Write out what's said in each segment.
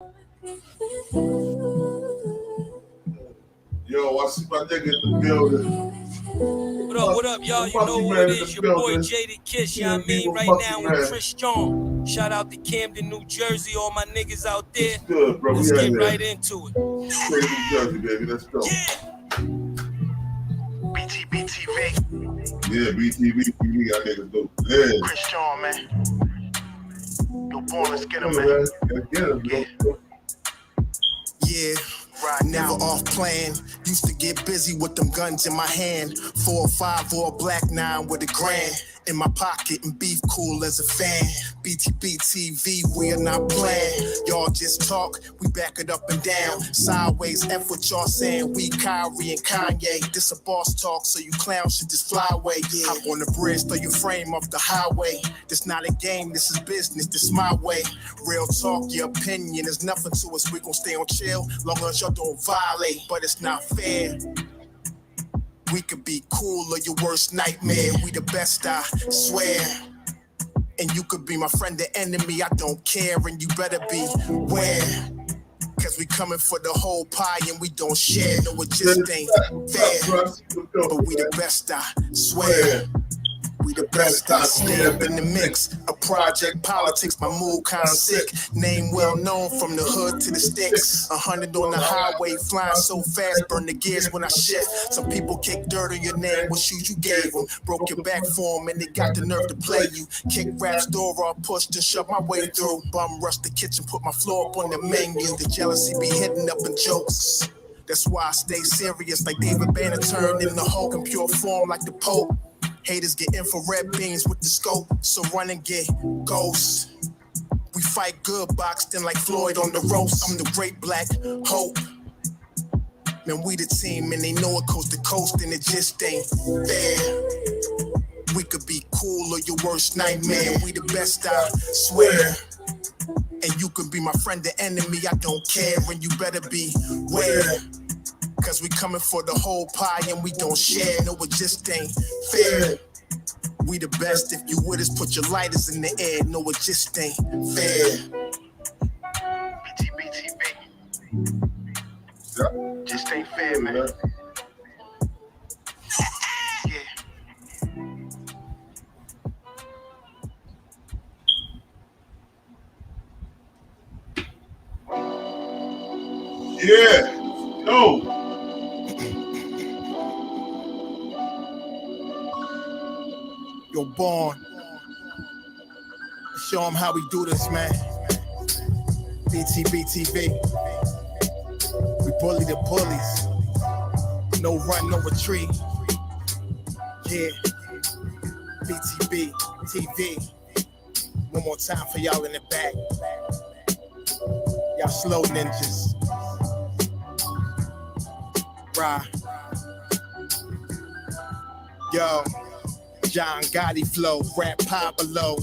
Yo, I see my nigga in the building. What up, y'all? You know who it is. Your boy Jaded Kiss, you know what I mean? Right now with Chris John. Shout out to Camden, New Jersey, all my niggas out there. It's good, bro. Let's get right into it. Straight New Jersey, baby. Let's go. BTV. Yeah, BTV, y'all niggas do. Yeah. Chris John, man. Yo, boy, let's get him, man. Let's get him, Yeah, never off plan. Used to get busy with them guns in my hand. 4 or 5 or a black 9 with a grand in my pocket and beef cool as a fan. BTB TV, we are not playing. Y'all just talk, we back it up and down. Sideways, F what y'all saying. We Kyrie and Kanye. This a boss talk, so you clowns should just fly away. Yeah. Hop on the bridge, throw your frame off the highway. This not a game, this is business, this my way. Real talk, your opinion is nothing to us. We gon' stay on chill, long as y'all don't violate. But it's not fair. We could be cool or your worst nightmare. We the best, I swear. And you could be my friend or enemy, I don't care. And you better beware. Cause we coming for the whole pie and we don't share. No, it just ain't fair. But we the best, I swear. We the best, I stay up in the mix. A project politics, my mood kinda sick. Name well known from the hood to the sticks. 100 on the highway, flying so fast, burn the gears when I shift. Some people kick dirt on your name, what shoes you gave them. Broke your back for them and they got the nerve to play you. Kick rap's door off, pushed and shoved my way through. Bum rush the kitchen, put my floor up on the menu. The jealousy be hitting up in jokes. That's why I stay serious like David Banner turned in the Hulk in pure form like the Pope. Haters get infrared beams with the scope, so run and get ghosts. We fight good, boxed in like Floyd on the roast. I'm the great black hope. Man, we the team and they know it coast to coast and it just ain't fair. We could be cool or your worst nightmare. We the best, I swear. And you could be my friend or enemy, I don't care. And you better beware. Cause we coming for the whole pie and we don't share. No, it just ain't fair. We the best, if you with us, put your lighters in the air. No, it just ain't fair. BTV. Just ain't fair, man. Yeah. Yo. Yo, Born. Show them how we do this, man. BTV. We bully the bullies. No run, no retreat. Yeah. BTV TV. One more time for y'all in the back. Y'all slow ninjas. Right. Yo. John Gotti flow, rap Pablo,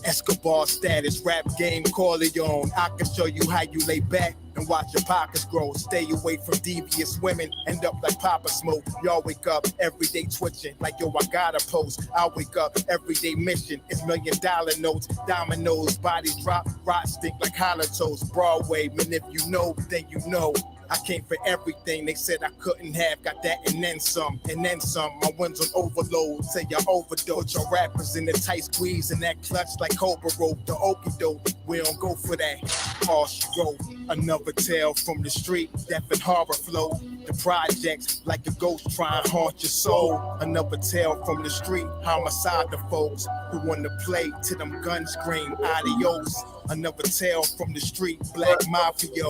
Escobar status, rap game Corleone. I can show you how you lay back and watch your pockets grow. Stay away from devious women, end up like Papa Smoke. Y'all wake up every day twitching, like yo, I gotta post. I wake up every day mission, it's $1 million notes, dominoes, bodies drop, rot stink like hollow toast. Broadway, man, if you know, then you know. I came for everything they said I couldn't have. Got that and then some, and then some. My ones on overload, say y'all overdose. Your rappers in the tight squeeze and that clutch like Cobra rope. The okie doke, we don't go for that. All she wrote, another tale from the street. Death and horror flow. The projects like a ghost trying to haunt your soul. Another tale from the street. Homicide the folks who want to play till them guns scream adios. Another tale from the street. Black Mafia.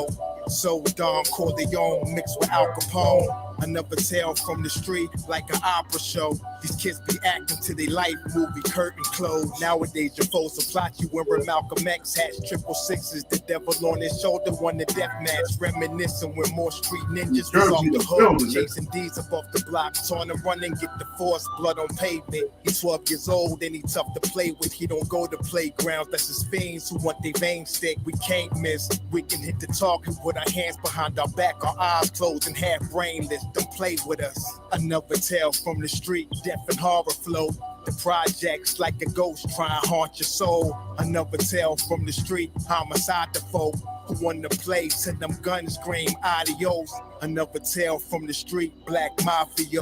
So Don Corleone mixed with Al Capone. Another tale from the street, like an opera show. These kids be acting to their life movie, curtain closed. Nowadays, your foes will plot you wearing Malcolm X hats, 666, the devil on his shoulder, won the death match. Reminiscing when more street ninjas was off the hood, chasing D's up off the block, trying to run and get the force, blood on pavement. He's 12 years old and he tough to play with. He don't go to playgrounds, that's his fiends who want their veins stick. We can't miss, we can hit the talk and put our hands behind our back, our eyes closed and half brainless. Don't play with us. Another tale from the street, death and horror flow. The projects like a ghost try and haunt your soul. Another tale from the street, homicide the folk who won the place and them guns scream adios. Another tale from the street, black mafia.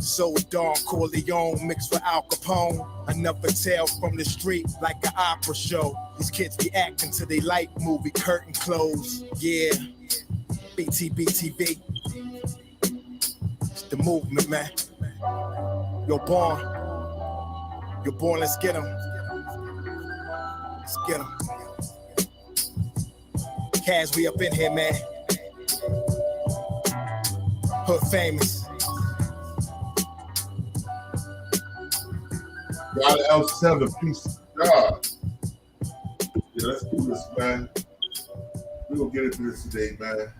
So Don Corleone mixed with Al Capone. Another tale from the street like an opera show. These kids be acting till they like movie curtain close. Yeah, BTV. It's the movement, man. You're born, let's get 'em. Let's get 'em. Kaz, we up in here, man. Hood famous. Got an L7 piece of God. Yeah, let's do this, man. We're gonna get into this today, man.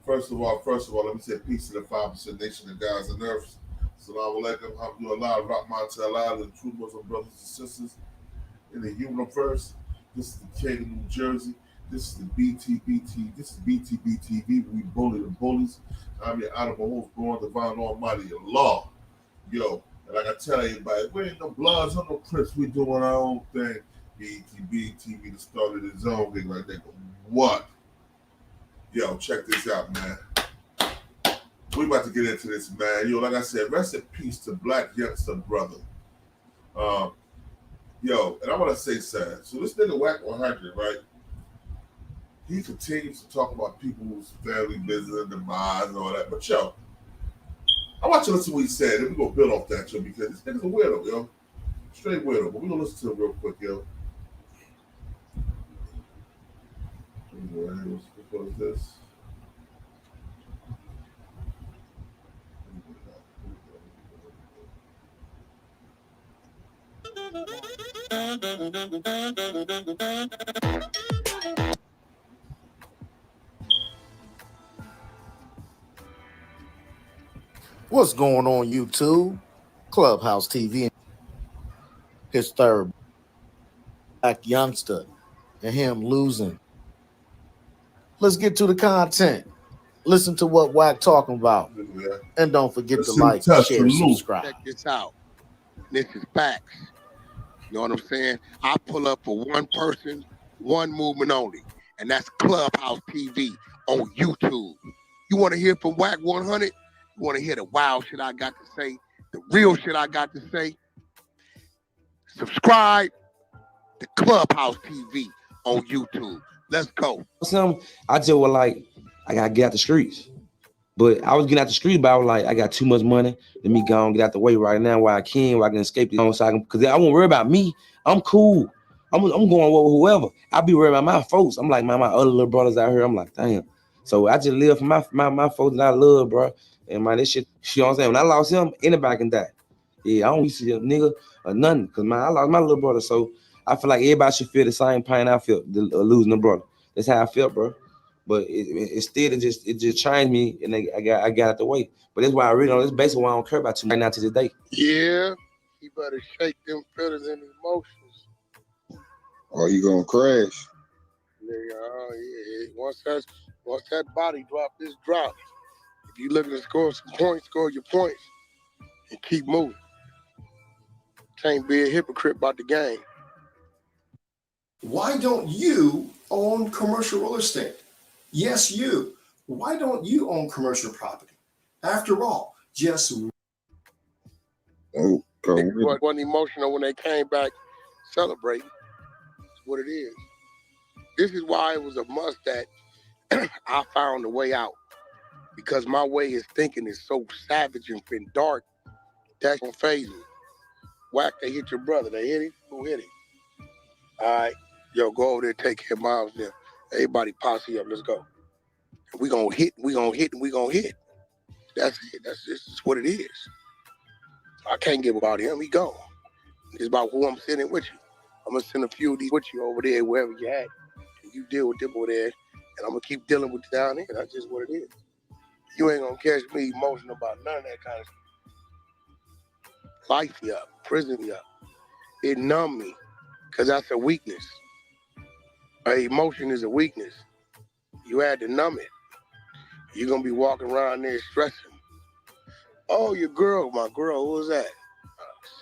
First of all, let me say peace to the 5% nation of guys and earth. Assalamu alaikum, alhamdulillah, rahmat Allah, the true Muslim brothers and sisters in the universe. This is the King of New Jersey. This is the BTBT. This is BTBTV. We bully the bullies. I'm your honorable host, born divine almighty Allah. Yo, and like I tell everybody, we ain't no Bloods or no Crips. We doing our own thing. BTBTV that started its own thing like that. What? Yo, check this out, man. We about to get into this, man. Yo, like I said, rest in peace to Black Youngsta, brother. Yo, and I want to say something. So this nigga Wack 100, right? He continues to talk about people's family business and demise and all that. But yo, I want you to listen to what he said, and we're going to build off that, yo, because this nigga's a weirdo, yo. Straight weirdo. But we're going to listen to him real quick, yo. What is this? What's going on, YouTube? Clubhouse TV. His third, Black Youngsta, and him losing. Let's get to the content. Listen to what Wack talking about. And don't forget to like, share, and subscribe. Check this out. This is facts. You know what I'm saying? I pull up for one person, one movement only. And that's Clubhouse TV on YouTube. You want to hear from Wack 100? You want to hear the wild shit I got to say, the real shit I got to say? Subscribe to Clubhouse TV on YouTube. Let's go. I just was like, I gotta get out the streets. But I was getting out the street, but I was like, I got too much money. Let me go and get out the way right now while I can escape this. So because I won't worry about me. I'm cool. I'm going with whoever. I'll be worried about my folks. I'm like, my other little brothers out here. I'm like, damn. So I just live for my folks that I love, bro. And this shit, you know what I'm saying? When I lost him, anybody can die. Yeah, I don't used to a nigga or nothing. Because I lost my little brother. So I feel like everybody should feel the same pain I felt losing a brother. That's how I felt, bro. But it just changed me, and I got out the way. But that's why I really that's basically why I don't care about you right now to this day. Yeah, you better shake them feelings and emotions. Or you gonna crash. Yeah. Once that body drop, this drop. If you looking to score some points, score your points, and keep moving. Can't be a hypocrite about the game. Why don't you own commercial real estate? Yes, you. Why don't you own commercial property? After all, just... Oh, it wasn't emotional when they came back celebrating. That's what it is. This is why it was a must that I found a way out. Because my way of thinking is so savage and dark, that don't faze me. Wack, they hit your brother. They hit him? Who hit him? All right. Yo, go over there, take care of Miles there. Everybody posse up, let's go. We gonna hit. That's it. That's just what it is. I can't give about him, he gone. It's about who I'm sending with you. I'm gonna send a few of these with you over there, wherever you at. And you deal with them over there, and I'm gonna keep dealing with you down there. That's just what it is. You ain't gonna catch me emotional about none of that kind of stuff. Life me up, prison me up. It numb me, because that's a weakness. An emotion is a weakness. You had to numb it. You're going to be walking around there stressing. Oh, your girl, my girl, who was that?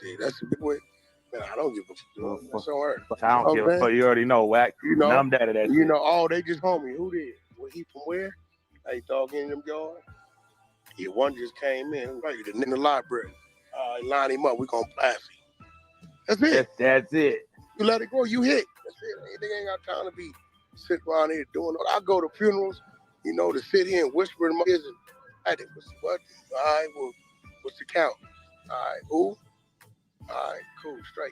Shit, that's a big way. Man, I don't give a fuck. That's on her. I don't give a fuck. You already know, Wack. You know, I'm dead of that you shit. know, oh, they just homie. Who did? Well, he from where? Hey, dog, in them yard. Yeah, one just came in. Right, in the library. Line him up. We gonna blast him. That's it. That's it. You let it go. You hit. That's it. They ain't got time to be sitting around here doing it. I go to funerals, you know, to sit here and whisper in my ears. Hey, what? All right, well, what's the count? All right, who? All right, cool, straight.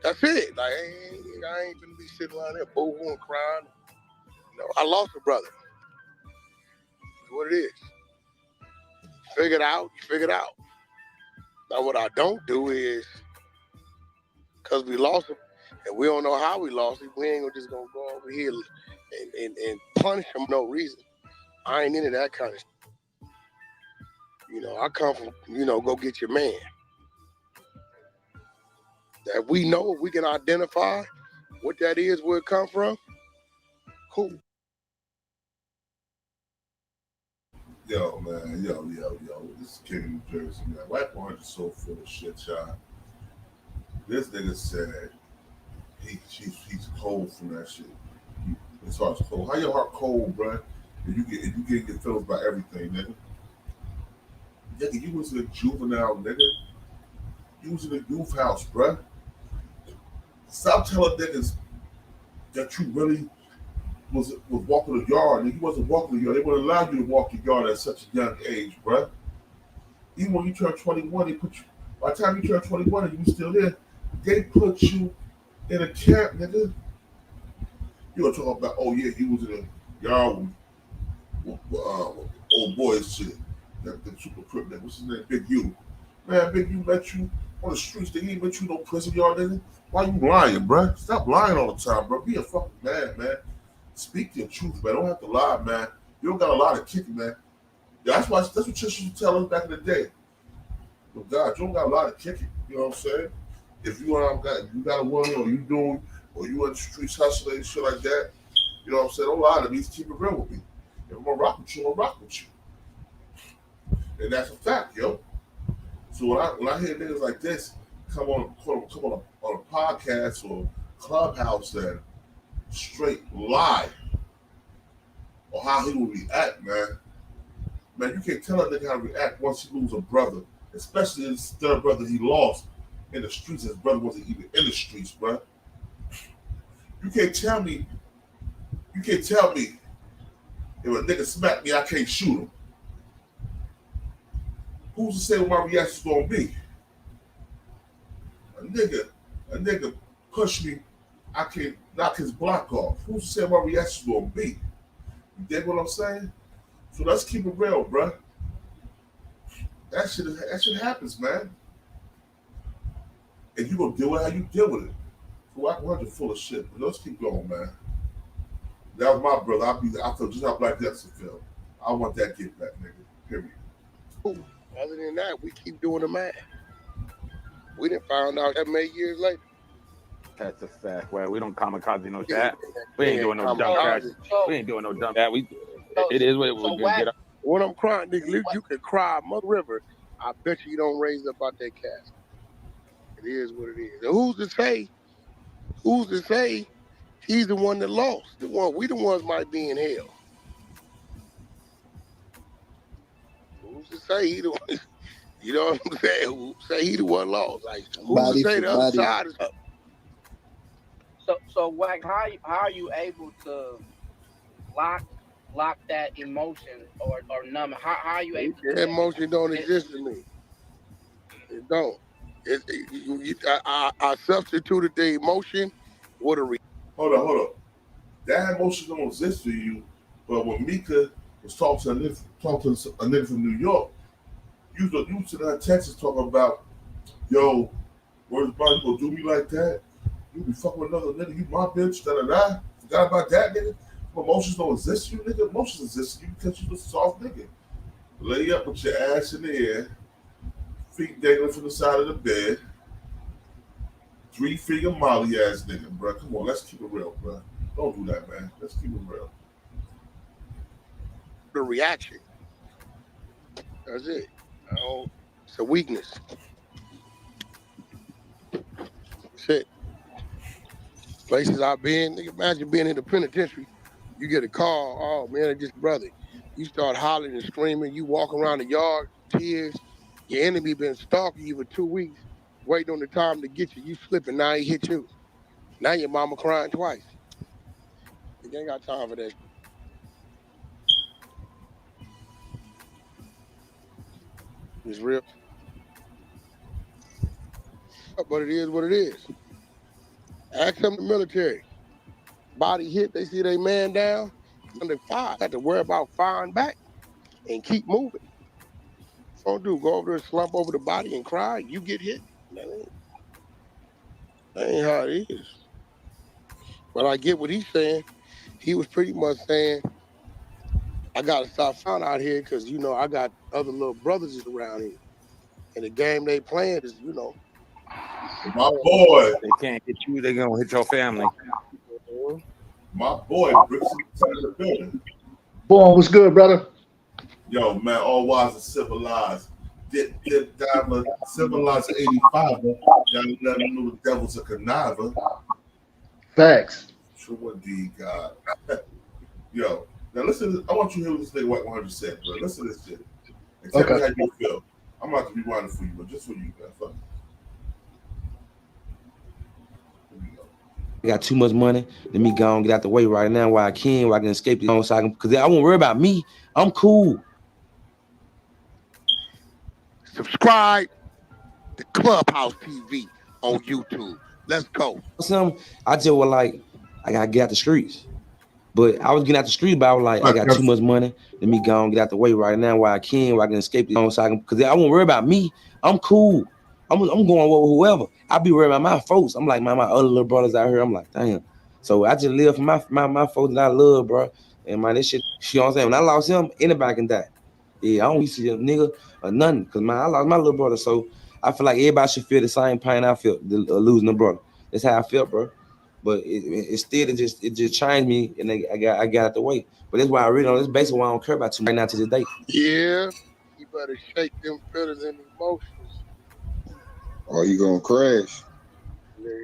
That's it. Like, I ain't gonna be sitting around there boo-hooing, crying. You know, I lost a brother. That's what it is. Figure it out. You figure it out. Now, what I don't do is, because we lost him, and we don't know how we lost him, we ain't just gonna go over here and punish him for no reason. I ain't into that kind of shit. You know, I come from, you know, go get your man. That we know, we can identify what that is, where it come from, cool. Yo, man, yo. This is King of New Jersey, man. Wack 100 is so full of shit, y'all. This nigga said he's cold from that shit. His heart's cold. How your heart cold, bro? If you get your feelings by everything, nigga. Nigga, you was a juvenile, nigga. You was in a youth house, bro. Stop telling niggas that you really was walking the yard, and you wasn't walking the yard. They wouldn't allow you to walk the yard at such a young age, bro. Even when you turn 21, they put you. By the time you turn 21 and you was still there, they put you in a camp, nigga. You gonna talk about, oh yeah, you was in a yard with old boys shit. The super crip nigga. What's his name? Big U. Man, Big U let you on the streets. They ain't let you no prison yard, nigga. Why you lying, bro? Stop lying all the time, bro. Be a fucking man. Speak your truth, man. Don't have to lie, man. You don't got a lot of kicking, man. That's what Church used to tell us back in the day. But God, you don't got a lot of kicking. You know what I'm saying? If you got a woman, or you in the streets hustling and shit like that, you know what I'm saying? Don't lie to me. Just keep it real with me. If I'm gonna rock with you, I'm gonna rock with you. And that's a fact, yo. So when I hear niggas like this come on a podcast or Clubhouse and straight lie or how he will react, man, you can't tell a nigga how to react once he lose a brother, especially his third brother he lost in the streets. His brother wasn't even in the streets, bro. You can't tell me if a nigga smack me, I can't shoot him. Who's to say what my reaction's gonna be? A nigga push me, I can't knock his block off. Who's to say what my reaction's gonna be? You dig what I'm saying? So let's keep it real, bro. That shit happens, man. And you gonna deal with how you deal with it. So Wack 100 full of shit, but let's keep going, man. That was my brother. I feel just how Black Youngsta feel. I want that get back, nigga. Period. Other than that, we keep doing the math. We didn't find out that many years later. That's a fact. Well, we don't kamikaze no chat. We ain't doing no dumb chat. We ain't doing no dumb chat. It is what it was. Get up. When I'm crying, nigga, you can cry Mother River. I bet you don't raise up out that casket. It is what it is. And who's to say he's the one that lost? We the ones might be in hell. Who's to say he the one? You know what I'm saying? Who say he the one lost? Like, who's to say the other side is up? So Wack, how are you able to lock that emotion or numb? How are you able to? That emotion don't exist in me. It don't. I substituted the emotion with a reaction. Hold on. That emotion don't exist for you, but when Mika was talking to a nigga from New York, you to that Texas talking about, yo, where's body gonna do me like that? You be fucking with another nigga, you my bitch, da-da-da. Forgot about that, nigga? Emotions don't exist to you, nigga. Emotions exist to you because you a soft nigga. Lay up with your ass in the air, feet dangling from the side of the bed, 3-finger Molly ass nigga, bro. Come on, let's keep it real, bro. Don't do that, man. Let's keep it real. The reaction. That's it. It's a weakness. Shit. Places I've been, nigga, imagine being in the penitentiary. You get a call, oh man, it's just brother. You start hollering and screaming. You walk around the yard, tears. Your enemy been stalking you for 2 weeks, waiting on the time to get you. You slipping, now he hit you. Now your mama crying twice. You ain't got time for that. It's real. But it is what it is. Ask them in the military. Body hit, they see they man down. Under fire. Have to worry about firing back and keep moving. Don't do go over there, slump over the body and cry. You get hit. That ain't how it is. But I get what he's saying. He was pretty much saying, I gotta stop fun out here because you know I got other little brothers around here. And the game they playing is, you know. My boy. They can't hit you, they're gonna hit your family. My boy, Bricks inside the building. Boy, what's good, brother? Yo, man, all wise and civilized. Dip, diver, civilized 85. Y'all never knew the devil's a conniver. Facts. True indeed, God. Yo, now listen, I want you to hear what this nigga Wack 100 said, bro. Listen to this shit. And tell me how you feel. I'm about to rewind it for you, but just for you, man. Fuck. I got too much money. Let me go and get out the way right now while I can, while I can escape the so I can, because I won't worry about me. I'm cool. Subscribe to Clubhouse TV on YouTube. Let's go. I just was like, I gotta get out the streets. But I was getting out the street, but I was like, I got too much money. Let me go and get out the way right now while I can, while I can escape the so I can, because I won't worry about me. I'm cool. I'm going with whoever. I be worried about my folks. I'm like, my other little brothers out here. I'm like, damn. So I just live for my folks that I love, bro. And man, this shit, you know what I'm saying? When I lost him, anybody can die. Yeah, I don't see a nigga or nothing, because I lost my little brother. So I feel like everybody should feel the same pain I felt losing a brother. That's how I felt, bro. But it just changed me, and I got out the way. But that's why I really know that's basically why I don't care about you right now to this day. Yeah, you better shake them feelings and emotions. Or you gonna crash. Yeah.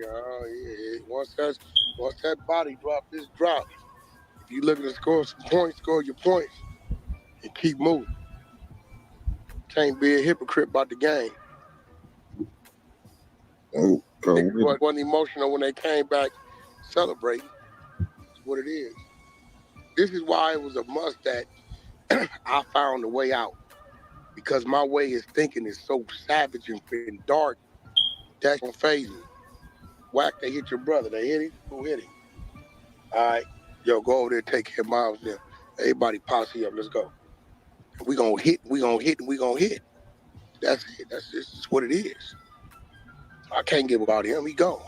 Once that body drop, this drop. If you looking to score some points, score your points and keep moving. Can't be a hypocrite about the game. Oh, it wasn't emotional when they came back celebrating. That's what it is. This is why it was a must that I found a way out. Because my way of thinking is so savage and dark, that don't faze me. Wack, they hit your brother. They hit him. Who hit him? All right. Yo, go over there, take care of Miles there. Everybody posse up. Let's go. We gonna hit. That's it. That's just what it is. I can't give about him. He gone.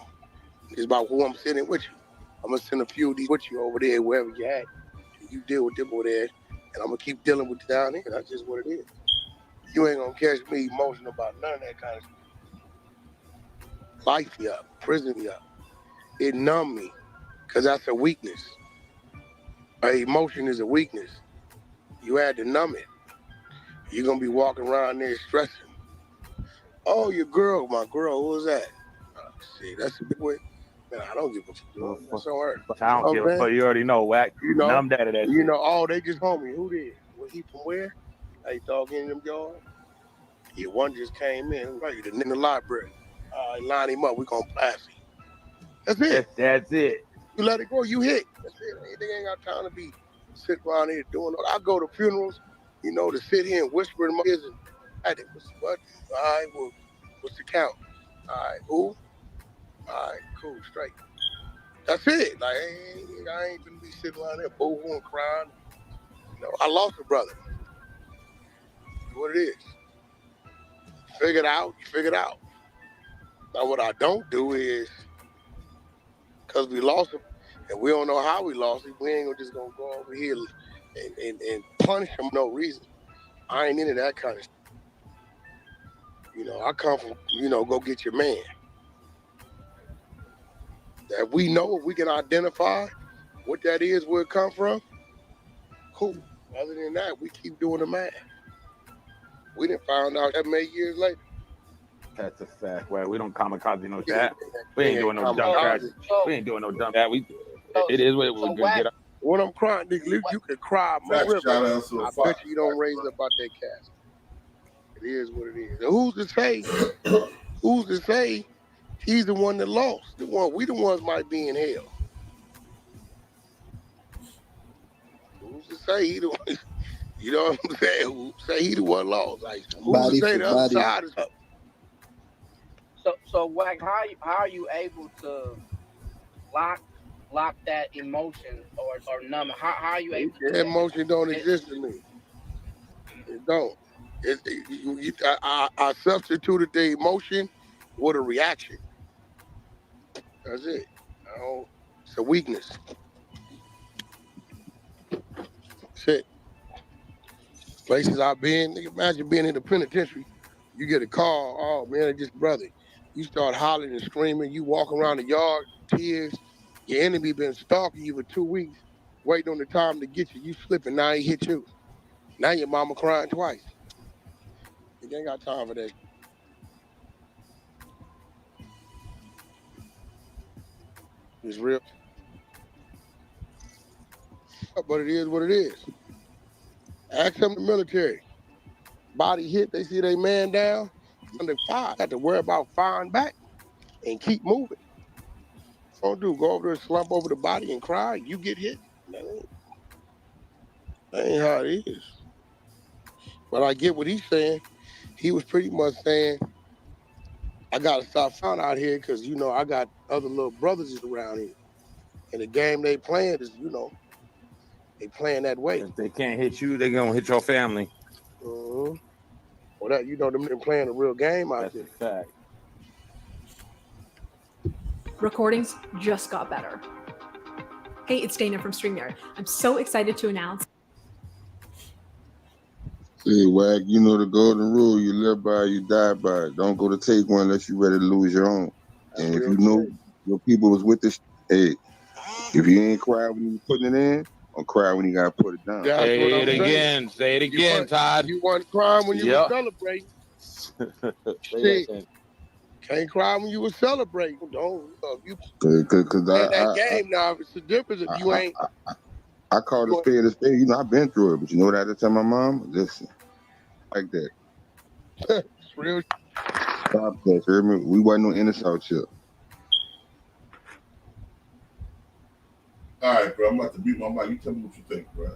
It's about who I'm sending with you. I'm gonna send a few of these with you over there, wherever you at. You deal with them over there, and I'm gonna keep dealing with you down here. That's just what it is. You ain't gonna catch me emotional about none of that kind of stuff. Life me up, prison me up. It numb me, because that's a weakness. An emotion is a weakness. You had to numb it. You're gonna be walking around there stressing. Oh, your girl, my girl, who was that? Oh, shit, that's a big way. Man, I don't give a fuck. That's on her. I don't give a fuck. You already know, Wack. You know, numb that. You know, oh, they just homie. Who did? Was he from where? Hey, dog, in them yards? Yeah, one just came in. Right, in the library. Line him up. We gonna blast him. That's it. That's it. You let it go. You hit. That's it. They ain't got time to be sitting around here doing. I go to funerals, you know, to sit here and whisper in my ears and, hey, what? All right, well, what's the count? All right, who? All right, cool, straight. That's it. Like, I ain't gonna be sitting around there boo-hooing, crying. You know, I lost a brother. That's what it is. Figure it out. You figure it out. Now, what I don't do is, because we lost him, and we don't know how we lost him, we ain't just gonna go over here and punish him for no reason. I ain't into that kind of stuff. You know, I come from, you know, go get your man. If we know, if we can identify what that is, where it come from, cool. Other than that, we keep doing the math. We didn't find out that many years later. That's a fact. Well, we don't kamikaze no chat. We ain't doing no dumb chat. We ain't doing no dumb chat. It is what it was good. Get up. When I'm crying, nigga, you can cry my river. I bet you don't raise up out that casket. It is what it is. And who's to say? Who's to say he's the one that lost? We the ones might be in hell. Who's to say he the one? You know what I'm saying? Who say he the one lost? Like who's to say the other side is up? So Wack, how are you able to lock that emotion or numb? How are you able to that emotion don't exist to me. It don't. I substituted the emotion with a reaction. That's it. It's a weakness. Shit. Places I've been, imagine being in the penitentiary. You get a call, oh man, it's just brother. You start hollering and screaming. You walk around the yard, tears. Your enemy been stalking you for 2 weeks, waiting on the time to get you. You slipping, now he hit you. Now your mama crying twice. You ain't got time for that. It's real. But it is what it is. Ask them the military. Body hit, they see they man down. Under fire. Got to worry about firing back and keep moving. Don't do go over there, slump over the body and cry. You get hit. That ain't how it is. But I get what he's saying. He was pretty much saying, I gotta stop fun out here because I got other little brothers around here. And the game they playing is, they playing that way. If they can't hit you, they gonna hit your family. Well, that them playing a real game out there. That's a fact. Recordings just got better. Hey, it's Dana from StreamYard. I'm so excited to announce. See, Wack, you know the golden rule: you live by it, you die by it. Don't go to take one unless you're ready to lose your own. And if you know your people was with this, hey, if you ain't cry when you was putting it in, don't cry when you gotta put it down. Say it again, Todd. You wasn't crying when you were celebrating. Shit. Can't cry when you were celebrating. Don't you that game now. It's the difference if you ain't. I call it spade a spade. I've been through it, but you know what I had to tell my mom? Listen, like that. It's real. Stop that, hear me? We wasn't no inner south shit. All right, bro. I'm about to mute my mic. You tell me what you think, bro.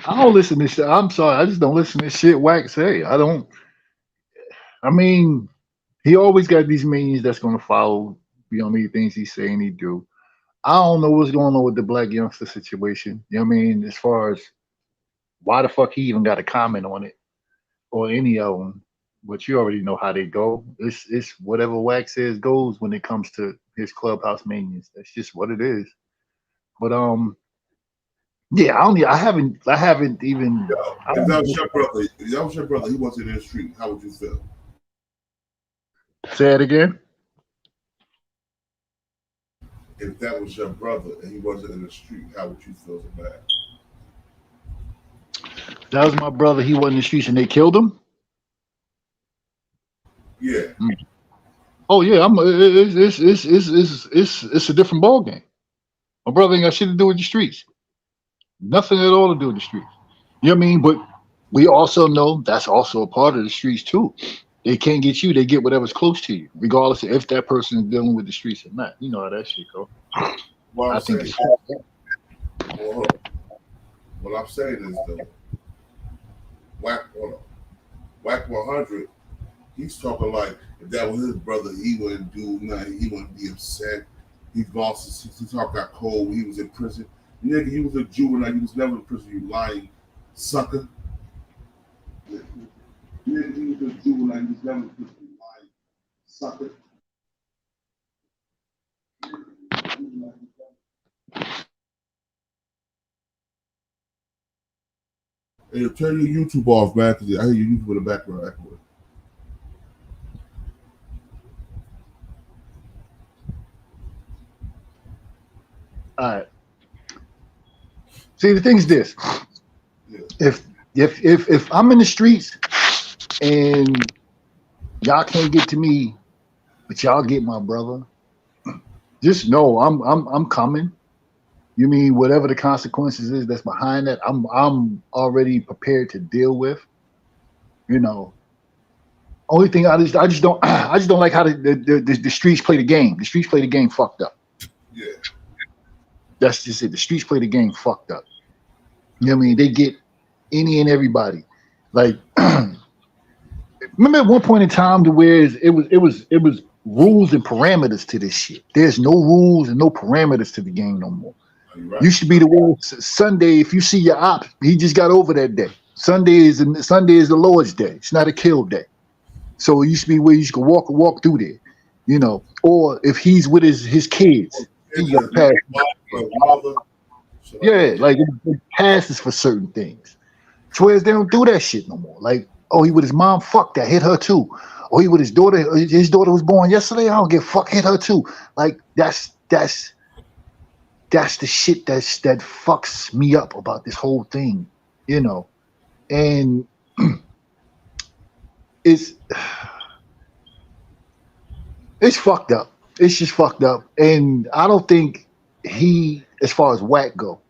I don't listen to shit. I'm sorry. I just don't listen to shit Wack say. I mean, he always got these minions that's going to follow, things he's saying he do. I don't know what's going on with the Black Youngsta situation. As far as why the fuck he even got a comment on it or any of them. But you already know how they go. It's whatever Wack says goes when it comes to his clubhouse minions. That's just what it is. But yeah, I haven't even. If that was your brother, he wasn't in the street, how would you feel? Say it again. If that was your brother and he wasn't in the street, how would you feel about it? That was my brother. He wasn't in the streets and they killed him. Yeah. Oh yeah, it's a different ball game. My brother ain't got shit to do with the streets. Nothing at all to do with the streets. You know what I mean? But we also know that's also a part of the streets too. They can't get you, they get whatever's close to you, regardless of if that person is dealing with the streets or not. You know how that shit go. Well, I think it's what I'm saying is the Wack 100, he's talking like if that was his brother, he wouldn't do nothing, he wouldn't be upset. He lost his heart got cold when he was in prison. Nigga, he was a juvenile, he was never in prison, you lying sucker. Nigga, he was a juvenile, he was never in prison, you lying sucker. Hey, turn your YouTube off, man, because I hear your YouTube in the background echoing. all right. See, the thing's this: if I'm in the streets and y'all can't get to me, but y'all get my brother. Just know I'm coming. You mean whatever the consequences is that's behind that, I'm already prepared to deal with. You know, only thing I just don't like how the streets play the game. The streets play the game fucked up. Yeah. That's just it. The streets play the game fucked up. You know what I mean? They get any and everybody. Like, remember at one point in time to where it was rules and parameters to this shit. There's no rules and no parameters to the game no more. Right. You should be the one Sunday. If you see your op, he just got over that day. Sunday is the Lord's day. It's not a kill day. So it used to be where you could walk through there, you know. Or if he's with his kids, he got pass. Yeah, like it passes for certain things. Whereas they don't do that shit no more. Like, oh, he with his mom, fuck that, hit her too. Or he with his daughter was born yesterday. I don't give a fuck, hit her too. Like that's the shit that fucks me up about this whole thing, you know. And it's fucked up. It's just fucked up. And I don't think as far as Wack go,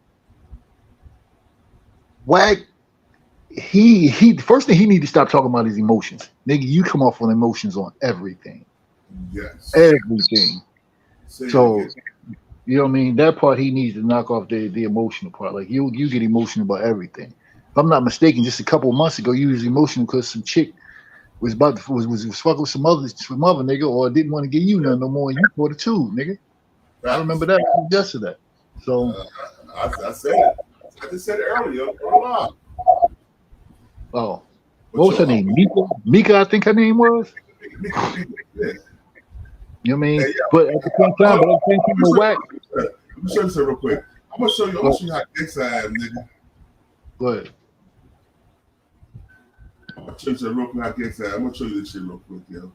Wack, he first thing he need to stop talking about his emotions. Nigga, you come off on emotions on everything. Yes. Everything. So you know what I mean? That part he needs to knock off the emotional part. Like you get emotional about everything. If I'm not mistaken, just a couple of months ago, you was emotional because some chick was fucking with some other nigga, or didn't want to give you none no more, and you bought it too, nigga. I remember that yesterday. So I said it. I just said it earlier. Oh, what was her name? Mika, I think her name was. Yeah. You know what I mean? Hey, yeah. But at the same time, Wack. Let me show you something real quick. I'm gonna show you how dicks I am, nigga. Go ahead. I'm gonna show you something real quick how dicks I am. I'm gonna show you this shit real quick, yo.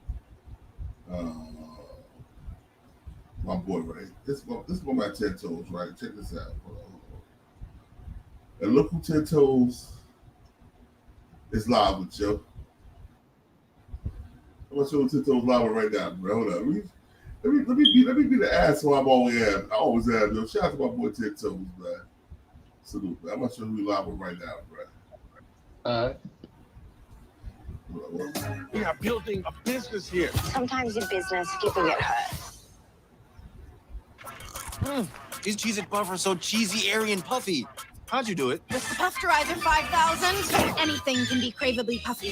My boy, right? This is one of my 10 toes, right? Check this out. Hold on. And look who 10 toes is live with, yo. I'm gonna show you 10 toes live right now, bro. Hold on. Let me be the asshole I always am, yo. Shout out to my boy 10 toes, man. Salute, man. I'm gonna show you who live with right now, bro. All right. We are building a business here. Sometimes in business, people get hurt. These Cheez-It Puffs are so cheesy, airy, and puffy. How'd you do it? With the Puffterizer 5000, anything can be craveably puffy.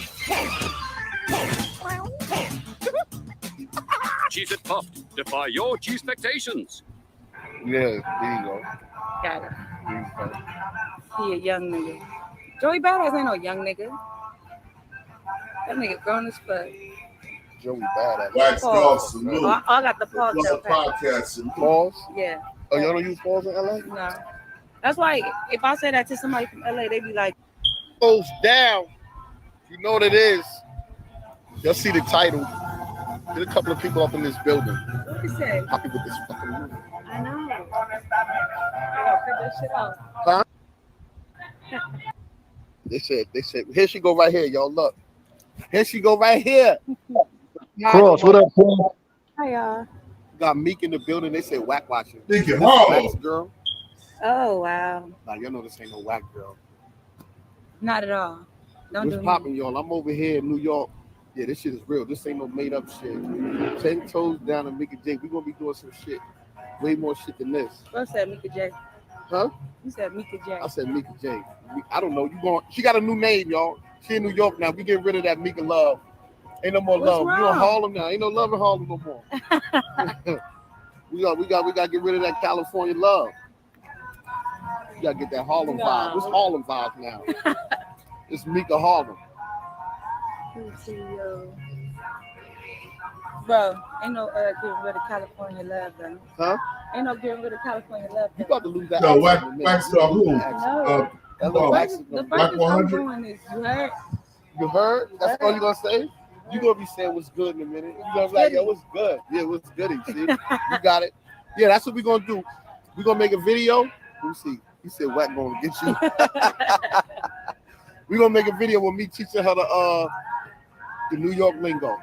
Cheez-It Puffed. Defy your cheese expectations. Yeah, there you go. Got it. He a young nigga. Joey Badass ain't no young nigga. That nigga grown as fuck. Joey Badass. Wax Dog Salute. Oh, I got the pause. Podcast. Pause? Yeah. Oh, y'all don't use pause in LA? No. That's like, if I say that to somebody from LA, they be like, Goes down. You know what it is. Y'all see the title. There's a couple of people up in this building. What is that? Happy with this fucking movie. I know. I gotta cut that shit off. Huh? They said, here she go right here, y'all. Look. Here she go right here. Cross, what up, Cross? Hi, y'all. Got Meek in the building. They said Wack watching. Think it This hard. Wack's girl. Oh, wow. Nah, y'all know this ain't no Wack girl. Not at all. Don't What's do popping, y'all? I'm over here in New York. Yeah, this shit is real. This ain't no made up shit. 10 toes down to Mika J. We gonna be doing some shit. Way more shit than this. What said Mika J? Huh? You said Mika J. I said Mika J. I don't know. You going? She got a new name, y'all. She in New York now. We getting rid of that Mika love. Ain't no more What's love. wrong? You in Harlem now. Ain't no love in Harlem no more. we got to get rid of that California love. You gotta get that Harlem vibe. What's Harlem vibe now? It's Mika Harlem. Bro, ain't no getting rid of California love, though. Huh? Ain't no getting rid of California love. You about to lose that. No, accent in a minute. Wax Dog who? No. The Black first I'm 100? doing is, you heard? You heard? That's all you gonna say? You gonna be saying what's good in a minute. You gonna be like, yo, what's good? Yeah, what's good? See, you got it. Yeah, that's what we gonna do. We gonna make a video. Let me see. He said, "Wack gonna get you." We gonna make a video with me teaching her to the New York lingo.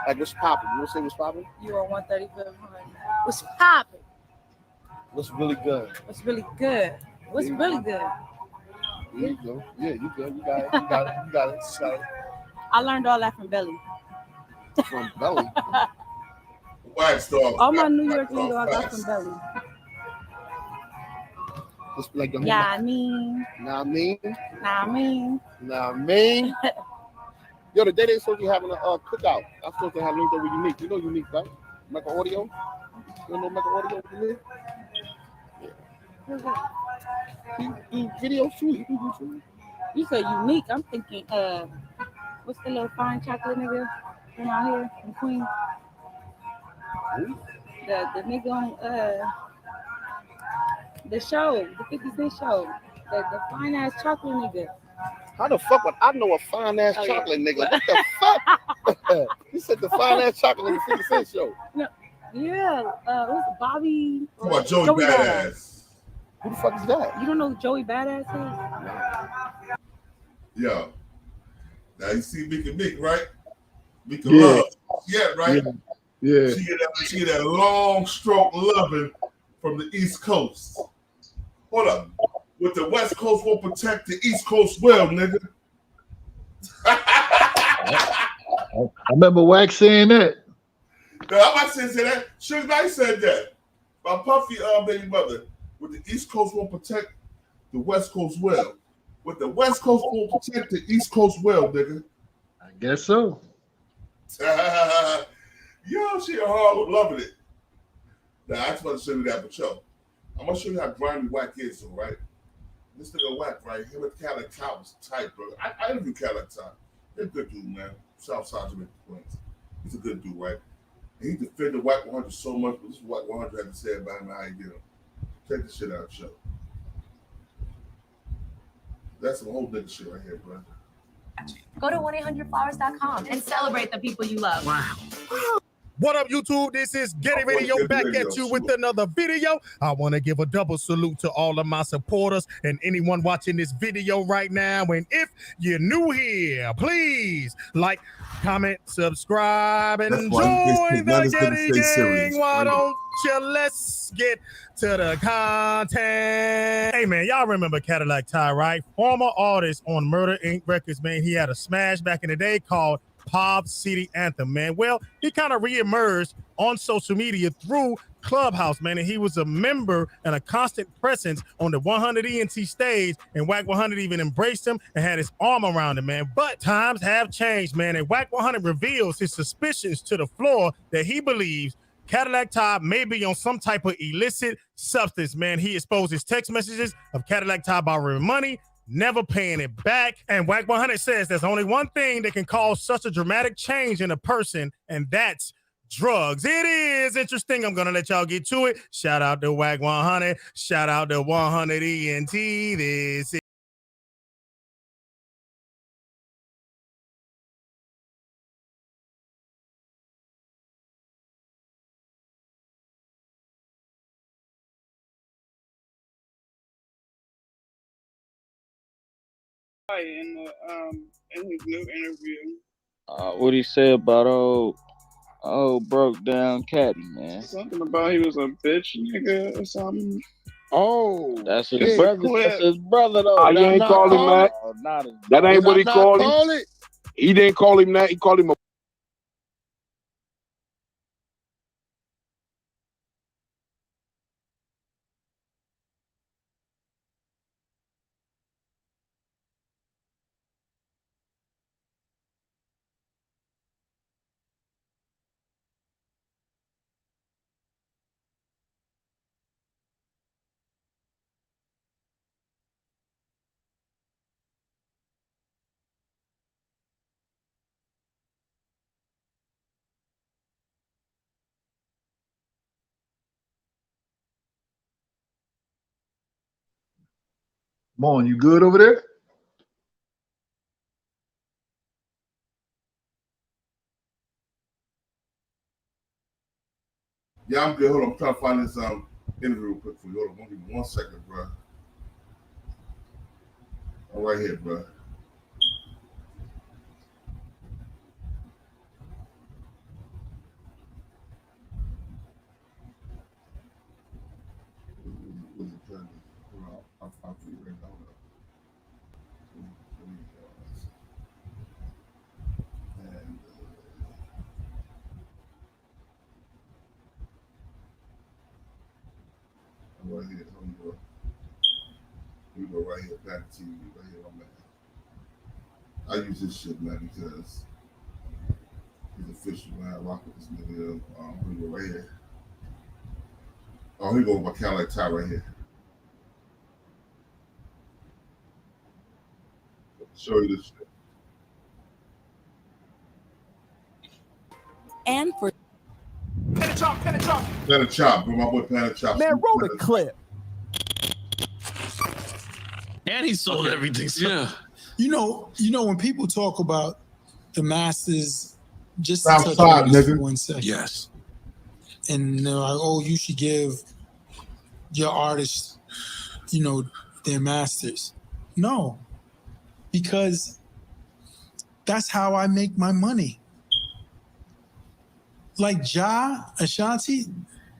Like what's popping? You want to say what's popping? You on 135 What's popping? What's really good? What's really good? What's really good? There you go. Yeah, you good. You got it. You got it. You got it. You got it. I learned all that from Belly. From Belly? Wax dog. All my New York lingo I got from Belly. Just like your Yeah, I mean. Nah, I mean. Nah, I mean. Nah, I mean. Yo, the day they supposed to be having a cookout. I'm supposed to have linked over Unique. You know Unique, right? Mecca Audio. You don't know Mecca Audio? Yeah. You do video too. You do YouTube. You say Unique. I'm thinking, what's the little fine chocolate nigga from out here in Queens? The nigga on the show, the 50 Cent show. The fine ass chocolate nigga. How the fuck would I know a fine ass chocolate nigga? What the fuck? You said the fine ass chocolate nigga 50 Cent show. No, yeah. What's it, Bobby? Come on, Joey Badass. Who the fuck is that? You don't know who Joey Badass is? Yeah. Now you see Mika Mick, right? Mika Yeah. Love. Yeah, right? Yeah. She get that long stroke loving from the East Coast. Hold up. What the West Coast won't protect the East Coast well, nigga. I remember Wack saying that. No, I'm not saying that. Suge Knight said that. My Puffy baby mother. What the East Coast won't protect the West Coast well. What the West Coast won't protect the East Coast well, nigga. I guess so. Yo, she a Harlem loving it. Now, I just want to show you that, but yo, I'm going to show you how grimy Wack is, all right? This nigga Wack, right? Him and Cadillac Ty was tight, bro. I interviewed Cadillac Ty. He's a good dude, man. Southside Jamaica Queens. He's a good dude, right? And he defended Wack 100 so much, but this is what 100 had to say about him and how he did him. Check this shit out, show. That's some whole nigga shit right here, bro. Go to 1-800-Flowers.com and celebrate the people you love. Wow. What up, YouTube? This is Getty Radio back at you with another video. I want to give a double salute to all of my supporters and anyone watching this video right now. And if you're new here, please like, comment, subscribe, and join the Getty Gang. Why don't you? Let's get to the content. Hey, man, y'all remember Cadillac Ty, right? Former artist on Murder Inc. Records, man. He had a smash back in the day called Pop City Anthem, man. Well, he kind of reemerged on social media through Clubhouse, man, and he was a member and a constant presence on the 100 ENT stage, and Wack 100 even embraced him and had his arm around him, man. But times have changed, man, and Wack 100 reveals his suspicions to the floor that he believes Cadillac Ty may be on some type of illicit substance, man. He exposes text messages of Cadillac Ty borrowing money, never paying it back. And Wack 100 says there's only one thing that can cause such a dramatic change in a person, and that's drugs. It is interesting. I'm going to let y'all get to it. Shout out to Wack 100. Shout out to 100 ENT. This is in his new interview. What he said about old broke down Caddy, man. Something about he was a bitch nigga or something. Oh, that's his brother. That's his brother, though. You ain't called him that. That ain't what he called him. He didn't call him that. He called him a. Mon, you good over there? Yeah, I'm good. Hold on. I'm trying to find this interview real quick for you. Hold on. Give me 1 second, bro. All right here, bro. right here. We go right here, back to TV, right here, my man. I use this shit, man, because he's official, man. I rock with this nigga. We go right here. Oh, he go with my Cadillac tie right here. Show you this shit. And for Planet Chop, bro. My boy Planet Chop. Man, roll the clip. And he sold everything. So. Yeah. You know, when people talk about the masters, just Stop to touch side, on this nigga. for 1 second. Yes. And they're like, oh, you should give your artists, their masters. No, because that's how I make my money. Like Ashanti,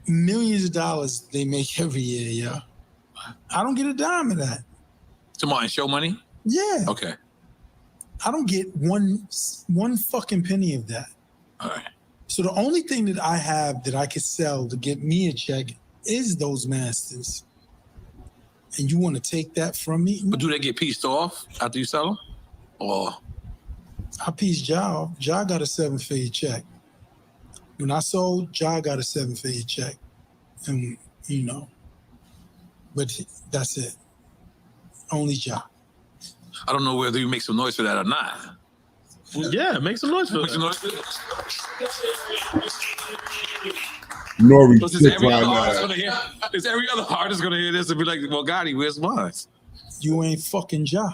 millions of dollars they make every year, yeah. I don't get a dime of that. Tomorrow show money? Yeah. Okay. I don't get one fucking penny of that. All right. So the only thing that I have that I could sell to get me a check is those masters. And you want to take that from me? But do they get pieced off after you sell them? Or I pieced Ja off. Ja got a 7-figure check. When I sold, Ja got a 7-figure check. And, but that's it. Only Ja. I don't know whether you make some noise for that or not. Yeah, make some noise for Make some that. noise for that. Nori Is shit every right other artist now. gonna hear? Is every other artist gonna hear this and be like, "Well, Gotti, where's mine?" You ain't fucking Ja.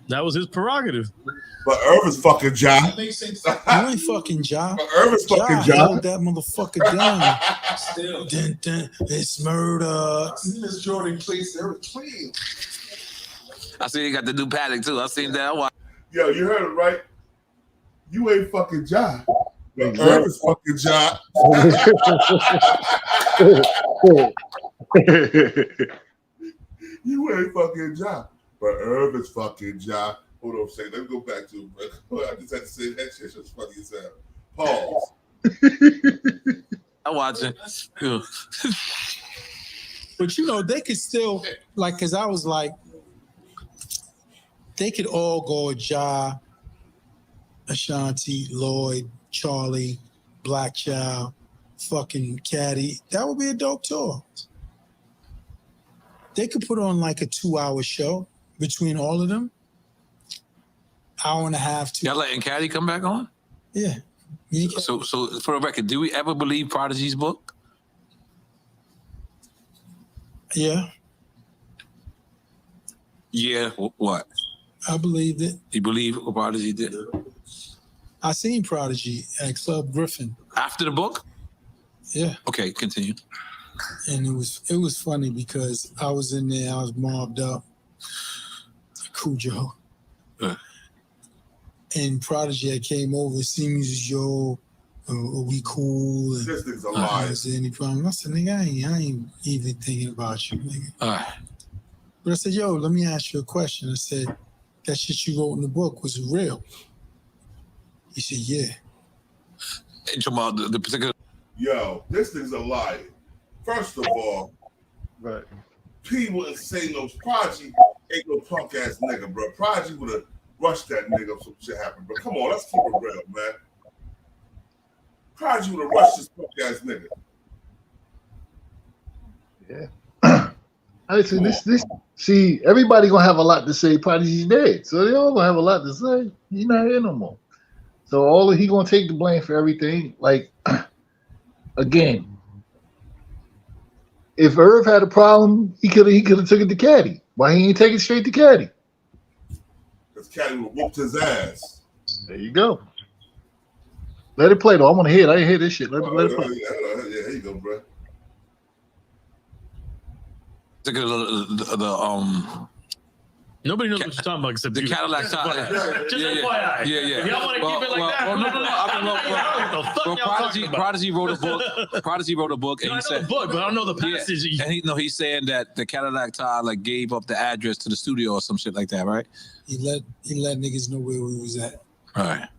That was his prerogative. But Irv is fucking Ja. You ain't fucking Ja. But Irv is fucking Ja. held that motherfucker down. Dun, dun, it's murder. Miss Jordan cleans everything clean. I see you got the new paddock too. I seen that. Yo, you heard it right. You ain't fucking Ja. But Irv is fucking Ja. You ain't fucking Ja. But Irv is fucking Ja. Hold on a second. Let me go back to it, bro. I just had to say that shit. It's funny as hell. Pause. I'm watching. But they could still, because I was like, they could all go Ja, Ashanti, Lloyd, Charlie, Black Child, fucking Caddy. That would be a dope tour. They could put on like a 2-hour show between all of them. Hour and a half. Y'all letting Caddy come back on? Yeah. So for the record, do we ever believe Prodigy's book? Yeah. Yeah. What? I believed it. You believe what Prodigy did? I seen Prodigy at Club Griffin. After the book? Yeah. Okay, continue. And it was funny because I was in there, I was mobbed up. Cujo. And Prodigy, I came over, see me, yo, are we cool? And This thing's a lie. is there any problem? I said, nigga, I ain't even thinking about you, nigga. All right. But I said, yo, let me ask you a question. I said, that shit you wrote in the book, was it real? He said, yeah. And about the particular. Yo, this thing's a lie. First of all, right. P wouldn't say no. Prodigy ain't no punk ass nigga, bro. Prodigy would have rushed that nigga if some shit happened, bro. Come on, let's keep it real, man. Prodigy would have rushed this punk ass nigga. Yeah. I see this. See, everybody gonna have a lot to say. Prodigy's dead, so they all gonna have a lot to say. He's not here no more. So he gonna take the blame for everything. Like, again, if Irv had a problem, he could have took it to Caddy. Why he ain't take it straight to Caddy? Because Caddy would have whooped his ass. There you go. Let it play though. I want to hear it. I didn't hear this shit. Let it play. Yeah, here you go, bro. Nobody knows what you're talking about except the you. Cadillac Just tie. FYI. Yeah. If y'all want to keep it like that. Prodigy wrote a book. Prodigy wrote a book, and No, he I know said the book, but I don't know the passage. Yeah. And he's saying that the Cadillac tie gave up the address to the studio or some shit like that, right? He let niggas know where we was at. All right.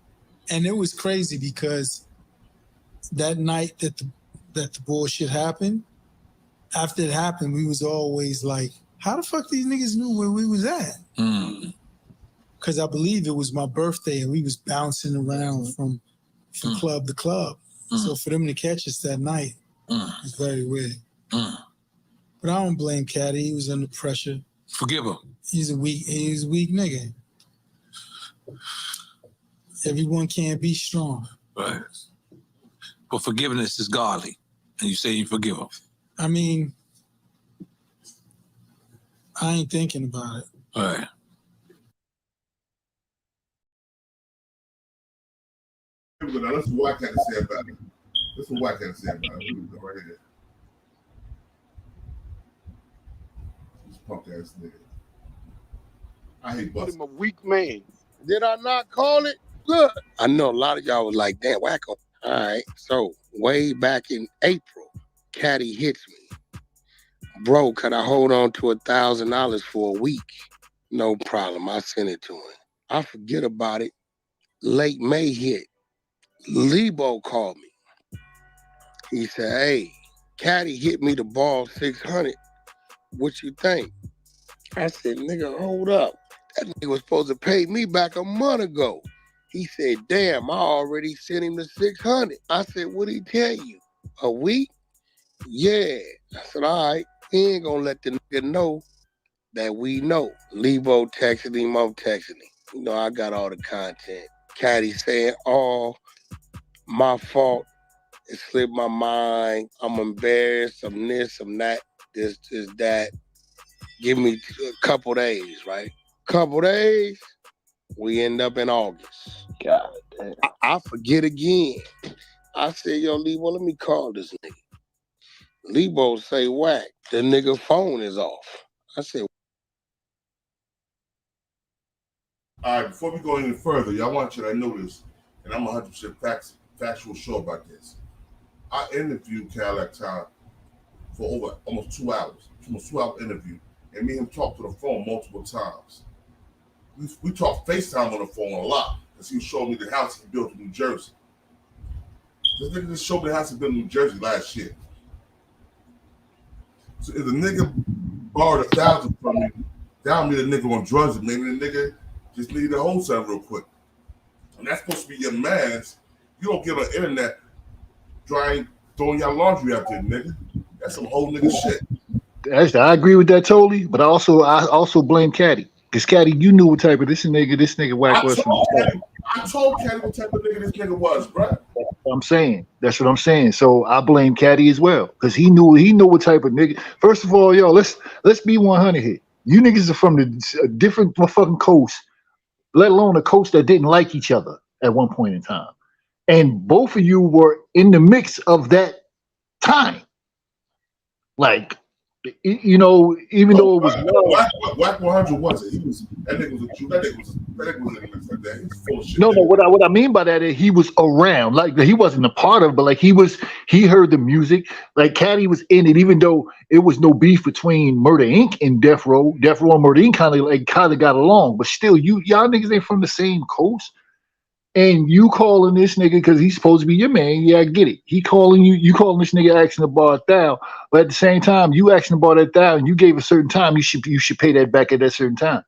And it was crazy because that night that the bullshit happened, after it happened, we was always like, how the fuck these niggas knew where we was at? Because I believe it was my birthday and we was bouncing around from club to club. So for them to catch us that night was very weird. But I don't blame Caddy. He was under pressure. Forgive him. He's a weak nigga. Everyone can't be strong. Right. But forgiveness is godly. And you say you forgive him. I mean, I ain't thinking about it. All right. Now, this is what I got to say about it. This is what I got to say about it. Right here. This punk ass nigga. I hate Called busting. him a weak man. Did I not call it? Look, I know a lot of y'all was like, damn, Wacko. All right, so way back in April, Caddy hits me. Bro, could I hold on to $1,000 for a week? No problem, I sent it to him. I forget about it. Late May hit. Lebo called me. He said, hey, Caddy hit me to ball 600. What you think? I said, nigga, hold up. That nigga was supposed to pay me back a month ago. He said, damn, I already sent him the 600. I said, what'd he tell you? A week? Yeah. I said, all right, we ain't gonna let the nigga know that we know. Lebo texted him, I'm texting him. You know, I got all the content. Caddy saying, oh, my fault. It slipped my mind. I'm embarrassed. I'm this, I'm that, this, that. Give me a couple days, right? Couple days, we end up in August. God damn. I forget again. I said, yo, Lebo, let me call this nigga. Lebo say, Wack, the nigga phone is off. I said, all right, before we go any further, y'all want you to know this, and I'm 100% factual sure about this. I interviewed Cadillac Time for over almost 2 hours, almost 2-hour interview, and me and him talked to the phone multiple times. We talked FaceTime on the phone a lot, because he was showing me the house he built in New Jersey. This nigga just showed me the house he built in New Jersey last year. So if the nigga borrowed $1,000 from me, that would mean the nigga on drugs, and maybe the nigga just needed a wholesale real quick. And that's supposed to be your man's. You don't get on the internet throwing your laundry out there, nigga. That's some whole nigga shit. I agree with that totally, but I also blame Caddy. Because Caddy, you knew what type of this nigga Wack was from the start. I told Caddy what type of nigga this nigga was, bro. That's what I'm saying. So I blame Caddy as well. Because he knew what type of nigga. First of all, yo, let's be 100 here. You niggas are from the different motherfucking coast, let alone a coast that didn't like each other at one point in time. And both of you were in the mix of that time. Like, you know, even though it was Wack 100 wasn't. That nigga was a Jew. That nigga was in the mix like that. He was full of shit. No, what I mean by that is he was around. Like, he wasn't a part of it, but like he heard the music. Like Caddy was in it, even though it was no beef between Murder Inc. and Death Row. Death Row and Murder Inc. kind of got along, but still, y'all niggas ain't from the same coast. And you calling this nigga because he's supposed to be your man. Yeah, I get it. He calling you calling this nigga asking to borrow $1,000. But at the same time, you asking to borrow that $1,000, you gave a certain time, you should pay that back at that certain time.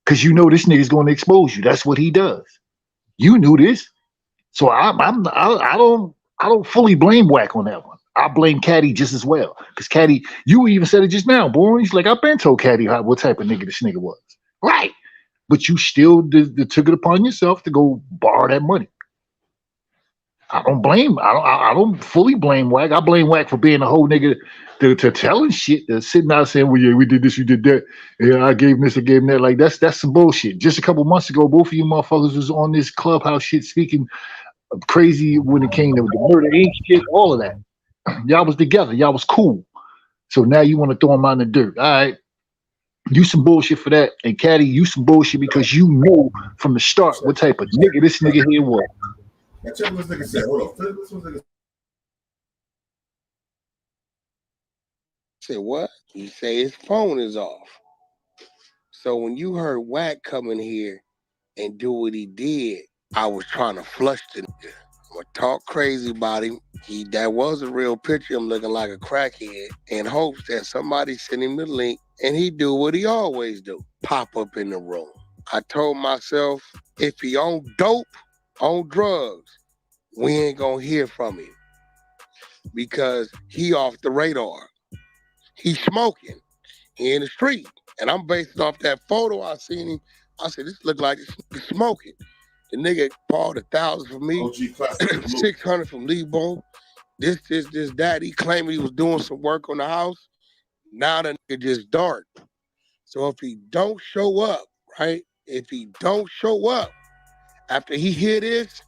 Because you know this nigga's going to expose you. That's what he does. You knew this. So I don't fully blame Wack on that one. I blame Caddy just as well. Because Caddy, you even said it just now, boy. He's like, I've been told Caddy what type of nigga this nigga was. Right. But you still took it upon yourself to go borrow that money. I don't fully blame Wack. I blame Wack for being a whole nigga to telling shit, to sitting out saying, well, yeah, we did this, we did that. Yeah, I gave him this, I gave him that. Like, that's some bullshit. Just a couple months ago, both of you motherfuckers was on this Clubhouse shit speaking crazy when it came to the Murder Inc. shit, all of that. Y'all was together. Y'all was cool. So now you want to throw him out in the dirt. All right. You some bullshit for that. And Caddy, you some bullshit because you knew from the start what type of nigga this nigga here was. Now check what this nigga said. Hold on. This nigga said, what? He say his phone is off. So when you heard Wack come in here and do what he did, I was trying to flush the nigga. I'm gonna talk crazy about him. That was a real picture. I'm looking like a crackhead in hopes that somebody send him the link and he do what he always do. Pop up in the room. I told myself, if he on dope, on drugs, we ain't gonna hear from him because he off the radar. He smoking. He in the street. And I'm based off that photo I seen him. I said, this look like this nigga smoking. The nigga bought 1,000 from me, 600 from Lebo. This, that. He claimed he was doing some work on the house. Now the nigga just dark. So if he don't show up, right? If he don't show up after he hear this,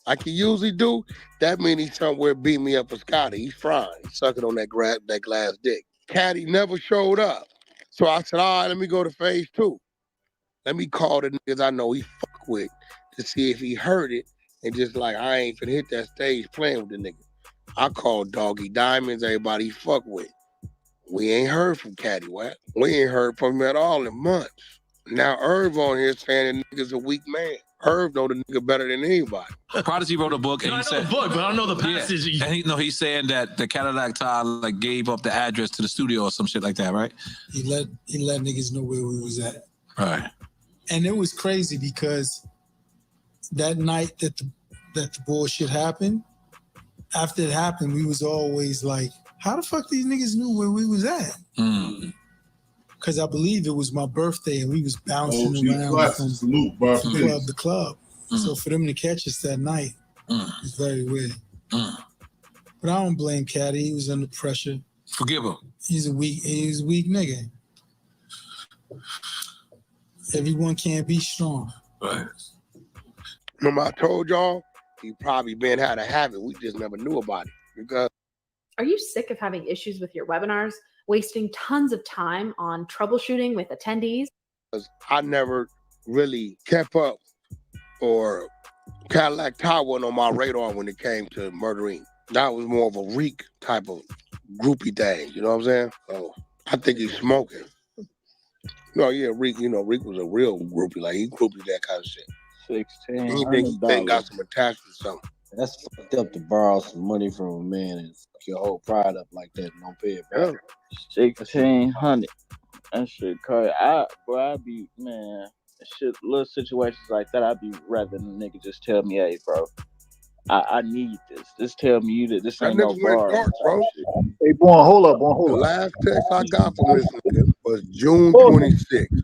like he usually do, that means he's somewhere beating me up with Scotty. He's frying. He's sucking on that glass dick. Caddy never showed up. So I said, all right, let me go to phase 2. Let me call the niggas I know he fuck with to see if he heard it and just like, I ain't finna hit that stage playing with the nigga. I called Doggy Diamonds, everybody he fuck with. We ain't heard from Caddy Wack. We ain't heard from him at all in months. Now Irv on here saying the nigga's a weak man. Irv know the nigga better than anybody. Prodigy wrote a book, and I he know said, the book, but I don't know the passage. Yeah. And he's saying that the Cadillac Ty like gave up the address to the studio or some shit like that, right? He let niggas know where we was at. Right. And it was crazy because that night that the bullshit happened, after it happened, we was always like, how the fuck these niggas knew where we was at? Because I believe it was my birthday and we was bouncing around from the club. So for them to catch us that night was very weird. But I don't blame Caddy. He was under pressure. Forgive him. He's a weak nigga. Everyone can't be strong. Right. Remember I told y'all, he probably been had a habit. We just never knew about it. Because Are you sick of having issues with your webinars, wasting tons of time on troubleshooting with attendees? I never really kept up, or Cadillac Ty wasn't on my radar when it came to murdering. That was more of a Reek type of groupie thing, you know what I'm saying? So I think he's smoking. No, yeah, Reek, Reek was a real groupie, like he groupie that kind of shit. He got some attachment or something. That's fucked up to borrow some money from a man and fuck your whole pride up like that and don't pay it back. 1,600. That shit crazy. I'd be, man, little situations like that, I'd be rather than a nigga just tell me, hey, bro, I need this. Just tell me that this ain't no bar. Bro. Hey, boy, hold up. The last text I got from this nigga was June 26th.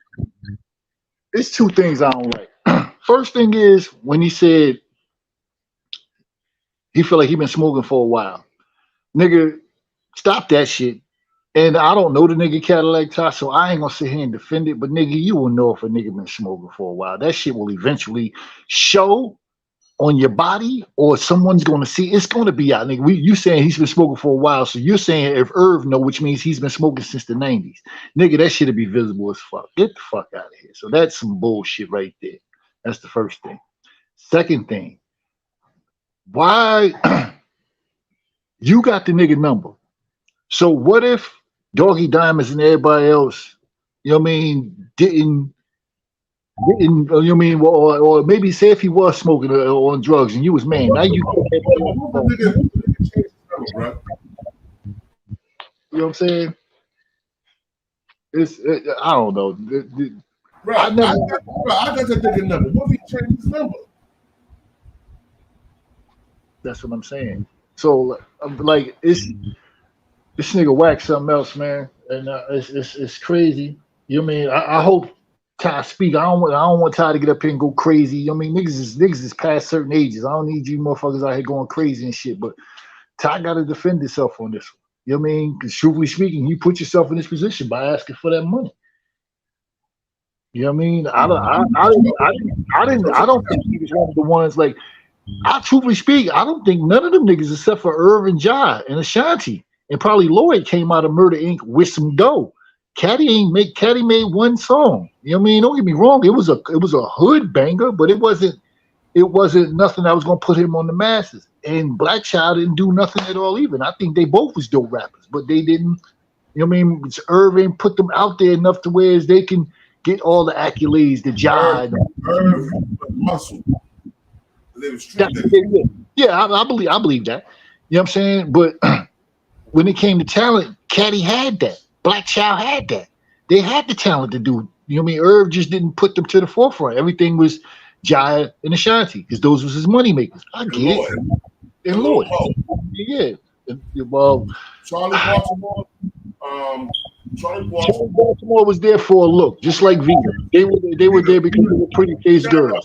It's two things I don't like. First thing is when he said he feel like he been smoking for a while. Nigga, stop that shit. And I don't know the nigga Cadillac Ty, so I ain't gonna sit here and defend it. But nigga, you will know if a nigga been smoking for a while. That shit will eventually show on your body, or someone's gonna see. It's gonna be out, nigga. You saying he's been smoking for a while, so you're saying if Irv know, which means he's been smoking since the 90s. Nigga, that shit'll be visible as fuck. Get the fuck out of here. So that's some bullshit right there. That's the first thing. Second thing, why you got the nigga number? So what if Doggy Diamonds and everybody else, you know what I mean, didn't you know what I mean, or maybe say if he was smoking or on drugs and you was man, now you you know what I'm saying? I don't know. Bro, I got that nigga number. What if he changed his number? That's what I'm saying. So like this nigga Wack something else, man, and it's crazy. You know what I mean? I hope Ty speak. I don't want Ty to get up here and go crazy. You know what I mean? Niggas is past certain ages. I don't need you motherfuckers out here going crazy and shit. But Ty got to defend himself on this one. You know what I mean? Because truthfully speaking, you put yourself in this position by asking for that money. You know what I mean? I don't think he was one of the ones like. I truthfully speak, I don't think none of them niggas except for Irv and Jai and Ashanti and probably Lloyd came out of Murder Inc. with some dough. Caddy made one song. You know what I mean? Don't get me wrong, it was a hood banger, but it wasn't nothing that was gonna put him on the masses. And Black Child didn't do nothing at all even. I think they both was dope rappers, but they didn't, you know what I mean? Irv ain't put them out there enough to where they can get all the accolades, the Jai. Irv muscle. They were street That's, niggas. yeah, I believe that. You know what I'm saying? But when it came to talent, Caddy had that. Black Child had that. They had the talent to do. You know what I mean? Irv just didn't put them to the forefront. Everything was Jaya and Ashanti because those was his money makers. I get it. And Lord, yeah. Well, Charlie Baltimore. Charlie Baltimore was there for a look, just like Vita. They were there because they were pretty face girls.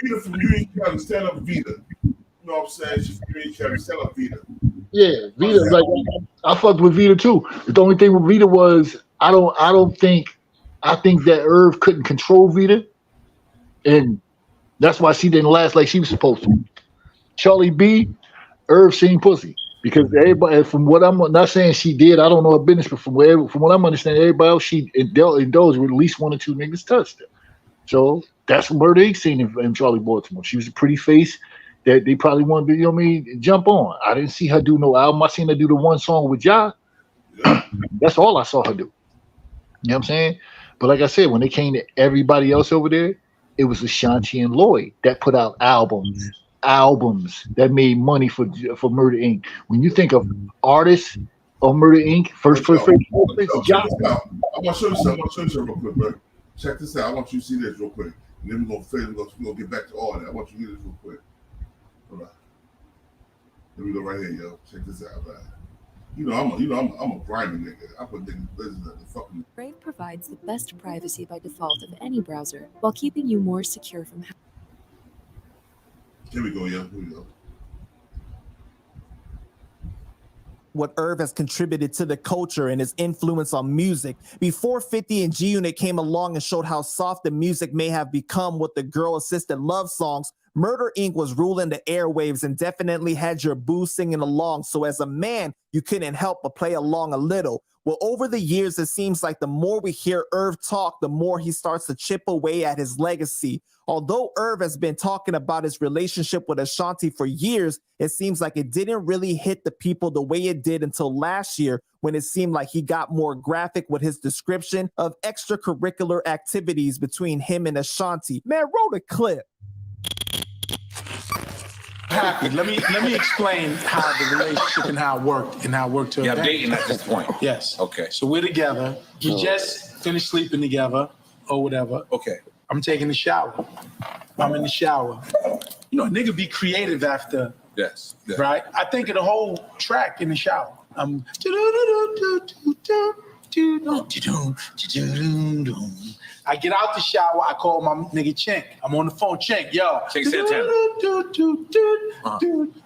Vita from Union County, stand up Vita. You know what I'm saying? She's from Union County, stand up Vita. Yeah, Vita. Like I fucked with Vita too. The only thing with Vita was I think that Irv couldn't control Vita, and that's why she didn't last like she was supposed to. Charlie B, Irv seen pussy. Because everybody, from what I'm not saying she did, I don't know her business, but from what I'm understanding, everybody else she indulged with at least one or two niggas touched her. So that's what Murder Inc. seen in Charlie Baltimore. She was a pretty face that they probably wanted to, you know what I mean, jump on. I didn't see her do no album. I seen her do the one song with Ja. That's all I saw her do. You know what I'm saying? But like I said, when it came to everybody else over there, it was Ashanti and Lloyd that put out albums that made money for Murder Inc. When you think of artists of Murder Inc., first I'm gonna Ja. show you something real quick, bro. Check this out. I want you to see this real quick. And then we're gonna get back to all that. I want you to hear this real quick. Hold on. Let me go right here, yo. Check this out, man. I'm a grimy nigga. I put niggas business at the fucking. Brave provides the best privacy by default of any browser while keeping you more secure from. Here we go, yo. Here we go. What Irv has contributed to the culture and his influence on music. Before 50 and G Unit came along and showed how soft the music may have become with the girl-assisted love songs, Murder Inc. was ruling the airwaves and definitely had your boo singing along. So as a man, you couldn't help but play along a little. Well, over the years, it seems like the more we hear Irv talk, the more he starts to chip away at his legacy. Although Irv has been talking about his relationship with Ashanti for years, it seems like it didn't really hit the people the way it did until last year, when it seemed like he got more graphic with his description of extracurricular activities between him and Ashanti. Man, roll the clip. Happy. Let me explain how the relationship and how it worked to You're dating at this point. Yes. Okay. So we're together. We just finished sleeping together or whatever. Okay. I'm taking a shower. I'm in the shower. You know, a nigga be creative after. Yes. Right? I think of the whole track in the shower. I get out the shower, I call my nigga Chink. I'm on the phone, Chink, yo. Chink Santana.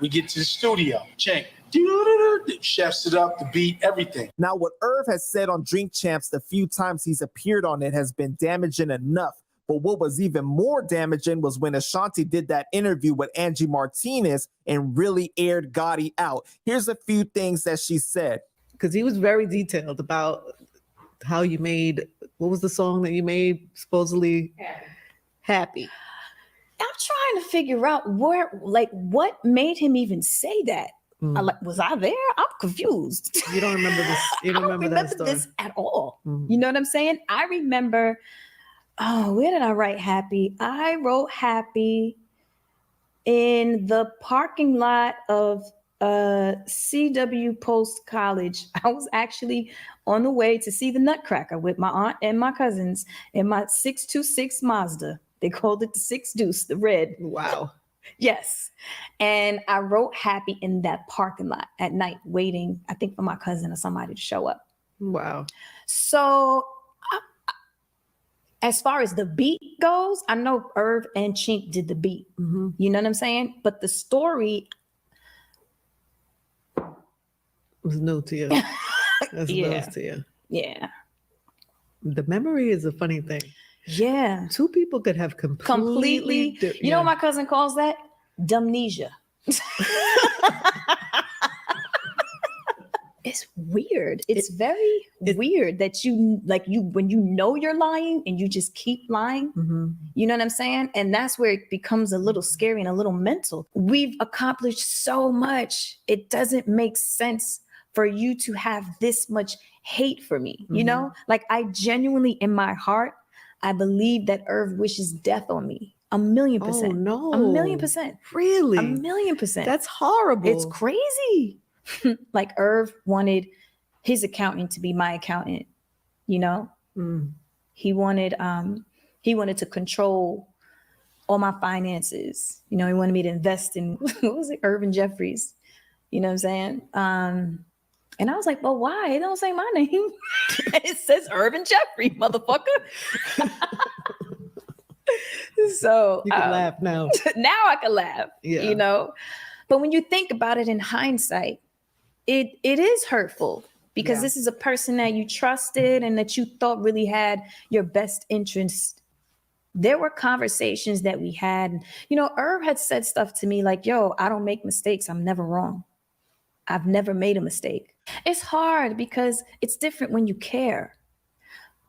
We get to the studio, Chink. Chefs it up, the beat, everything. Now, what Irv has said on Drink Champs the few times he's appeared on it has been damaging enough. But what was even more damaging was when Ashanti did that interview with Angie Martinez and really aired Gotti out. Here's a few things that she said. Because he was very detailed about how you made, what was the song that you made supposedly happy? I'm trying to figure out what made him even say that. Was I there? I'm confused. You don't remember this? You don't remember that story? This at all. You know what I'm saying? I remember. Oh, where did I write happy? I wrote happy in the parking lot of CW Post College. I was actually on the way to see the Nutcracker with my aunt and my cousins in my 626 Mazda. They called it the 6 Deuce, the red. Wow. Yes. And I wrote happy in that parking lot at night, waiting, I think, for my cousin or somebody to show up. Wow. So as far as the beat goes, I know Irv and Chink did the beat. You know what I'm saying? But the story was new to you. That's news to you. Yeah. The memory is a funny thing. Yeah. Two people could have completely you know what my cousin calls that? Dumnesia. It's weird. It's very weird that when you know you're lying and you just keep lying. You know what I'm saying? And that's where it becomes a little scary and a little mental. We've accomplished so much. It doesn't make sense for you to have this much hate for me. You know, like I genuinely in my heart, I believe that Irv wishes death on me. 1,000,000%. Oh no. 1,000,000%. Really? 1,000,000%. That's horrible. It's crazy. Like Irv wanted his accountant to be my accountant, you know? He wanted to control all my finances. You know, he wanted me to invest in what was it, Irvin Jeffries. You know what I'm saying? And I was like, well, why? It don't say my name. It says Irvin Jeffrey, motherfucker. So you can laugh now. Now I can laugh. Yeah. You know? But when you think about it in hindsight, it is hurtful because this is a person that you trusted and that you thought really had your best interest. There were conversations that we had. You know, Irv had said stuff to me like, yo, I don't make mistakes. I'm never wrong. I've never made a mistake. It's hard because it's different when you care.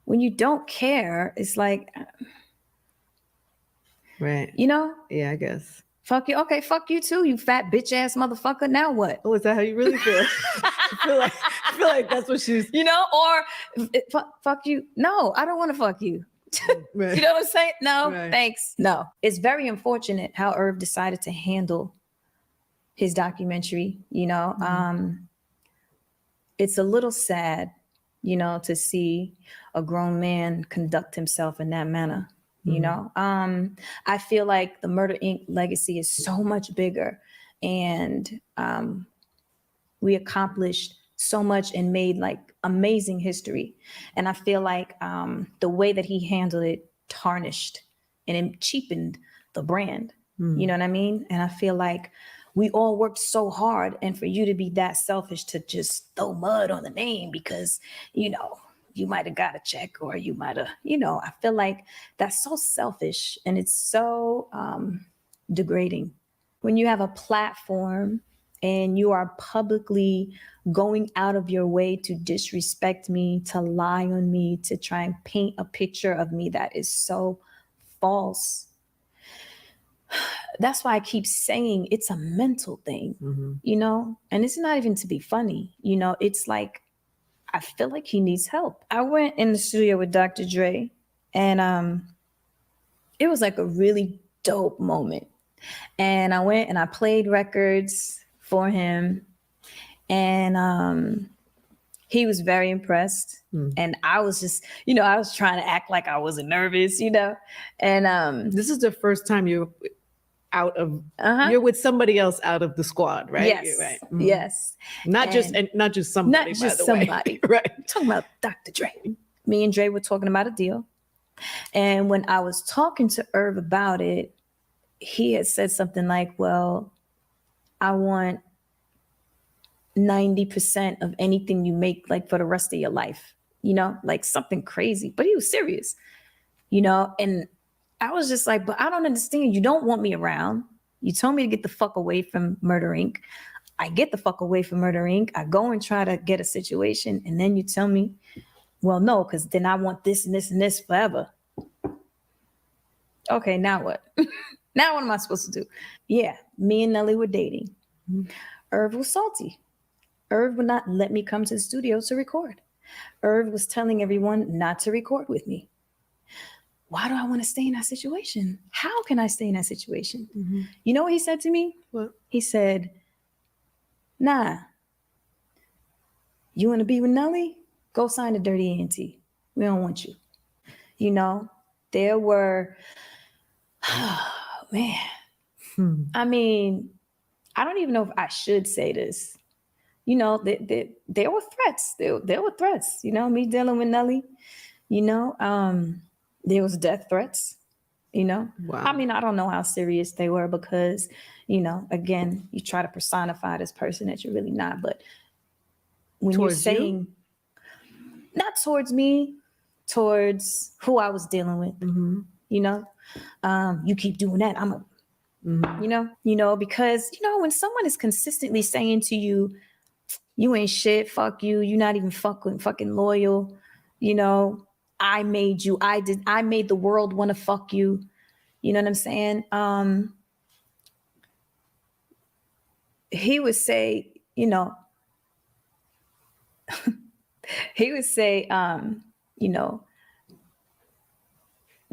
When you don't care, it's like, right. You know? Yeah, I guess. Fuck you. Okay, fuck you too, you fat bitch ass motherfucker. Now what? Oh, is that how you really feel? I feel like that's what she's, you know, or fuck you. No, I don't want to fuck you. Right. You know what I'm saying? No, Right. thanks. No. It's very unfortunate how Irv decided to handle his documentary, you know. It's a little sad, you know, to see a grown man conduct himself in that manner. You know, I feel like the Murder Inc. legacy is so much bigger, and we accomplished so much and made like amazing history. And I feel like the way that he handled it tarnished and it cheapened the brand. You know what I mean? And I feel like we all worked so hard, and for you to be that selfish to just throw mud on the name because, you know, you might have got a check or you might have, you know, I feel like that's so selfish and it's so degrading. When you have a platform and you are publicly going out of your way to disrespect me, to lie on me, to try and paint a picture of me that is so false. That's why I keep saying it's a mental thing, you know, and it's not even to be funny. You know, it's like, I feel like he needs help. I went in the studio with Dr. Dre, and it was like a really dope moment. And I went and I played records for him, and he was very impressed. And I was just, you know, I was trying to act like I wasn't nervous, you know. And this is the first time you're out of you're with somebody else out of the squad, right? Yes, You're right. yes. Not just somebody. Not just by the way. somebody. Right. I'm talking about Dr. Dre. Me and Dre were talking about a deal. And when I was talking to Irv about it, he had said something like, well, I want 90% of anything you make, like for the rest of your life, you know, like something crazy. But he was serious, you know, and I was just like, but I don't understand. You don't want me around. You told me to get the fuck away from Murder Inc. I get the fuck away from Murder Inc. I go and try to get a situation. And then you tell me, well, no, because then I want this and this and this forever. Okay, now what? Now what am I supposed to do? Yeah, me and Nelly were dating. Irv was salty. Irv would not let me come to the studio to record. Irv was telling everyone not to record with me. Why do I want to stay in that situation? How can I stay in that situation? You know what he said to me? What? He said, nah, you want to be with Nelly? Go sign a dirty A&T. We don't want you. You know, there were, oh, man. I mean, I don't even know if I should say this. You know, there were threats. There were threats, you know, me dealing with Nelly, you know, there was death threats, you know. Wow. I mean, I don't know how serious they were because, you know, again, you try to personify this person that you're really not. But when Towards you're saying, not towards me, towards who I was dealing with, you know, you keep doing that. You know, because, you know, when someone is consistently saying to you, you ain't shit, fuck you, you're not even fucking loyal, you know, I made you, I made the world want to fuck you. You know what I'm saying? He would say, you know, you know,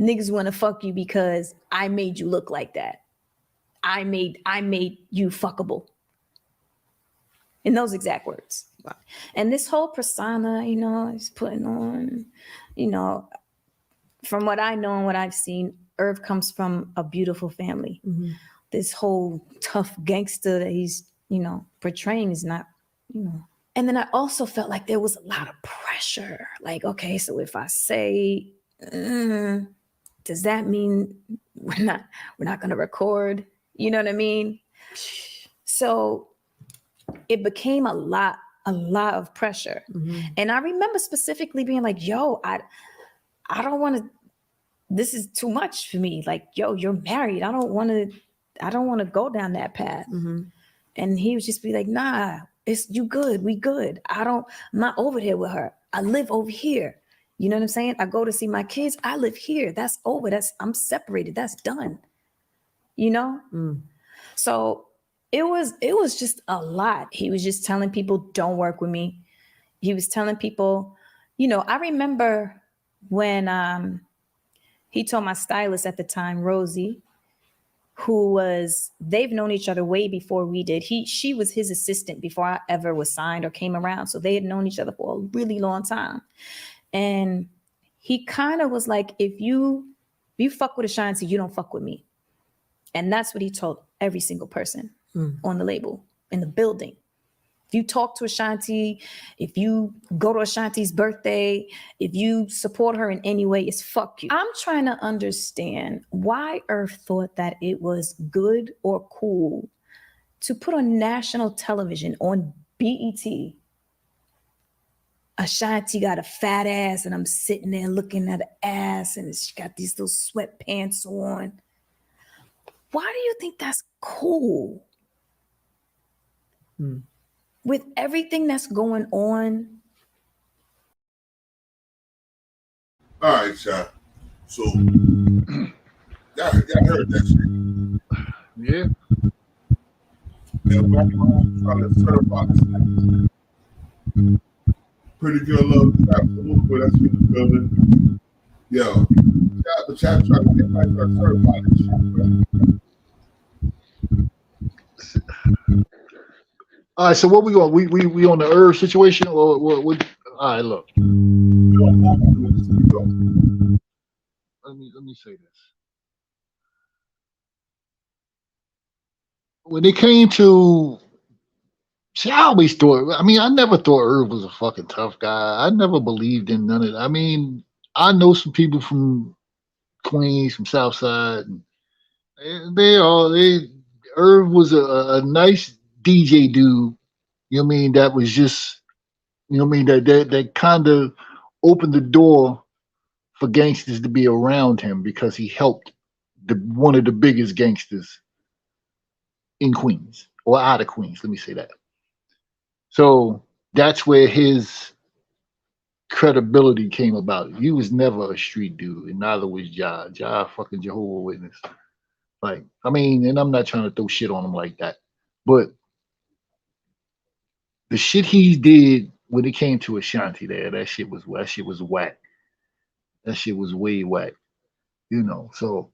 niggas want to fuck you because I made you look like that. I made you fuckable. In those exact words. Wow. And this whole persona, you know, is putting on, you know, from what I know and what I've seen, Irv comes from a beautiful family. Mm-hmm. This whole tough gangster that he's, you know, portraying is not, you know. And then I also felt like there was a lot of pressure. Like, okay, so if I say, does that mean we're not gonna record? You know what I mean? So it became a lot of pressure. Mm-hmm. And I remember specifically being like, yo, I don't want to, this is too much for me. Like, yo, you're married. I don't want to go down that path. Mm-hmm. And he would just be like, nah, it's you good. We good. I'm not over here with her. I live over here. You know what I'm saying? I go to see my kids. I live here. That's over. I'm separated. That's done. You know? Mm. So it was just a lot. He was just telling people, don't work with me. He was telling people, you know, I remember when he told my stylist at the time, Rosie, they've known each other way before we did. She was his assistant before I ever was signed or came around. So they had known each other for a really long time. And he kind of was like, if you fuck with Ashanti, you don't fuck with me. And that's what he told every single person on the label, in the building. If you talk to Ashanti, if you go to Ashanti's birthday, if you support her in any way, it's fuck you. I'm trying to understand why Irv thought that it was good or cool to put on national television, on BET, Ashanti got a fat ass and I'm sitting there looking at her ass and she got these little sweatpants on. Why do you think that's cool? With everything that's going on. All right, y'all. So, y'all heard that shit. Yeah. Yeah, Black Youngsta trying to certify this thing. Pretty Girl Love the Trap. That's in the building. Yo, the chat trying to get like to certify this shit, bro. All right, so what we going? We on the Irv situation or what? All right, look. Let me say this. When it came to, see, I always thought. I mean, I never thought Irv was a fucking tough guy. I never believed in none of that. I mean, I know some people from Queens, from Southside, and Irv was a nice DJ dude. You know what I mean? That was just, you know what I mean? That kind of opened the door for gangsters to be around him because he helped one of the biggest gangsters in Queens or out of Queens. Let me say that. So that's where his credibility came about. He was never a street dude, and neither was Ja. Ja, fucking Jehovah's Witness. Like, I mean, and I'm not trying to throw shit on him like that, but the shit he did when it came to Ashanti that shit was whack. That shit was way whack. You know, so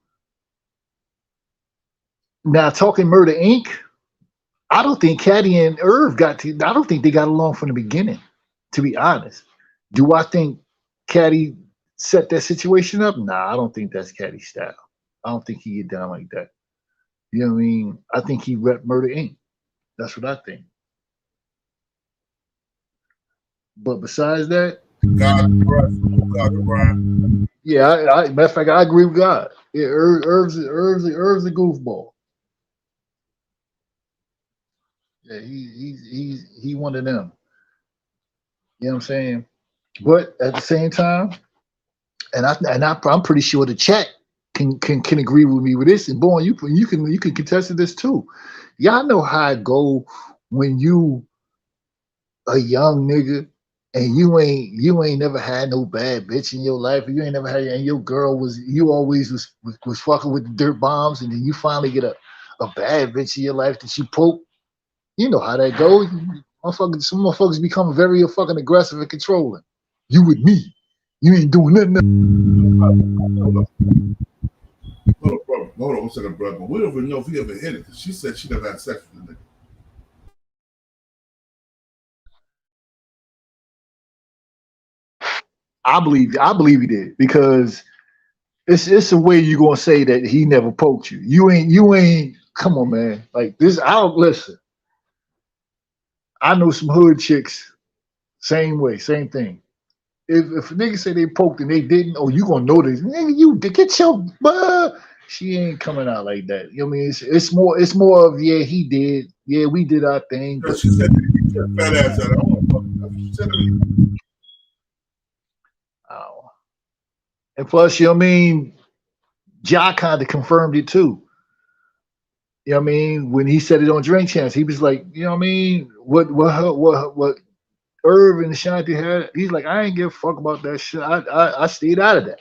now talking Murder Inc., I don't think Caddy and Irv I don't think they got along from the beginning, to be honest. Do I think Caddy set that situation up? Nah, I don't think that's Caddy's style. I don't think he get down like that. You know what I mean? I think he rep Murder Inc. That's what I think. But besides that, God, Brian. Yeah, matter of fact, I agree with God. Yeah, Irv's a goofball. Yeah, he one of them. You know what I'm saying? But at the same time, I'm pretty sure the chat can agree with me with this. And boy, you can contest to this too. Y'all know how it go when you a young nigga and you ain't never had no bad bitch in your life. You ain't never had, and your girl you always was fucking with the dirt bombs, and then you finally get a bad bitch in your life that you poke. You know how that goes. Some motherfuckers become very fucking aggressive and controlling. You with me. You ain't doing nothing. Hold on, 1 second, brother. We don't even know if he ever hit it because she said she never had sex with the nigga. I believe he did because it's a way you gonna say that he never poked you. You ain't. Come on, man. Like this. Listen. I know some hood chicks. Same way, same thing. If a nigga say they poked and they didn't, oh, you gonna know this. Nigga, you get your she ain't coming out like that. You know what I mean? It's more of yeah, he did. Yeah, we did our thing. But she said fat ass out. I want to fuck. That's what she said to me. Oh. And plus, you know what I mean, Ja kind of confirmed it too. You know what I mean? When he said it on Drink Champs, he was like, you know what I mean? What Irv and Shanti had, he's like, I ain't give a fuck about that shit. I stayed out of that.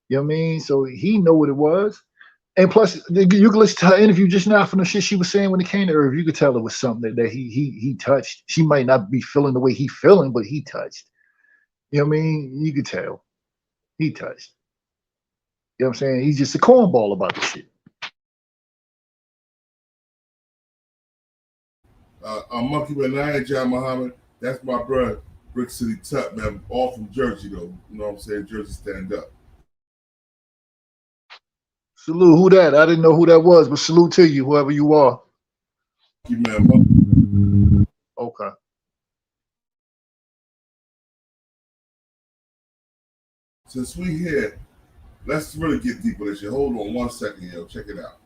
You know what I mean? So he know what it was. And plus, you can listen to her interview just now from the shit she was saying when it came to Irv. You could tell it was something that he touched. She might not be feeling the way he feeling, but he touched. You know what I mean? You could tell. He touched. You know what I'm saying? He's just a cornball about the shit. Monkey with Lion, John Muhammad. That's my brother, Brick City Tut, man. All from Jersey, though. You know what I'm saying? Jersey stand up. Salute. Who that? I didn't know who that was, but salute to you, whoever you are. You man. Okay. Since we here, let's really get deep with this shit. Hold on 1 second, yo. Check it out.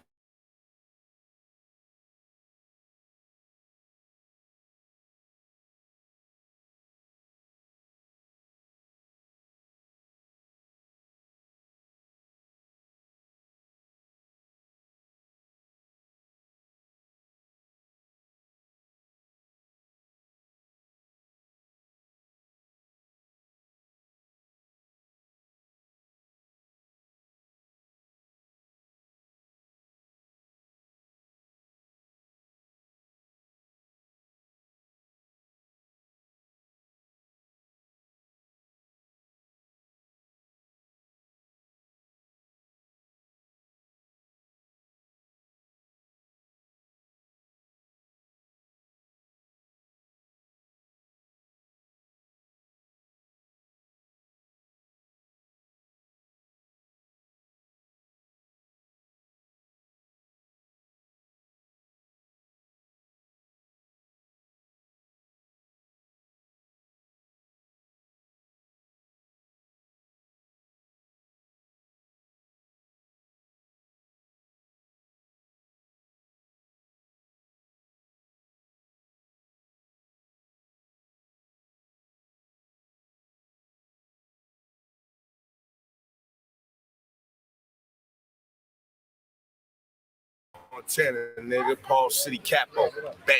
Montana, nigga, Paul City Capo, bang.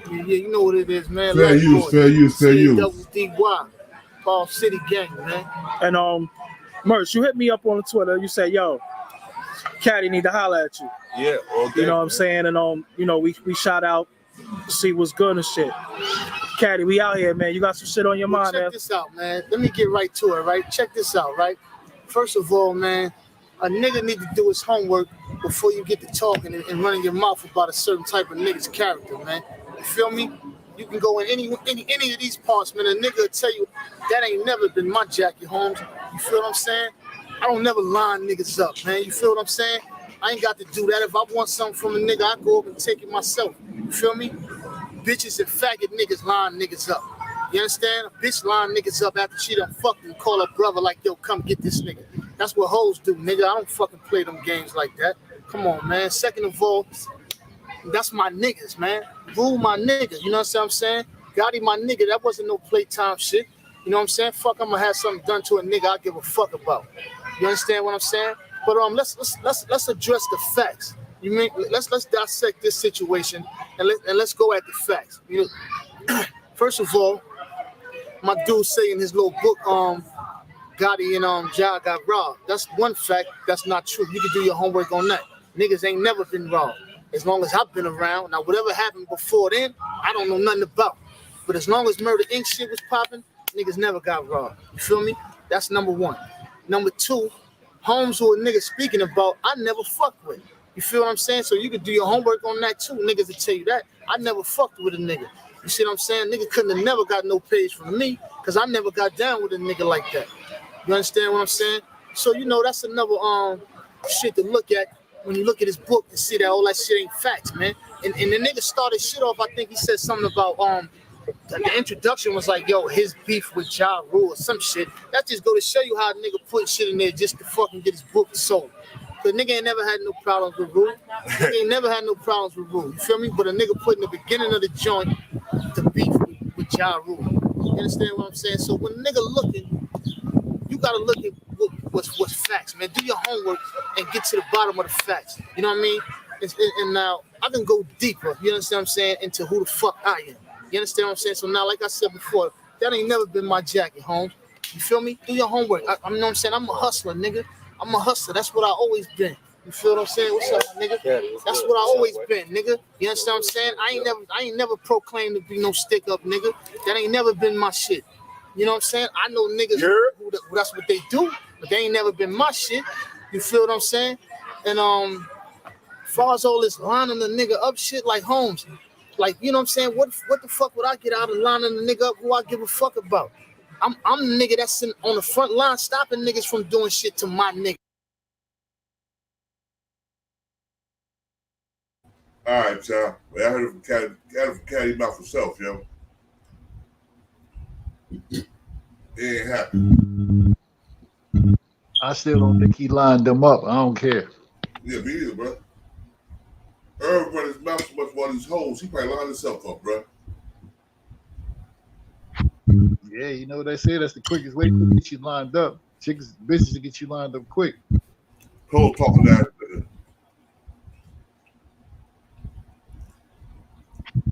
Yeah, you know what it is, man. Fair use, fair use, fair use. CWDY, Paul City gang, man. And Merch, you hit me up on Twitter. You say, yo, Caddy need to holler at you. Yeah, all day. You know what I'm saying? And you know, we shot out to see what's good and shit. Caddy, we out here, man. You got some shit on your mind, check man. This out, man. Let me get right to it, right? Check this out, right? First of all, man, a nigga need to do his homework before you get to talking and running your mouth about a certain type of nigga's character, man. You feel me? You can go in any of these parts, man. A nigga will tell you that ain't never been my Jackie Holmes. You feel what I'm saying? I don't never line niggas up, man. You feel what I'm saying? I ain't got to do that. If I want something from a nigga, I go up and take it myself. You feel me? Bitches and faggot niggas line niggas up. You understand? A bitch line niggas up after she done fucked and call her brother like, yo, come get this nigga. That's what hoes do, nigga. I don't fucking play them games like that. Come on, man. Second of all, that's my niggas, man. Rule my nigga. You know what I'm saying? Gotti my nigga. That wasn't no playtime shit. You know what I'm saying? Fuck, I'm gonna have something done to a nigga I give a fuck about. You understand what I'm saying? But let's address the facts. You mean let's dissect this situation and let's go at the facts. You know, first of all, my dude say in his little book, Gotti and Ja got robbed. That's one fact that's not true. You can do your homework on that. Niggas ain't never been robbed. As long as I've been around. Now, whatever happened before then, I don't know nothing about. But as long as Murder Inc. shit was popping, niggas never got robbed. You feel me? That's number one. Number two, homes who a nigga speaking about, I never fucked with. You feel what I'm saying? So you could do your homework on that too. Niggas will tell you that. I never fucked with a nigga. You see what I'm saying? Nigga couldn't have never got no page from me because I never got down with a nigga like that. You understand what I'm saying? So, you know, that's another shit to look at when you look at his book to see that all that shit ain't facts, man. And the nigga started shit off. I think he said something about the introduction was like, yo, his beef with Ja Rule or some shit. That just go to show you how a nigga put shit in there just to fucking get his book sold. Cause nigga ain't never had no problems with Rule. Nigga ain't never had no problems with Rule. You feel me? But a nigga put in the beginning of the joint the beef with Ja Rule. You understand what I'm saying? So when a nigga looking, you gotta look at what's facts, man. Do your homework and get to the bottom of the facts. You know what I mean? And now I can go deeper, you understand what I'm saying, into who the fuck I am. You understand what I'm saying? So now, like I said before, that ain't never been my jacket, Holmes. You feel me? Do your homework. I know what I'm saying? I'm a hustler, nigga. I'm a hustler. That's what I always been. You feel what I'm saying? What's up, nigga? That's what I always been, nigga. You understand what I'm saying? I ain't never proclaimed to be no stick up, nigga. That ain't never been my shit. You know what I'm saying? I know niggas who that's what they do, but they ain't never been my shit. You feel what I'm saying? And as far as all this lining the nigga up shit like Holmes, like, you know what I'm saying? What the fuck would I get out of lining the nigga up who I give a fuck about? I'm the nigga that's on the front line stopping niggas from doing shit to my nigga. All right, y'all. Well, I heard it from Caddy mouth himself, yo. It ain't happen. I still don't think he lined them up. I don't care. Yeah, me either, bro. Irv run his mouth so much while these hoes. He probably lined himself up, bro. Yeah, you know what they say? That's the quickest way to get you lined up. Chicks, bitches to get you lined up quick. Cole talking that.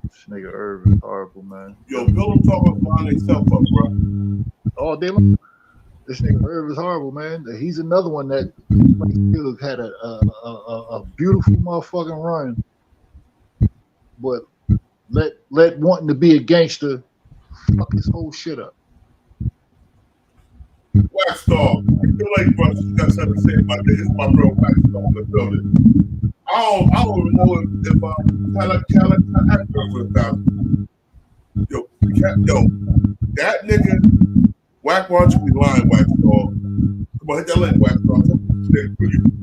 This nigga Irv is horrible, man. Yo, Bill them talking about lining himself up, bro. All day long. This nigga Irv is horrible, man. He's another one that had a beautiful motherfucking run, but let wanting to be a gangster fuck his whole shit up. Wack Star, I feel like, bro, you got something to say about this. It's my bro Wack Star in the building. I don't even know if Calic actor for $1,000. Yo, that nigga, Wack, why don't you be lying, Wack Star? Come on, hit that link, Wack Star.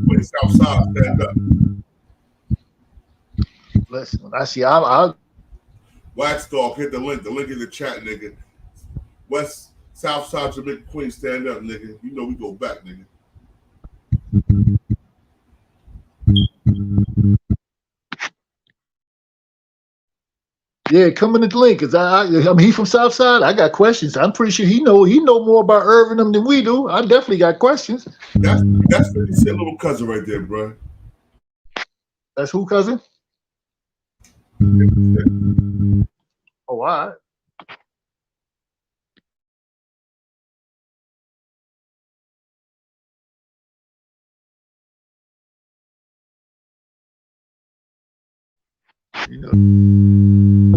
When it's outside, stand up. Listen, I see. I Wack Star, hit the link. The link in the chat, nigga. West, South Side, Jamaica, Queens, stand up, nigga. You know we go back, nigga. Yeah, come in the link, cause I mean he from Southside. I got questions. I'm pretty sure he know more about Irvin them than we do. I definitely got questions. That's 50 Cent little cousin right there, bro. That's who, cousin? Oh, all right. You know,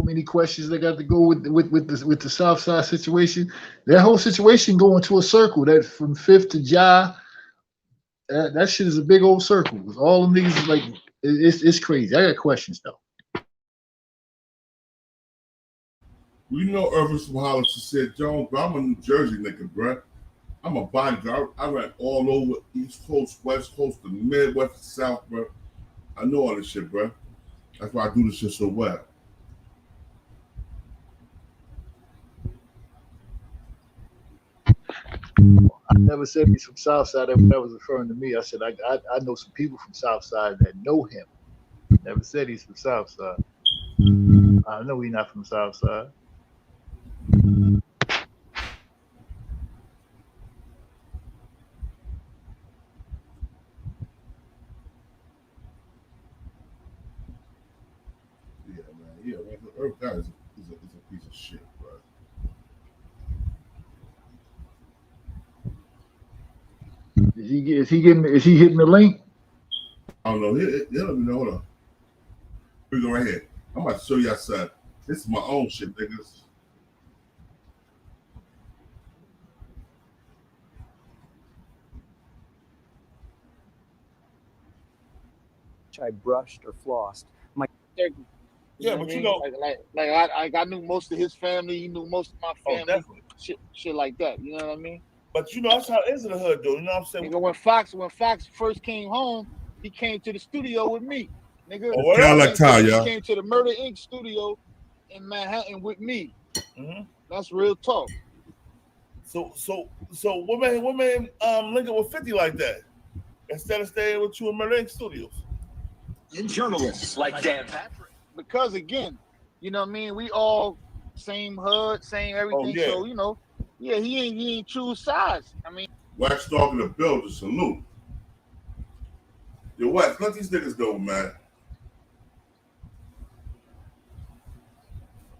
so many questions that got to go with the South Side situation. That whole situation going to a circle. That from Fifth to Ja, that shit is a big old circle. All the niggas is like, it's crazy. I got questions though. You know Irvin from Hollis said, Jones, but I'm a New Jersey nigga, bro. I'm a bodyguard. I ran all over East Coast, West Coast, the Midwest, South, bro. I know all this shit, bro. That's why I do this shit so well. I never said he's from Southside. That was referring to me. I said I know some people from Southside that know him. Never said he's from Southside. I know he's not from Southside. Yeah, man. Yeah, man. Irv guy is a piece of shit, bro. Is he hitting the link? I don't know. He'll let me know. Hold on. Here we go right here. I'm about to show you outside. This is my own shit, niggas. much I brushed or flossed. My Yeah, but you know, I knew most of his family. He knew most of my family. Shit like that. You know what I mean? But you know, that's how it is in the hood, though. You know what I'm saying? Nigga, when Fox first came home, he came to the studio with me. Nigga, y'all. He came to the Murder Inc. studio in Manhattan with me. Mm-hmm. That's real talk. So what made link up with 50 like that instead of staying with you in Murder Inc. studios? And journalists like Dan Patrick. Because again, you know what I mean, we all same hood, same everything. yeah. So, you know, yeah, he ain't choose sides. I mean, Wack stalking the building, salute. Yo, Wack, let these niggas go, man.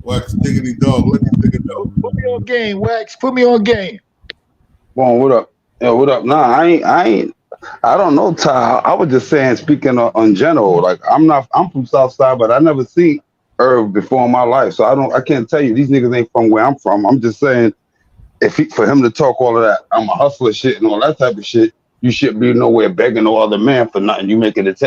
Wax diggity dog, let these niggas go. Put me on game, Wax. Put me on game. Bon, what up? Yo, what up? Nah, I don't know, Ty. I was just saying, speaking on general, like I'm from Southside, but I never seen Irv before in my life, so I can't tell you these niggas ain't from where I'm from. I'm just saying, for him to talk all of that, I'm a hustler shit and all that type of shit, you shouldn't be nowhere begging no other man for nothing. You making it,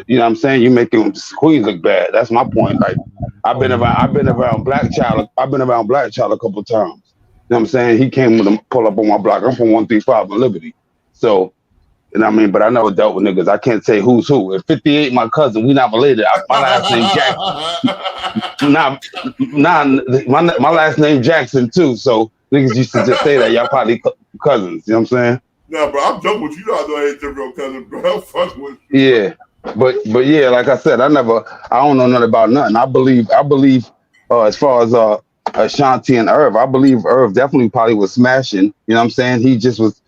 you know what I'm saying? You making Queens look bad. That's my point. Like I've been around Black Child. I've been around Black Child a couple of times. You know what I'm saying? He came with him, pull up on my block. I'm from 135 in Liberty, so. You know what I mean? But I never dealt with niggas. I can't say who's who. If 58, my cousin, we not related. My last name Jackson. My last name Jackson too. So niggas used to just say that. Y'all probably cousins. You know what I'm saying? Nah, bro, I'm joking with you. You know I ain't your real cousin, bro. I'm fucking with you. Yeah. But yeah, like I said, I don't know nothing about nothing. I believe as far as Ashanti and Irv, I believe Irv definitely probably was smashing. You know what I'm saying? He just was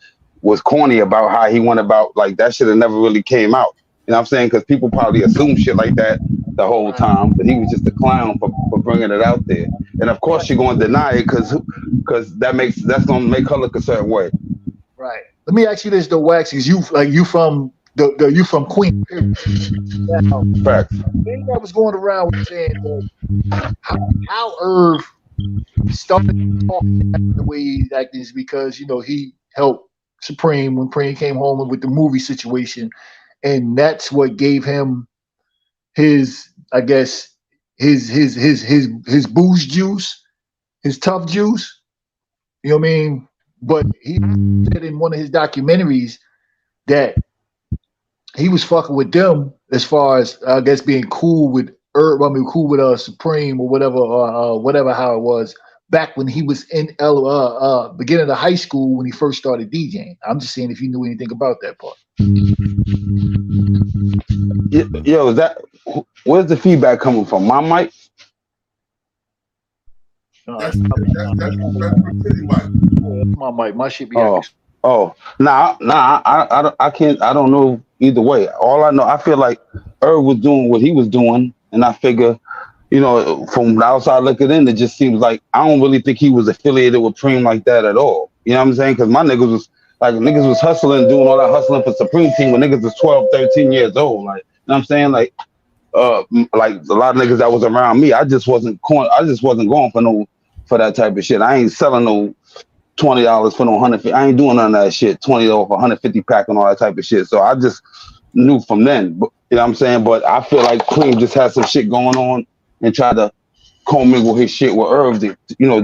corny about how he went about, like that shit have never really came out. You know what I'm saying? Because people probably assume shit like that the whole time, but he was just a clown for bringing it out there. And of course you're going to deny it because that's going to make her look a certain way. Right. Let me ask you this though, Wax, is you from Queen. Facts. Thing that was going around was saying how Irv started talking the way he acted is because, you know, he helped Supreme when Supreme came home with the movie situation, and that's what gave him his, I guess, his booze juice, his tough juice. You know what I mean? But he said in one of his documentaries that he was fucking with them as far as I guess being cool with cool with Supreme or whatever how it was. Back when he was in beginning of high school when he first started DJing. I'm just saying if you knew anything about that part. Yo, where's the feedback coming from? My mic? That's pretty mic. My mic. My shit be I can't. I don't know either way. All I know, I feel like Irv was doing what he was doing, and I figure, you know, from the outside looking in, it just seems like I don't really think he was affiliated with Preem like that at all. You know what I'm saying? Because my niggas was hustling, doing all that hustling for Supreme Team when niggas was 12, 13 years old. Like, you know what I'm saying? Like a lot of niggas that was around me, I just wasn't going for that type of shit. I ain't selling no $20 for no 150. I ain't doing none of that shit. $20 for 150 pack and all that type of shit. So I just knew from then. But, you know what I'm saying? But I feel like Preem just had some shit going on and try to commingle his shit with Irv, to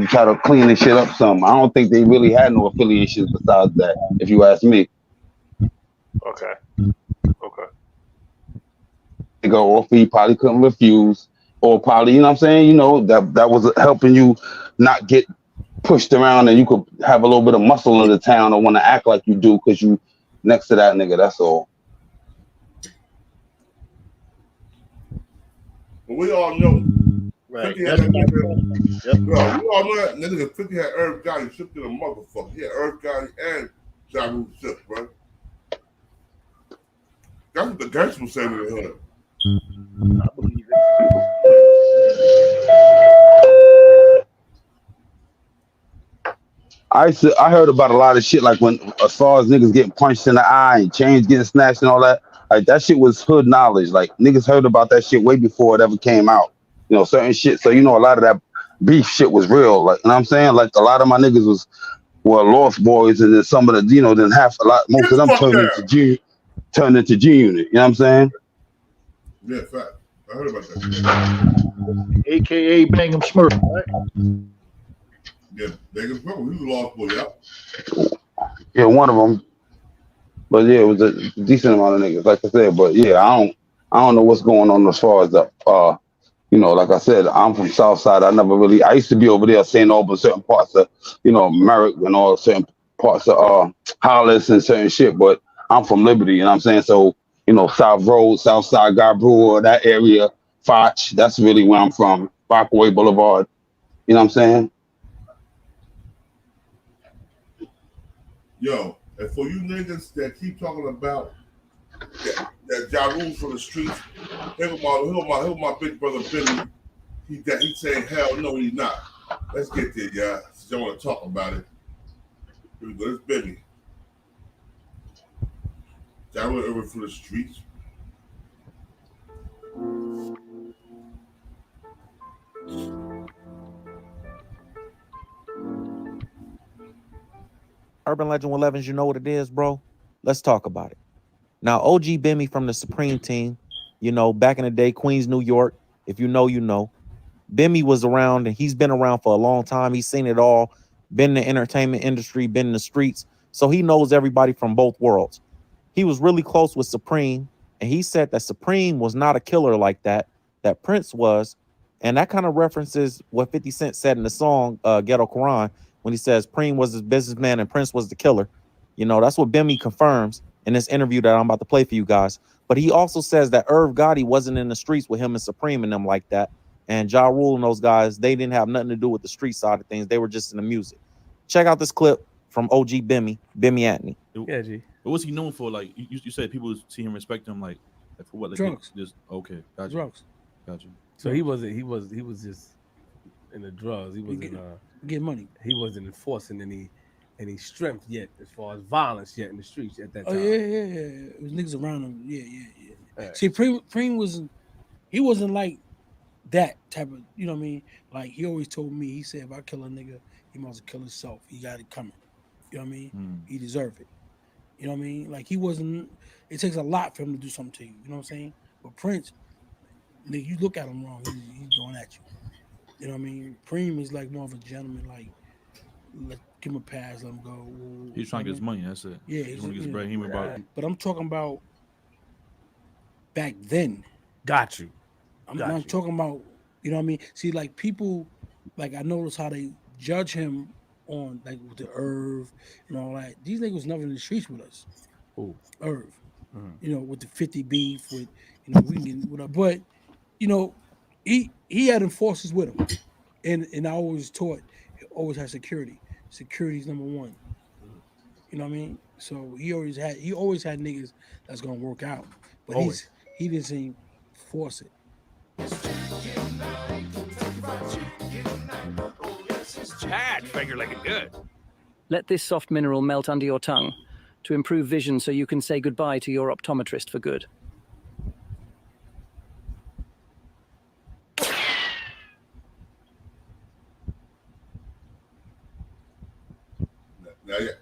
try to clean his shit up some. I don't think they really had no affiliations besides that, if you ask me. Okay. They go off, he probably couldn't refuse, or probably, you know what I'm saying, you know, that was helping you not get pushed around and you could have a little bit of muscle in the town or want to act like you do because you next to that nigga, that's all. But we all know. Right. 50 had that nigga. Bro, we all know that nigga 50 had Irv Gotti shipped to the motherfucker. He had Irv Gotti and Ja Rule shipped, bro. That's what the gangsters was saying in the hood. I believe it. I heard about a lot of shit, like when, as far as niggas getting punched in the eye and chains getting snatched and all that, like that shit was hood knowledge. Like niggas heard about that shit way before it ever came out. You know, certain shit. So, you know, a lot of that beef shit was real. Like, you know what I'm saying? Like a lot of my niggas were Lost Boys, and then some of the, you know, most of them turned into G Unit. You know what I'm saying? Yeah, fact. I heard about that. AKA Bangum Smurf, right? Yeah, Bangum Smurf. He was a lost boy, Yeah, one of them. But yeah, it was a decent amount of niggas, like I said. But yeah, I don't know what's going on as far as the like I said, I'm from South Side. I used to be over there St. Albans, certain parts of, Merrick and all certain parts of Hollis and certain shit, but I'm from Liberty, you know what I'm saying? So, South Road, South Side, God Brewer, that area, Foch, that's really where I'm from. Rockaway Boulevard, you know what I'm saying? Yo, and for you niggas that keep talking about that Ja Rule from the streets, here my big brother Billy. He saying hell no, he's not. Let's get there, y'all. Since y'all want to talk about it. Here we go. This Billy. Ja Rule over from the streets. Urban Legend 11s, you know what it is, bro? Let's talk about it. Now, OG Bimmy from the Supreme Team, back in the day, Queens, New York. If you know, you know. Bimmy was around, and he's been around for a long time. He's seen it all, been in the entertainment industry, been in the streets. So he knows everybody from both worlds. He was really close with Supreme, and he said that Supreme was not a killer like that Prince was. And that kind of references what 50 Cent said in the song Ghetto Quran when he says Preem was his businessman and Prince was the killer. That's what Bimmy confirms in this interview that I'm about to play for you guys. But he also says that Irv Gotti wasn't in the streets with him and Supreme and them like that. And Ja Rule and those guys, they didn't have nothing to do with the street side of things. They were just in the music. Check out this clip from OG Bimmy Atney. Yeah, G. What was he known for? Like you said, people see him, respect him, like for what? Like Drugs. Just okay, gotcha. Drugs. Gotcha. So he was just in the drugs. He wasn't get money. He wasn't enforcing any strength yet as far as violence yet in the streets at that time. Oh yeah. It was niggas around him. Yeah. Right. See, Preem wasn't like that type of, you know what I mean? Like he always told me, he said if I kill a nigga, he must kill himself. He got it coming. You know what I mean? He deserved it. You know what I mean? Like he wasn't. It takes a lot for him to do something to you. You know what I'm saying? But Prince, nigga, you look at him wrong, he's going at you. You know what I mean? Preem is like more of a gentleman. Like, give him a pass, let him go. He's trying to get his money. That's it. Yeah, he's want to get his bread. He went about. But I'm talking about back then. Got you. I'm talking about. You know what I mean? See, like people, like I notice how they judge him on like with the Irv and all that. These niggas never in the streets with us. Who? Irv. Mm-hmm. You know, with the 50 beef, with we can get whatever. But he had enforcers with him, and I always taught he always had security. Security's number one. You know what I mean? So he always had niggas that's gonna work out, but he didn't seem force it. Bad, finger looking good. Let this soft mineral melt under your tongue to improve vision so you can say goodbye to your optometrist for good.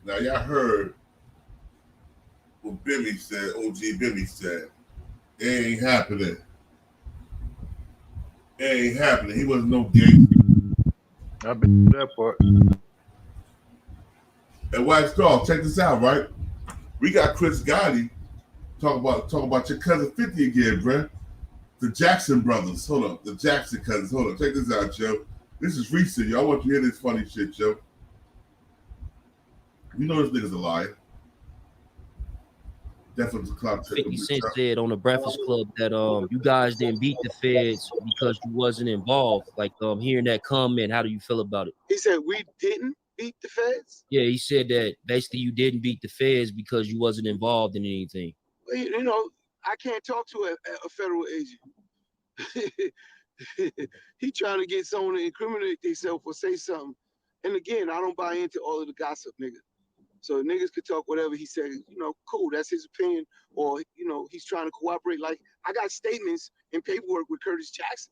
Now y'all heard what Billy said, OG Billy said. It ain't happening. It ain't happening. He wasn't no gangster. I bet that part. And White Star, check this out, right? We got Chris Gotti talking about your cousin 50 again, bruh. The Jackson brothers. Hold up. The Jackson cousins. Hold up. Check this out, Joe. This is recent, yo. I want you to hear this funny shit, Joe. You know this nigga's a liar. Definitely 50 Cent said on the Breakfast Club that you guys didn't beat the feds because you wasn't involved. Like hearing that comment, how do you feel about it? He said we didn't beat the feds? Yeah, he said that basically you didn't beat the feds because you wasn't involved in anything. Well, you know, I can't talk to a federal agent. He trying to get someone to incriminate themselves or say something. And again, I don't buy into all of the gossip, nigga. So niggas could talk whatever he said, cool, that's his opinion, or, he's trying to cooperate. Like, I got statements and paperwork with Curtis Jackson,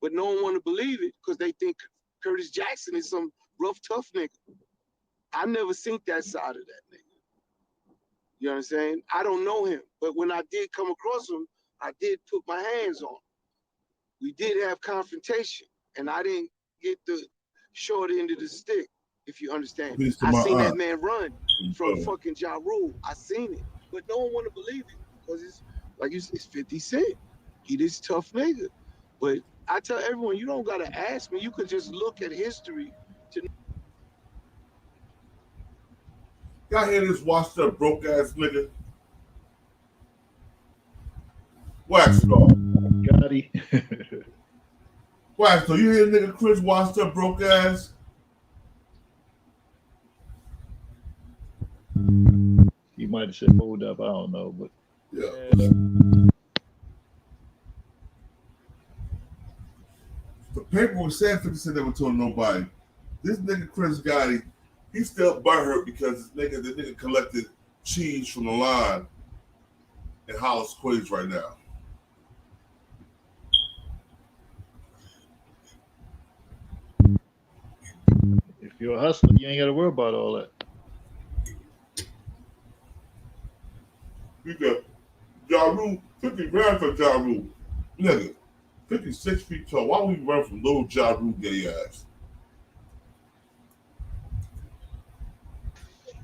but no one want to believe it because they think Curtis Jackson is some rough, tough nigga. I never seen that side of that nigga. You know what I'm saying? I don't know him, but when I did come across him, I did put my hands on him. We did have confrontation, and I didn't get the short end of the stick, if you understand. Peace to I my seen that aunt. man run from fucking Ja Rule. I seen it, but no one want to believe it because it's like you said, it's 50 Cent. He this tough nigga. But I tell everyone, you don't gotta ask me. You could just look at history to. Y'all hear this washed up broke ass nigga? Wax Star. Gotti. Wax Star, you hear nigga Chris washed up broke ass? He might have said hold up, I don't know, but yeah. The paperwork said 50 Cent never told nobody. This nigga Chris Gotti, he's still butthurt because the nigga collected cheese from the line in Hollis Quays right now. if you're a hustler, you ain't got to worry about all that. You got Ja Rule, 50 grand for Ja Rule. Nigga, 56 feet tall. Why would we run from little Ja Rule gay ass?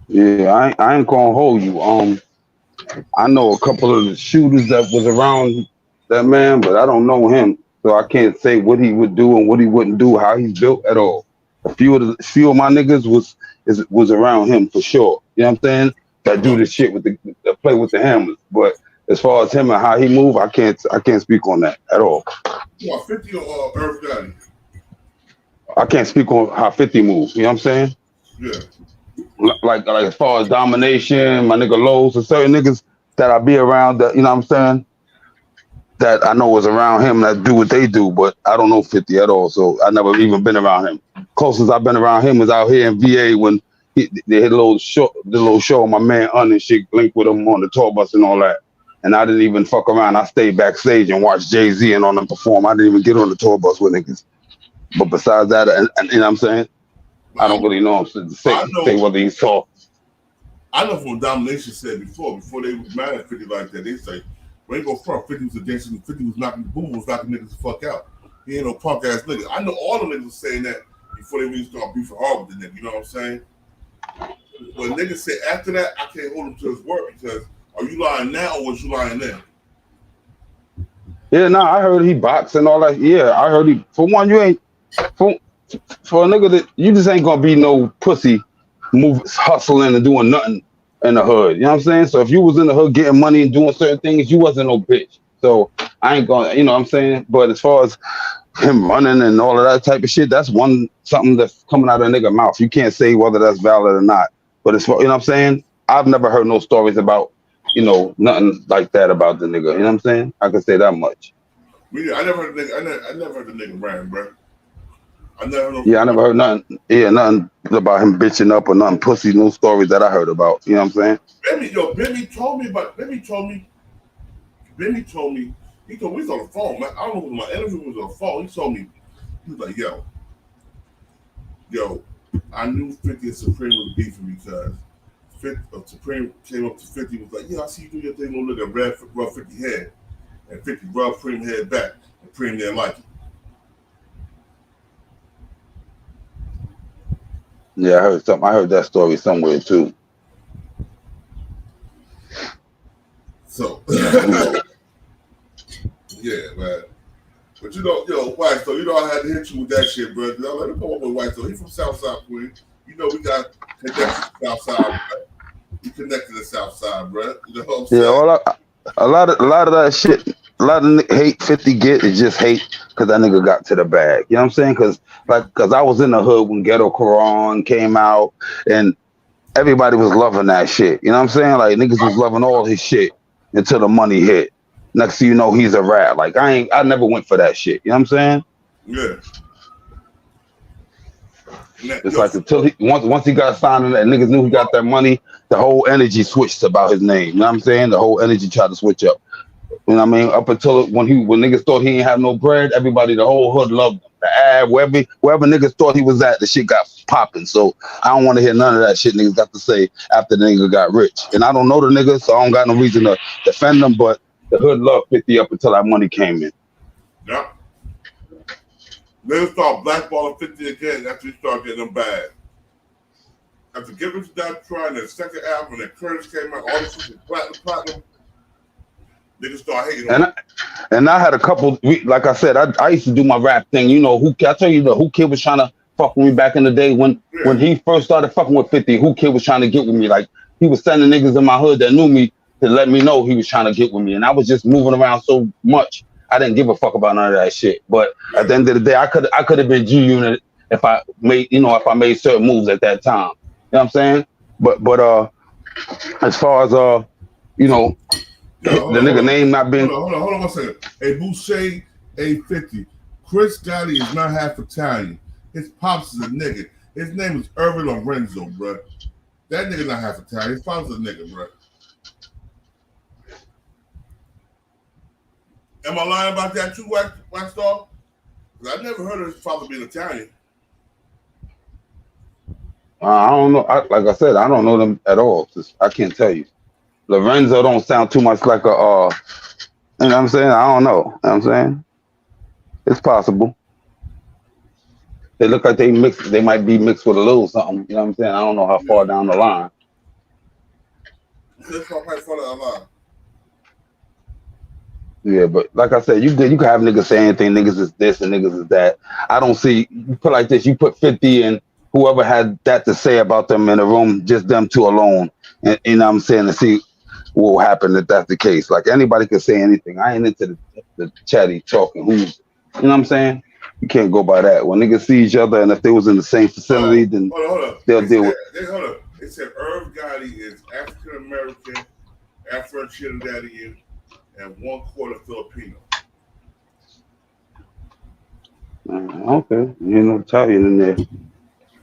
Yeah, I ain't gonna hold you. I know a couple of the shooters that was around that man, but I don't know him, so I can't say what he would do and what he wouldn't do, how he's built at all. A few of my niggas was around him for sure. You know what I'm saying? That do this shit with that play with the hammers. But as far as him and how he move, I can't speak on that at all. You want 50 or Earth Gotti? I can't speak on how 50 moves. You know what I'm saying? Yeah. Like as far as domination, my nigga Lowe's, and certain niggas that I be around that, you know what I'm saying, that I know is around him that do what they do, but I don't know 50 at all, so I never even been around him. Closest I've been around him was out here in VA when they hit the little show, my man Un and shit linked with him on the tour bus and all that. And I didn't even fuck around. I stayed backstage and watched Jay-Z and on them perform. I didn't even get on the tour bus with niggas. But besides that, and you know what I'm saying, I don't really know him to say whether he saw. I know from Domination said before they was mad at 50 like that, they say, we ain't go front. 50 was a dancer, 50 was knocking the boom, was knocking niggas the fuck out. He ain't no punk ass nigga. I know all the niggas was saying that before they really start beefing hard with the nigga, you know what I'm saying? When niggas say after that, I can't hold him to his word because are you lying now or was you lying then? Yeah, I heard he boxed and all that. Yeah, I heard he. For one, you ain't for a nigga that you just ain't gonna be no pussy, hustling and doing nothing in the hood. You know what I'm saying? So if you was in the hood getting money and doing certain things, you wasn't no bitch. So I ain't gonna, you know what I'm saying? But as far as him running and all of that type of shit, that's something that's coming out of a nigga mouth. You can't say whether that's valid or not. But as far, you know what I'm saying? I've never heard no stories about, nothing like that about the nigga. You know what I'm saying? I can say that much. I never heard the nigga. I never heard the nigga ran, bro. I never heard nothing. Yeah, nothing about him bitching up or nothing pussy. No stories that I heard about. You know what I'm saying? Benny told me. He told me he's on the phone. Man. I don't know if my interview was on the phone. He told me, he was like, yo, I knew 50 and Supreme was beefing because Supreme came up to 50 and was like, yeah, I see you do your thing. Look at rub 50 head. And 50 rubbed Preem head back. And Preem didn't like it. Yeah, I heard something. I heard that story somewhere too. So, yeah, man. But Wack, so I had to hit you with that shit, bro. Let him come up with Wack. So he from Southside, Queen. We got connected to Southside, bro. We connected to Southside, bro. You know what I'm saying? Yeah, a lot of that shit. A lot of hate 50 get is just hate because that nigga got to the bag. You know what I'm saying? Because I was in the hood when Ghetto Quran came out and everybody was loving that shit. You know what I'm saying? Like niggas was loving all his shit until the money hit. Next thing you know, he's a rat. Like I never went for that shit. You know what I'm saying? Yeah. It's like until once he got signed and that niggas knew he got that money, the whole energy switched about his name. You know what I'm saying? The whole energy tried to switch up. You know what I mean? Up until when niggas thought he ain't have no bread, everybody, the whole hood loved him. The ad, wherever niggas thought he was at, the shit got popping. So I don't want to hear none of that shit niggas got to say after the nigga got rich. And I don't know the nigga, so I don't got no reason to defend him. But the hood loved 50 up until that money came in. Yeah. Then start blackballing 50 again after you start getting them bad. After Giving to That Try, their second album, and Curtis came out, all this shit was platinum. Niggas start hating on him. And I had a couple, like I said, I used to do my rap thing. You know, I tell you, the Who Kid was trying to fuck with me back in the day when he first started fucking with 50. Who Kid was trying to get with me. Like, he was sending niggas in my hood that knew me to let me know he was trying to get with me. And I was just moving around so much, I didn't give a fuck about none of that shit. But at the end of the day, I could have been G Unit if I made certain moves at that time. You know what I'm saying? But as far as you know, the nigga name not being. Hold on 1 second. Hey, Boucher, A50. Chris Gotti is not half Italian. His pops is a nigga. His name is Irvin Lorenzo, bro. That nigga not half Italian. His pops is a nigga, bro. Am I lying about that too, Wax Dog? Because I never heard of his father being Italian. I don't know. Like I said, I don't know them at all. I can't tell you. Lorenzo don't sound too much like a, you know what I'm saying? I don't know. You know what I'm saying? It's possible. They look like they might be mixed with a little something. You know what I'm saying? I don't know how far down the line. Yeah, but like I said, you can have niggas say anything. Niggas is this and niggas is that. I don't see, you put like this, you put 50 and whoever had that to say about them in the room, just them two alone. And you know what I'm saying? To see what will happen if that's the case. Like, anybody can say anything. I ain't into the chatty talking. You know what I'm saying? You can't go by that. When niggas see each other, and if they was in the same facility, then they'll deal with. Hold up. They said Irv Gotti is African American, Afro-Trinidadian, and 1/4 Filipino. Okay, you know Italian in there.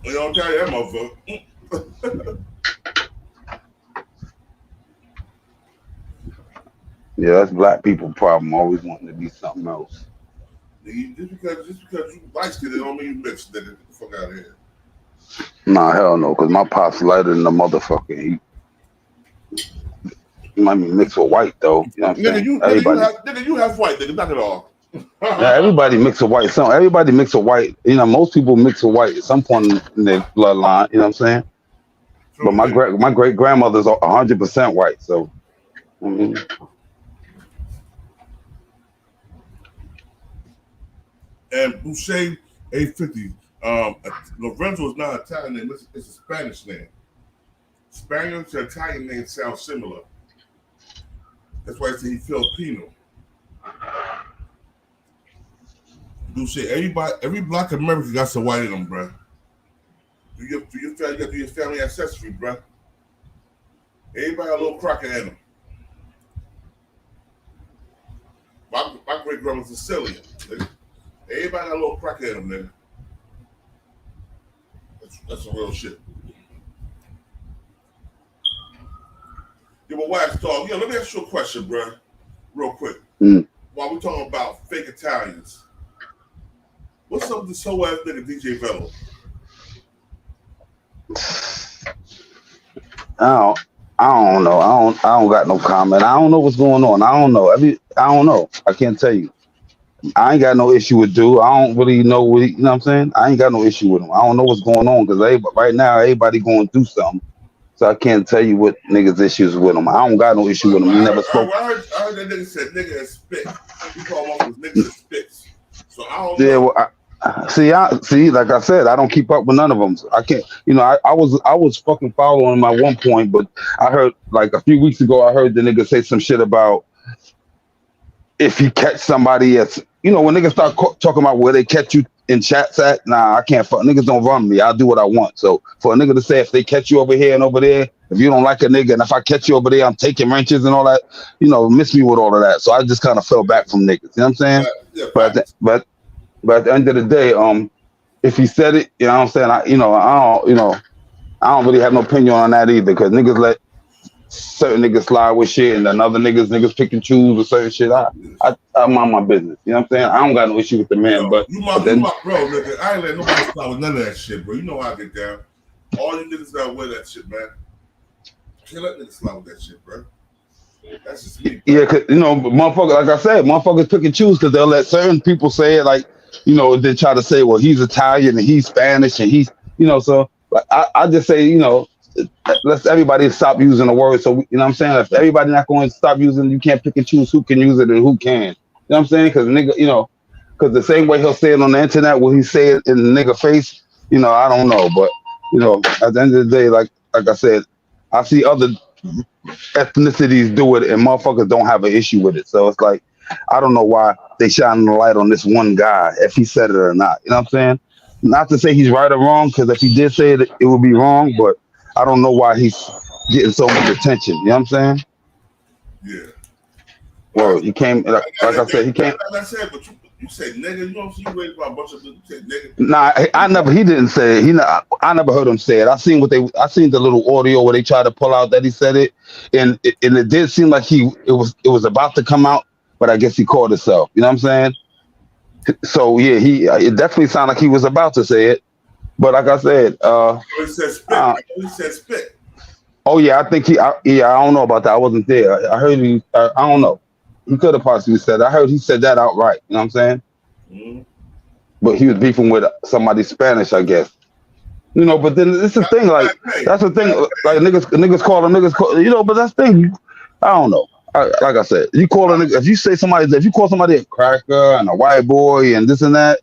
You don't tell you that motherfucker. Yeah, that's black people problem. Always wanting to be something else. Just because you light skinned, it don't mean you mixed, nigga. Get the fuck out of here. Nah, hell no, because my pop's lighter than the motherfucker. He might be mixed with white though. You know what I'm saying? You have white, nigga. Knock it off. Yeah, everybody mix with white. Everybody mix with white. You know, most people mix with white at some point in their bloodline. You know what I'm saying? But my great grandmother's 100% white. So, I mean. And Boucher, A50. Lorenzo is not Italian name. It's a Spanish name. Spanish to Italian names sound similar. That's why I say he's Filipino. Boucher, every black American got some white in them, bro. Do your family ancestry, bro. Everybody got a little cracker in them. My great grandma's Sicilian. Everybody got a little cracker in them, nigga. That's some real shit. Yeah, but Wax Dog, let me ask you a question, bro. Real quick. While we're talking about fake Italians, what's up with this whole ass nigga DJ Velo? I don't know. I don't got no comment. I don't know what's going on. I don't know. I don't know. I can't tell you. I ain't got no issue with dude. I don't really know what you know what I'm saying? I ain't got no issue with him. I don't know what's going on because right now everybody going through something. So I can't tell you what niggas' issues with him. I don't got no issue with him. He never spoke. I heard that nigga said nigga and spit. He called him off niggas and spits. So I don't know. Well, see, like I said, I don't keep up with none of them. I can't, I was fucking following him at one point, but I heard like a few weeks ago, I heard the nigga say some shit about if he catch somebody when niggas start talking about where they catch you in chats at, nah, I can't fuck. Niggas don't run me. I'll do what I want. So for a nigga to say if they catch you over here and over there, if you don't like a nigga, and if I catch you over there, I'm taking wrenches and all that, miss me with all of that. So I just kind of fell back from niggas. You know what I'm saying? Yeah, but at the end of the day, if he said it, you know what I'm saying, I don't really have no opinion on that either, because niggas let certain niggas slide with shit, and then other niggas pick and choose with certain shit. I mind my business. You know what I'm saying? I don't got no issue with the man, but you my bro, nigga. I ain't let nobody slide with none of that shit, bro. You know how I get down. All you niggas gotta wear that shit, man. Can't let niggas slide with that shit, bro. That's just me. Yeah, cause motherfuckers, like I said, motherfuckers pick and choose because they'll let certain people say it, like, they try to say, well, he's Italian and he's Spanish and he's, so like, I just say, let's everybody stop using the word. So, you know what I'm saying? If everybody not going to stop using, you can't pick and choose who can use it and who can. You know what I'm saying? Because nigga, because the same way he'll say it on the internet, will he say it in the nigga face? I don't know. But, at the end of the day, like I said, I see other ethnicities do it and motherfuckers don't have an issue with it. So it's like, I don't know why they shining the light on this one guy, if he said it or not. You know what I'm saying? Not to say he's right or wrong, because if he did say it, it would be wrong, but I don't know why he's getting so much attention. You know what I'm saying? Yeah. Well, he came, like I said, he came. Like I said, but you said nigga, you know what I'm saying? You waited about a bunch of people. You said nigga. Nah, he didn't say it. I never heard him say it. I seen the little audio where they tried to pull out that he said it, and it did seem like it was about to come out, but I guess he caught himself. You know what I'm saying? So yeah, it definitely sounded like he was about to say it, but like I said, He said spit. He said spit. Oh yeah, I think I don't know about that. I wasn't there. I heard he. I don't know. He could have possibly said. I heard he said that outright. You know what I'm saying? Mm-hmm. But he was beefing with somebody Spanish, I guess. But then it's the thing. Like that's the thing. Like niggas call. But that's the thing. I don't know. Like I said, you call a nigga. If you call somebody a cracker and a white boy and this and that,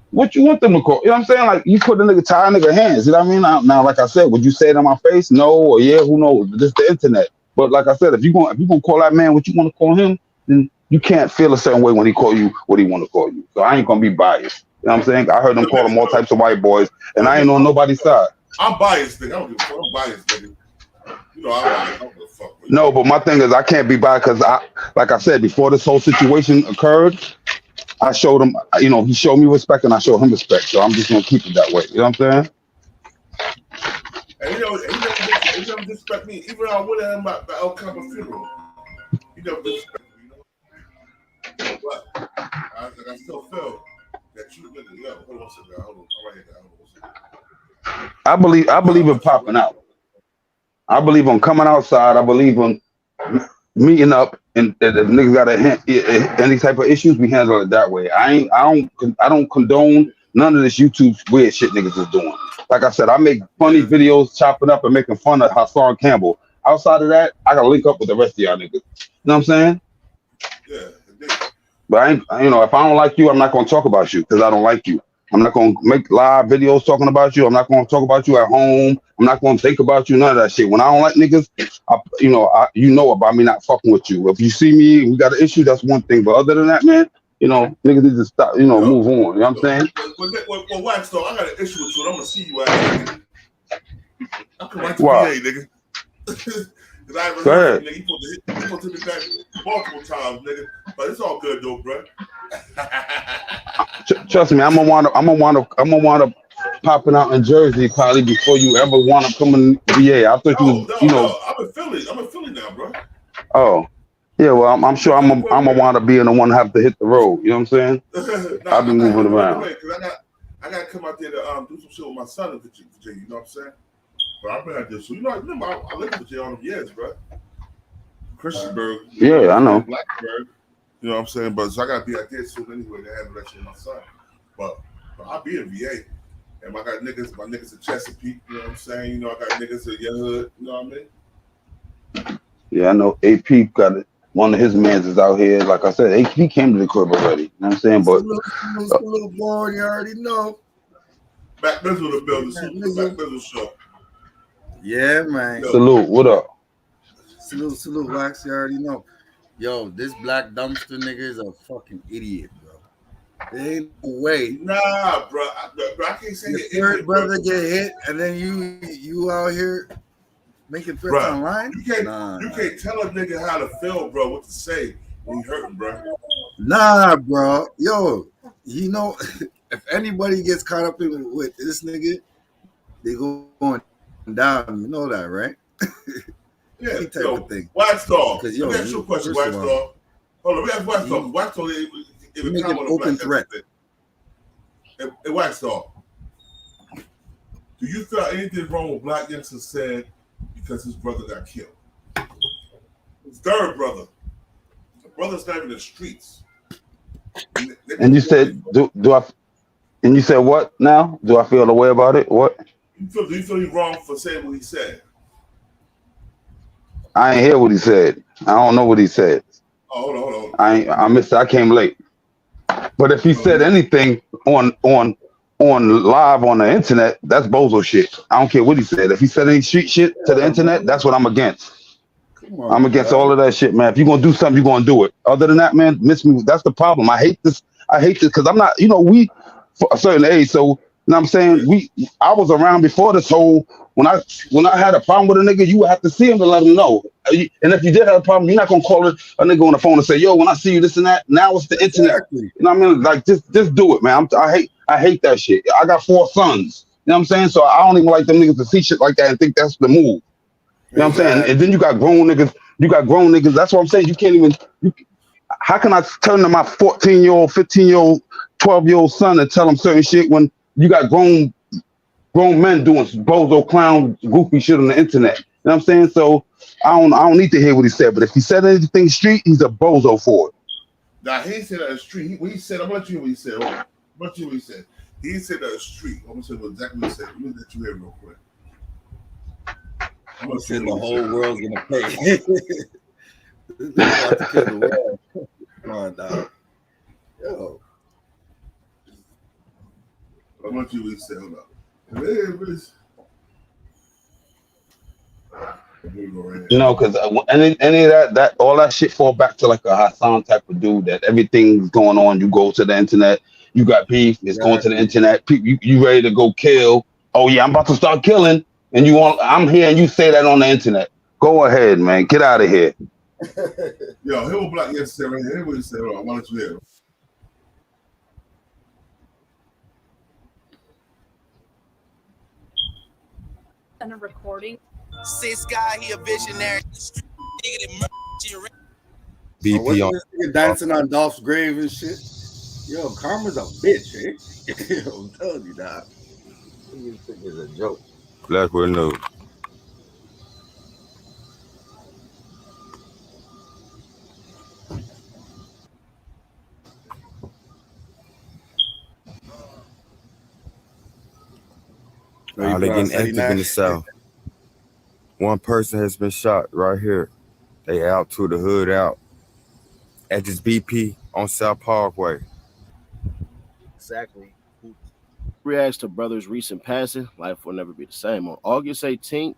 what you want them to call? You know what I'm saying? Like you put the nigga, tie a nigga hands. You know what I mean? Now, like I said, would you say it in my face? No, or yeah, who knows? Just the internet. But like I said, if you gonna call that man what you want to call him, then you can't feel a certain way when he call you what he want to call you. So I ain't gonna be biased. You know what I'm saying? I heard them call him all types of white boys, and I ain't on nobody's side. I'm biased, nigga. I don't give a fuck. I'm biased, nigga. I don't give a fuck. No, but my thing is I can't be biased because like I said, before this whole situation occurred, I showed him, he showed me respect and I showed him respect. So I'm just gonna keep it that way. You know what I'm saying? And he never disrespect me. Even when I went at him at the El Cabo funeral, he never disrespect me. But I still feel that you nigga. Yo, hold on a second. Hold on. I'm right here. Hold on a second. I believe in popping out. I believe on coming outside. I believe on meeting up, and if niggas got any type of issues, we handle it that way. I don't condone none of this YouTube weird shit niggas is doing. Like I said, I make funny videos chopping up and making fun of Hassan Campbell. Outside of that, I gotta link up with the rest of y'all niggas. You know what I'm saying? Yeah. But if I don't like you, I'm not gonna talk about you because I don't like you. I'm not gonna make live videos talking about you. I'm not gonna talk about you at home. I'm not gonna think about you. None of that shit. When I don't like niggas, you know about me not fucking with you. If you see me, we got an issue. That's one thing. But other than that, man, niggas need to stop. Move on. You know what I'm saying? Well, Wax, though, I got an issue with you. And I'm gonna see you out here, nigga. I come right to VA, nigga. Cause I haven't heard nigga. He supposed to be back multiple times, nigga. But it's all good though, bro. Trust me, I'm gonna wind up popping out in Jersey probably before you ever want to come in VA. I thought No, I'm in Philly. I'm in Philly now, bro. Oh, yeah. Well, I'm sure I'm gonna wind up being the one to have to hit the road. You know what I'm saying? I'll be moving around. I gotta come out there to do some shit with my son in Virginia. You know what I'm saying? But I've been at this. So remember, I lived in Virginia all them years, bro. Christiansburg. Yeah, I know. Blacksburg. You know what I'm saying? But so I gotta be out there soon anyway to handle that shit with my son. But I'll be in VA. And my niggas in Chesapeake, you know what I'm saying? I got niggas in your hood, you know what I mean? Yeah, I know AP got it. One of his mans is out here. Like I said, AP came to the crib already. You know what I'm saying? But little boy, you already know. Back Bizzle the building, Back Bizzle show. Yeah, man. Salute, what up? Salute, Wax, you already know. Yo, this Black Dumpster nigga is a fucking idiot, bro. There ain't no way. Nah, bro. I can't say your third brother get hit, and then you out here making threats online. You can't tell a nigga how to feel, bro. What to say when he hurting, bro. Nah, bro. Yo, if anybody gets caught up with this nigga, they go on down. You know that, right? Yeah, Any type of thing. Wax Dog. Let me ask you a question, Wax Dog. Hold on, we have Wax Dog. Wax Dog is make an open threat. Hey, Wax Dog, do you feel anything wrong with Black Youngsta said because his brother got killed? His third brother. The brother's not in the streets. And you said, do I? And you said what now? Do I feel the way about it? What? Do you feel he's wrong for saying what he said? I ain't hear what he said. I don't know what he said. Oh, hold on. I missed it. I came late. But if he said anything on live on the internet, that's bozo shit. I don't care what he said. If he said any street shit to the internet, that's what I'm against. I'm against all of that shit, man. If you're gonna do something, you're gonna do it. Other than that, man, miss me. That's the problem. I hate this because I'm not, we for a certain age, so you know what I'm saying? I was around before this whole when I had a problem with a nigga, you would have to see him to let him know. And if you did have a problem, you're not gonna call a nigga on the phone and say, yo, when I see you this and that, now it's the internet. You know what I mean? Like just do it, man. I hate that shit. I got 4 sons. You know what I'm saying? So I don't even like them niggas to see shit like that and think that's the move. You know what I'm saying? And then you got grown niggas. That's what I'm saying. You can't even. How can I turn to my 14-year-old, 15-year-old, 12-year-old son and tell him certain shit when you got grown men doing bozo clown goofy shit on the internet? You know what I'm saying? So I don't need to hear what he said. But if he said anything street, he's a bozo for it. Now he said that the street. What he said, I'm gonna let you hear what he said. I'm gonna let you hear what he said. He said that the street. I'm gonna say exactly what he said. Let me let you hear real quick. I'm saying the whole world's gonna pay. About to kill the world. Come on, dog. Yo. I'm gonna let you what he said. Hold up. Because any of that all that shit fall back to like a Hassan type of dude that everything's going on. You go to the internet, you got beef, it's going to the internet. You ready to go kill? Oh yeah, I'm about to start killing, and I'm here, and you say that on the internet. Go ahead, man, get out of here. Yo, here was Black Youngsta right here. Here what he said. I wanted to hear. And a recording. Six guy, he a visionary. BP on this nigga dancing on Dolph's grave and shit. Yo, Karma's a bitch, eh? Yo, I'm telling you that. This is a joke. Black will know. They getting active in the South. One person has been shot right here. They out to the hood out at this BP on South Parkway. Exactly. Reacts to brother's recent passing. Life will never be the same. On August 18th,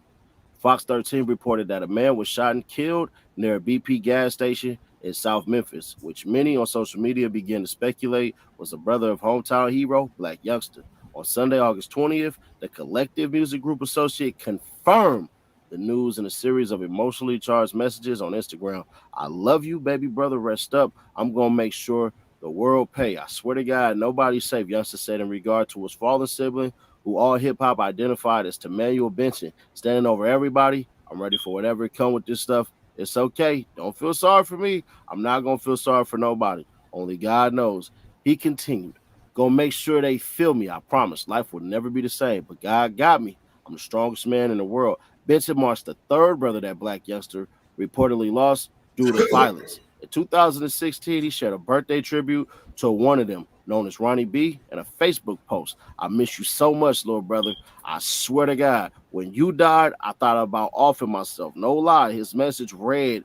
Fox 13 reported that a man was shot and killed near a BP gas station in South Memphis, which many on social media began to speculate was a brother of hometown hero Black Youngsta. On Sunday, August 20th, the Collective Music Group associate confirmed the news in a series of emotionally charged messages on Instagram. I love you, baby brother. Rest up. I'm going to make sure the world pay. I swear to God, nobody's safe, Youngsta said in regard to his fallen sibling, who all hip-hop identified as Emmanuel Benson, standing over everybody. I'm ready for whatever come with this stuff. It's okay. Don't feel sorry for me. I'm not going to feel sorry for nobody. Only God knows. He continued. Gonna make sure they feel me. I promise. Life will never be the same. But God got me. I'm the strongest man in the world. Benson marks the third brother that Black Youngsta reportedly lost due to violence. In 2016, he shared a birthday tribute to one of them, known as Ronnie B, in a Facebook post. I miss you so much, little brother. I swear to God, when you died, I thought about offing myself. No lie, his message read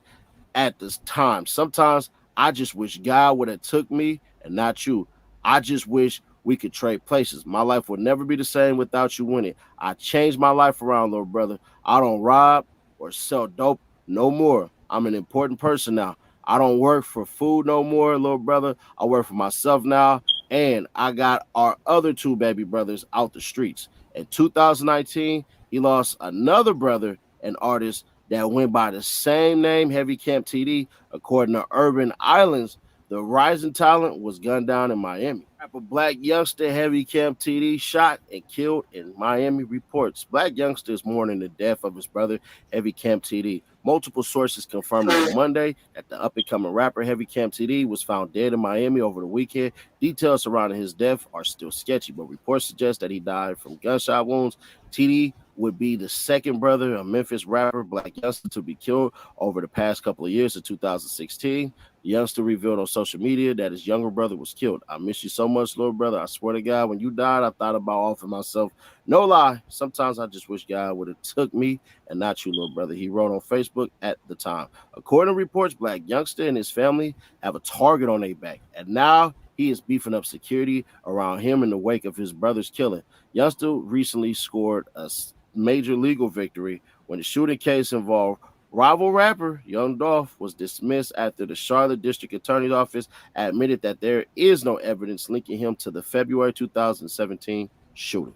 at this time. Sometimes I just wish God would have took me and not you. I just wish we could trade places. My life would never be the same without you winning. I changed my life around, little brother. I don't rob or sell dope no more. I'm an important person now. I don't work for food no more, little brother. I work for myself now. And I got our other 2 baby brothers out the streets. In 2019, he lost another brother, an artist that went by the same name, Heavy Camp TD. According to Urban Islands, the rising talent was gunned down in Miami. Rapper Black Youngsta, Heavy Camp TD, shot and killed in Miami reports. Black Youngsta is mourning the death of his brother, Heavy Camp TD. Multiple sources confirmed on Monday that the up-and-coming rapper Heavy Camp TD was found dead in Miami over the weekend. Details surrounding his death are still sketchy, but reports suggest that he died from gunshot wounds. TD would be the second brother of Memphis rapper Black Youngsta to be killed over the past couple of years. In 2016, Youngsta revealed on social media that his younger brother was killed. I miss you so much, little brother. I swear to God, when you died, I thought about offering myself. No lie. Sometimes I just wish God would have took me and not you, little brother. He wrote on Facebook at the time. According to reports, Black Youngsta and his family have a target on their back, and now he is beefing up security around him in the wake of his brother's killing. Youngsta recently scored a major legal victory when the shooting case involved rival rapper Young Dolph was dismissed after the Charlotte District Attorney's Office admitted that there is no evidence linking him to the February 2017 shooting.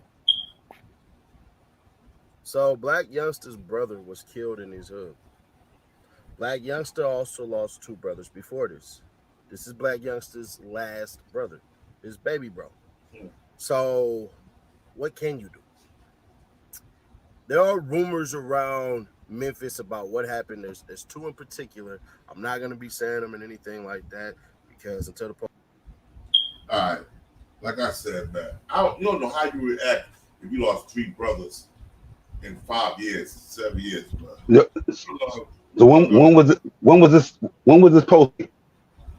So Black Youngsta's brother was killed in his hood. Black Youngsta also lost two brothers before this. This is Black Youngsta's last brother, his baby bro. So what can you do? There are rumors around Memphis about what happened. There's two in particular. I'm not going to be saying them and anything like that because until the point. All right. Like I said, man, you don't know how you react if you lost three brothers in 5 years, 7 years, bro. So when was this posted?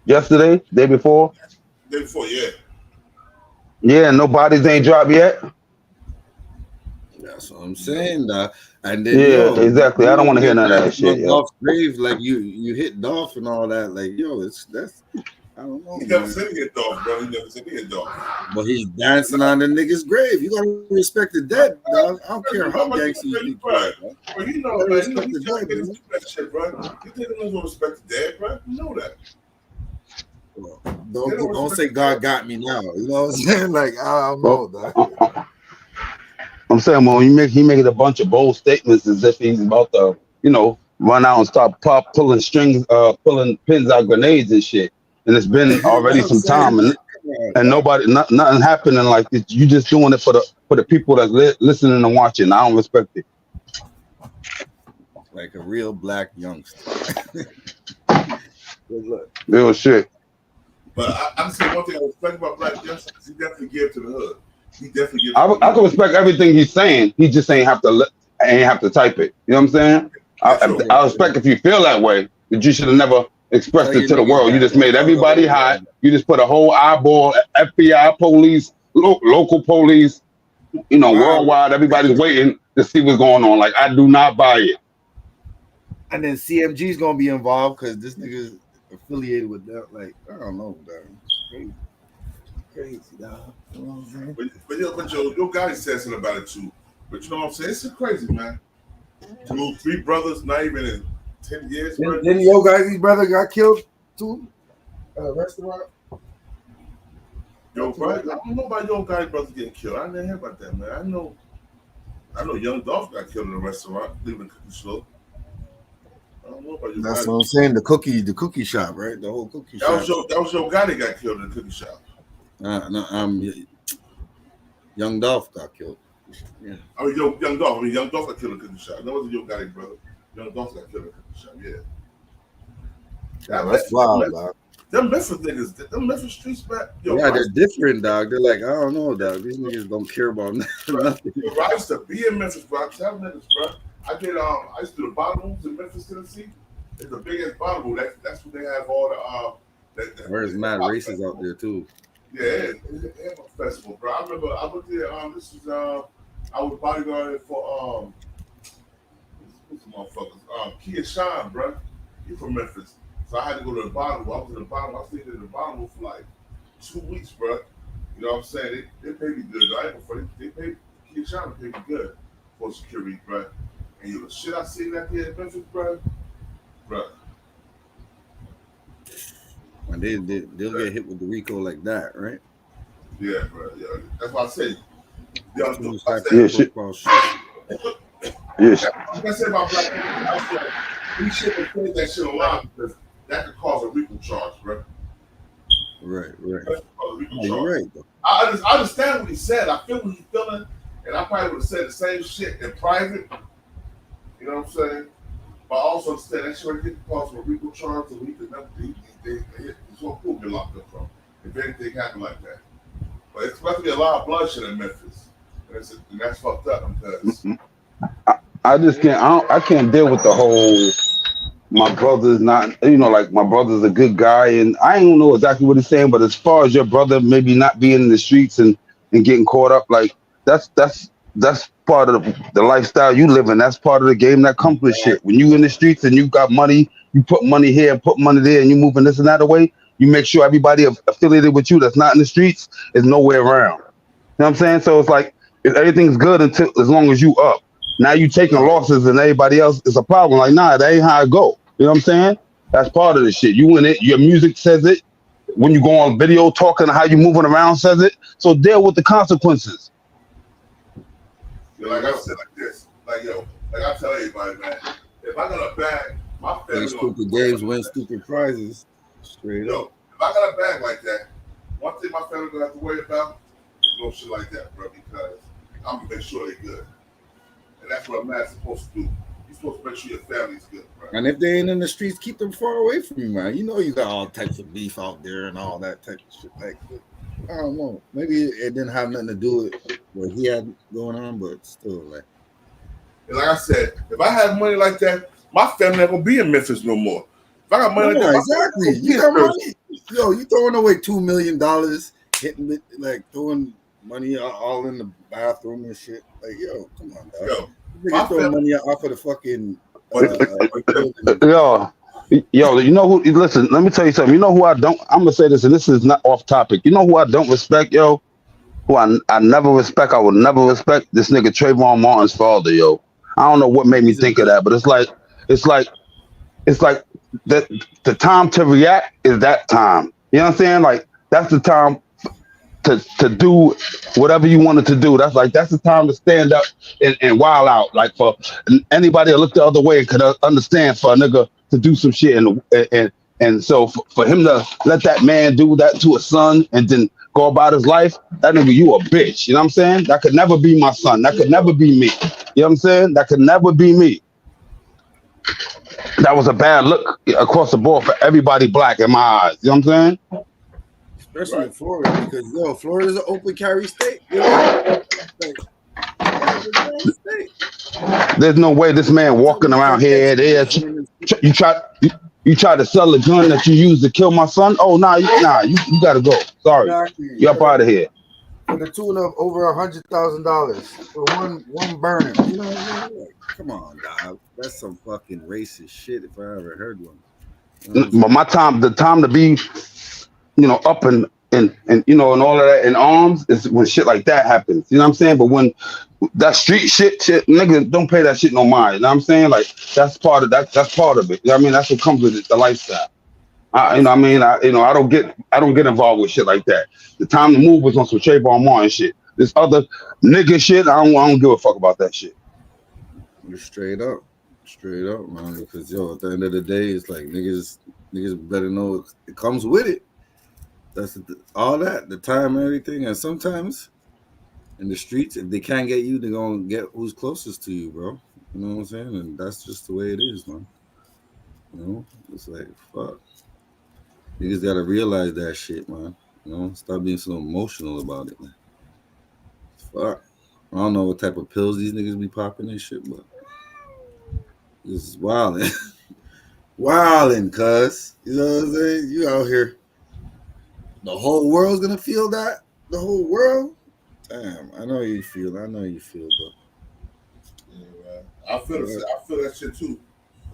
Yesterday? Day before? Day before, yeah. Yeah, no bodies ain't dropped yet. That's what I'm saying, dog. And then, yeah, exactly. I don't want to hear none of that shit. Dolph's grave, like you hit Dolph and all that, like that's I don't know. He never said he hit Dolph, bro. He never said he hit Dolph. But he's dancing on the nigga's grave. You gotta respect the dead, dog. I don't care how gangster you think, bro. But you know, man, you know, he's trying to get into that shit, bro. You think he don't respect the dead, bro? You know that. Don't say God got me now. You know what I'm saying? Like I don't know, dog. I'm saying, well, he making a bunch of bold statements as if he's about to, run out and start pulling strings, pulling pins out grenades and shit. And it's been already some time, and nothing happening like this. You just doing it for the people that's listening and watching. I don't respect it. Like a real Black Youngsta. Good luck. Real shit. But I'm saying one thing I respect about Black Youngsta is he definitely gave to the hood. He definitely gives. I can respect everything he's saying. He just ain't have to type it. You know what I'm saying? I respect if you feel that way, but you should have never expressed it to the world. You just made everybody hot. You just put a whole eyeball, FBI police, local police, worldwide. Everybody's waiting to see what's going on. Like, I do not buy it. And then CMG's gonna be involved because this nigga's affiliated with that. Like, I don't know, dog. Crazy, dog. You know what I'm saying? But your guy said something about it too. But you know what I'm saying? It's crazy, man. To lose three brothers, not even in 10 years. Then Yo Guy's brother got killed too. Restaurant. Yo, bro, I don't know about Yo Guy's brother getting killed. I didn't hear about that, man. I know Young Dolph got killed in a restaurant, leaving the cookie store. I don't know about Yo. That's what I'm saying. The cookie shop, right? The whole cookie shop. That was Yo guy that got killed in the cookie shop. Young Dolph got killed. Yeah. I mean, Young Dolph. Young Dolph got killed in the cookie shop. That wasn't Yo Guy's brother. Young Dolph got killed in the cookie shop. Yeah. That's wild, dog. Them Memphis niggas, them Memphis streets, man. They're different, dog. They're like, I don't know, dog. These niggas don't care about nothing. Bro, I used to be in Memphis, bro. I tell niggas, bro. I used to do the bottoms in Memphis, Tennessee. It's the biggest bottom. That's what they have all the. Where's mad races out there too? Yeah, it's a festival, bro. I remember I went there. I was bodyguarding for what's the motherfuckers? Kia Shine, bro. He from Memphis, so I had to go to the bottom. I was in the bottom. I stayed in the bottom for like 2 weeks, bro. You know what I'm saying? They pay me good. I ain't gonna they pay Kia Shine pay me good for security, bro. And the shit I seen out there in Memphis, bro. And they'll get hit with the Rico like that, right? Yeah, bro. Yeah, that's what I say. Yes. Like I said about Black people, I said we shouldn't play that shit alive because that could cause a Rico charge, bro. Right. You're right. I understand what he said. I feel what he's feeling, and I probably would have said the same shit in private. You know what I'm saying? But I also understand that shit right there could cause a Rico charge, so he could never. It's what cool get locked up from if anything happened like that. But it's about to be a lot of bloodshed in Memphis, and that's fucked up because I just can't. I can't deal with the whole. My brother's not. Like my brother's a good guy, and I don't know exactly what he's saying. But as far as your brother maybe not being in the streets and getting caught up, like that's part of the lifestyle you live in. That's part of the game that comes with shit. When you in the streets and you got money, you put money here, put money there, and you moving this and that away. You make sure everybody affiliated with you that's not in the streets is nowhere around. You know what I'm saying? So it's like if everything's good until as long as you up. Now you taking losses and everybody else is a problem. Like, nah, that ain't how it go. You know what I'm saying? That's part of the shit. You in it, your music says it. When you go on video talking how you moving around says it. So deal with the consequences. Like I said, like this, like I tell everybody, man, if I got a bag, my family. Stupid games win stupid prizes. Straight up. If I got a bag like that, one thing my family gonna have to worry about is no shit like that, bro, because I'm gonna make sure they're good. And that's what a man's supposed to do. You're supposed to make sure your family's good, bro. And if they ain't in the streets, keep them far away from you, man. You know you got all types of beef out there and all that type of shit. Like, I don't know. Maybe it didn't have nothing to do with what he had going on, but still, like. And like I said, if I had money like that, my family not gonna be in Memphis no more. If I got money like that, exactly. You got money. Yo, you throwing away $2 million, hitting it, like throwing money all in the bathroom and shit. Like, yo, come on, dog. You throwing money off of the fucking. Yo, you know who? Listen, let me tell you something. You know who I don't? I'm gonna say this, and this is not off topic. You know who I don't respect, yo? Who I never respect. I will never respect this nigga Trayvon Martin's father, yo. I don't know what made me think of that, but it's like the time to react is that time. You know what I'm saying? Like that's the time to do whatever you wanted to do. That's the time to stand up and wild out. Like for anybody that look the other way and could understand for a nigga to do some shit and so for him to let that man do that to a son and then go about his life, that nigga, you a bitch. You know what I'm saying? That could never be my son. That could never be me. You know what I'm saying? That could never be me. That was a bad look across the board for everybody black in my eyes. You know what I'm saying? Especially in Florida, because Florida's an open carry state. You know? There's no way this man walking around here there. You try to sell a gun that you used to kill my son? Oh, you gotta go. Sorry. Exactly. You're up out of here. For the tune of over $100,000 for one burner. You know what I mean? Like, come on, dog. That's some fucking racist shit if I ever heard one. But the time to be, up and all of that in arms is when shit like that happens. You know what I'm saying? But when that street shit, nigga, don't pay that shit no mind. You know what I'm saying? Like that's part of that. That's part of it. You know what I mean? That's what comes with it, the lifestyle. I don't get involved with shit like that. The time to move was on some Trayvon Martin shit. This other nigga shit, I don't give a fuck about that shit. Straight up, man. Because at the end of the day, it's like niggas better know it comes with it. That's all that, the time and everything. And sometimes in the streets, if they can't get you, they're gonna get who's closest to you, bro. You know what I'm saying? And that's just the way it is, man. It's like fuck. Niggas gotta realize that shit, man. Stop being so emotional about it, man. Fuck. I don't know what type of pills these niggas be popping and shit, but this is wildin'. Wildin', cuz. You know what I'm saying? You out here. The whole world's gonna feel that? The whole world? Damn, I know you feel, bro. Yeah, man. I feel that shit too.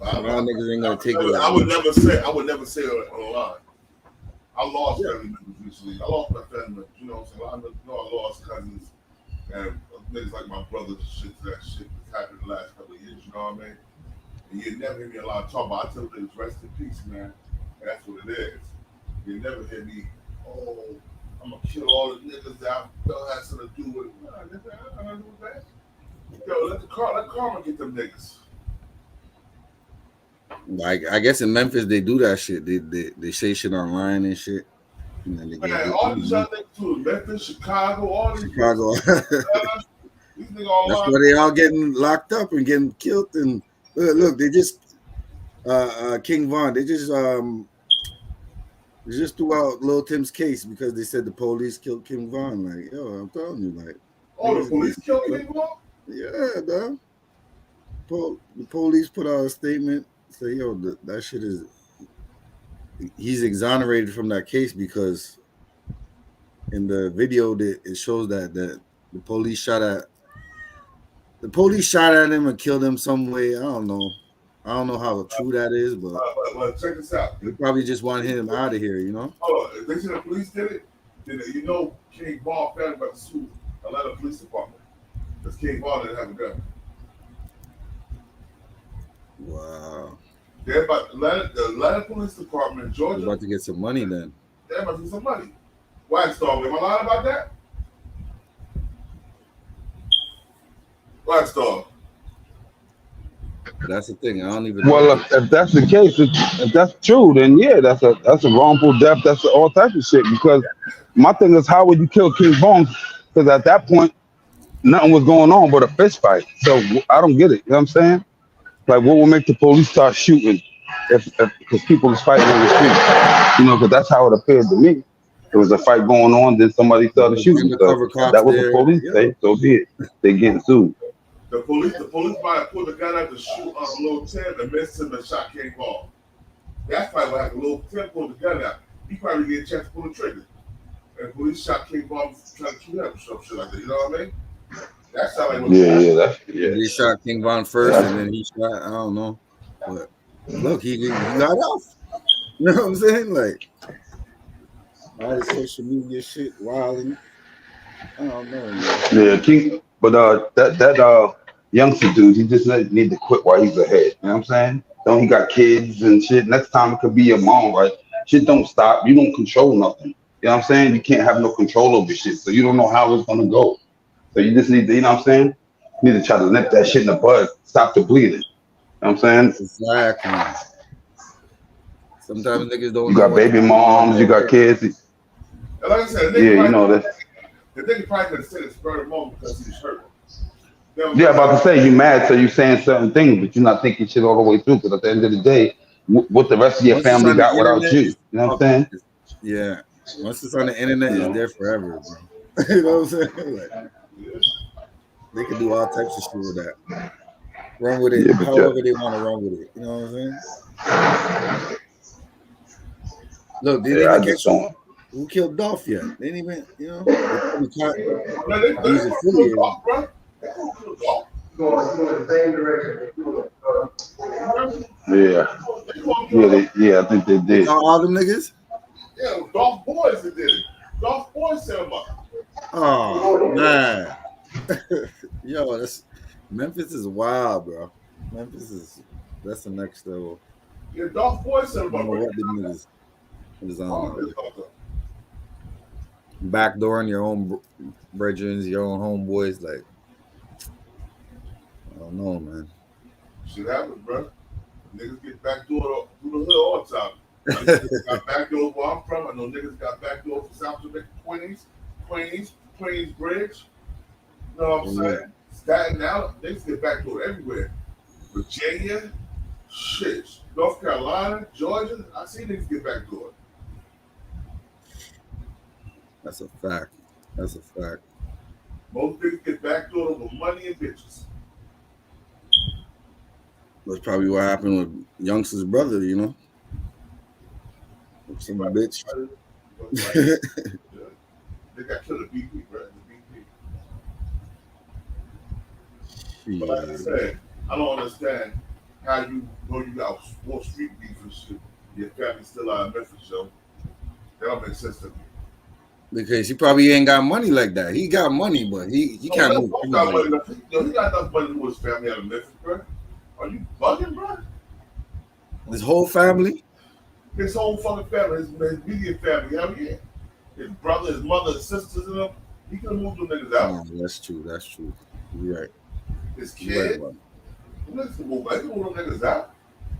Niggas ain't gonna take it. I would never say it online. I lost family members recently. I lost my family members. You know what I'm saying? I lost cousins and niggas like my brothers and shit. That shit that's happened the last couple of years. You know what I mean? And you never hear me a lot of talk about. I tell niggas rest in peace, man. And that's what it is. You never hear me. Oh, I'm gonna kill all the niggas that I felt had something to do with it. Nah, nigga, I got nothing to do with that. Yo, let karma get them niggas. Like I guess in Memphis they do that shit. They say shit online and shit. And then they all these other niggas too. Memphis, Chicago, all these Chicago. These niggas all That's where they all getting locked up and getting killed. And look, they just King Von. They just threw out Lil Tim's case because they said the police killed King Von. Like, yo, I'm telling you, like. Oh, the police killed King Von? Yeah, dog. The police put out a statement. Say, yo, that shit is. He's exonerated from that case because in the video that it shows that the police shot at him and killed him some way. I don't know how true that is, but well, check this out. they probably just want him out of here, you know. Oh, if they said the police did it, then you know King Ball family about to sue Atlanta Police Department because King Ball didn't have a gun. Wow. They're about the Atlanta Police Department in Georgia. They're about to get some money then. They're about to get some money. Wax Dog, am I lying about that? Wax Dog. That's the thing. I don't even know. Well, if that's the case, if that's true, then yeah, that's a wrongful death. That's all types of shit. Because my thing is, how would you kill King Bones? Because at that point, nothing was going on but a fist fight. So I don't get it. You know what I'm saying? Like, what will make the police start shooting if because people is fighting on the street? You know, because that's how it appeared to me. There was a fight going on, then somebody started shooting. So that was the police say. So be it. They're getting sued. The police might have pulled the gun out to shoot on Lil Tim and missed him and shot King Ball. That's probably what happened. Lil Tim pulled the gun out. He probably get a chance to pull the trigger. And the police shot King Ball trying to kill him or some shit like that. You know what I mean? That sounds like Yeah. He shot King Von first, and then he shot. I don't know, but look, he got off. You know what I'm saying? Like all this social media shit, wilding. I don't know. Man. Yeah, King. But that youngster dude, he just need to quit while he's ahead. You know what I'm saying? Don't he got kids and shit? Next time it could be your mom, right? Shit don't stop. You don't control nothing. You know what I'm saying? You can't have no control over shit, so you don't know how it's gonna go. So you just need to, you know what I'm saying? You need to try to nip that shit in the bud, stop the bleeding. You know what I'm saying? Exactly. Sometimes niggas don't. You got baby moms, you got kids. And like I said, You know that. The nigga probably could have said it's spur of the moment because he was hurt. Yeah, about to say you mad, so you saying certain things, but you're not thinking shit all the way through. Because at the end of the day, what the rest of your family got without you? You know what I'm saying? Yeah. Once it's on the internet, it's there forever, bro. You know what I'm saying? Like, they can do all types of shit with that. Run with it however they want to run with it. You know what I'm saying? Look, they didn't even catch who killed Dolph yet. They didn't even, you know, he's affiliated. Yeah, I think they did. All them niggas? Yeah, Dolph Boys that did it. Dolph Boys set him up. Oh man. Yo, Memphis is wild, bro. That's the next level. Yeah, Dolph Boys set him up. What the niggas is on. Backdooring your own brethren, your own homeboys, like I don't know, man. Shit happens, bro. Niggas get backdoor through the hood all the time. Niggas got backdoor where I'm from. I know niggas got backdoor from South Jamaica, Queens Bridge. You know what I'm saying? Staten Island, niggas get backdoor everywhere. Virginia, shit, North Carolina, Georgia. I see niggas get backdoor. That's a fact. Most niggas get backdoor with money and bitches. That's probably what happened with Youngsta's brother, you know. Some bitch. They got killed at BP, bro. Yeah. But like I said, I don't understand how you know you got more street beef and shit. Your family's still out of Memphis, yo. That don't make sense to me. Because he probably ain't got money like that. He got money, but he can't move. He got enough money to move his family out of Memphis, bro. Are you bugging, bro? His whole family? His whole fucking family, his immediate family, hell yeah. His brother, his mother, his sisters, and them. He could have moved them niggas out. Oh, that's true. You're right. His kid, niggas can move. He can move them niggas out.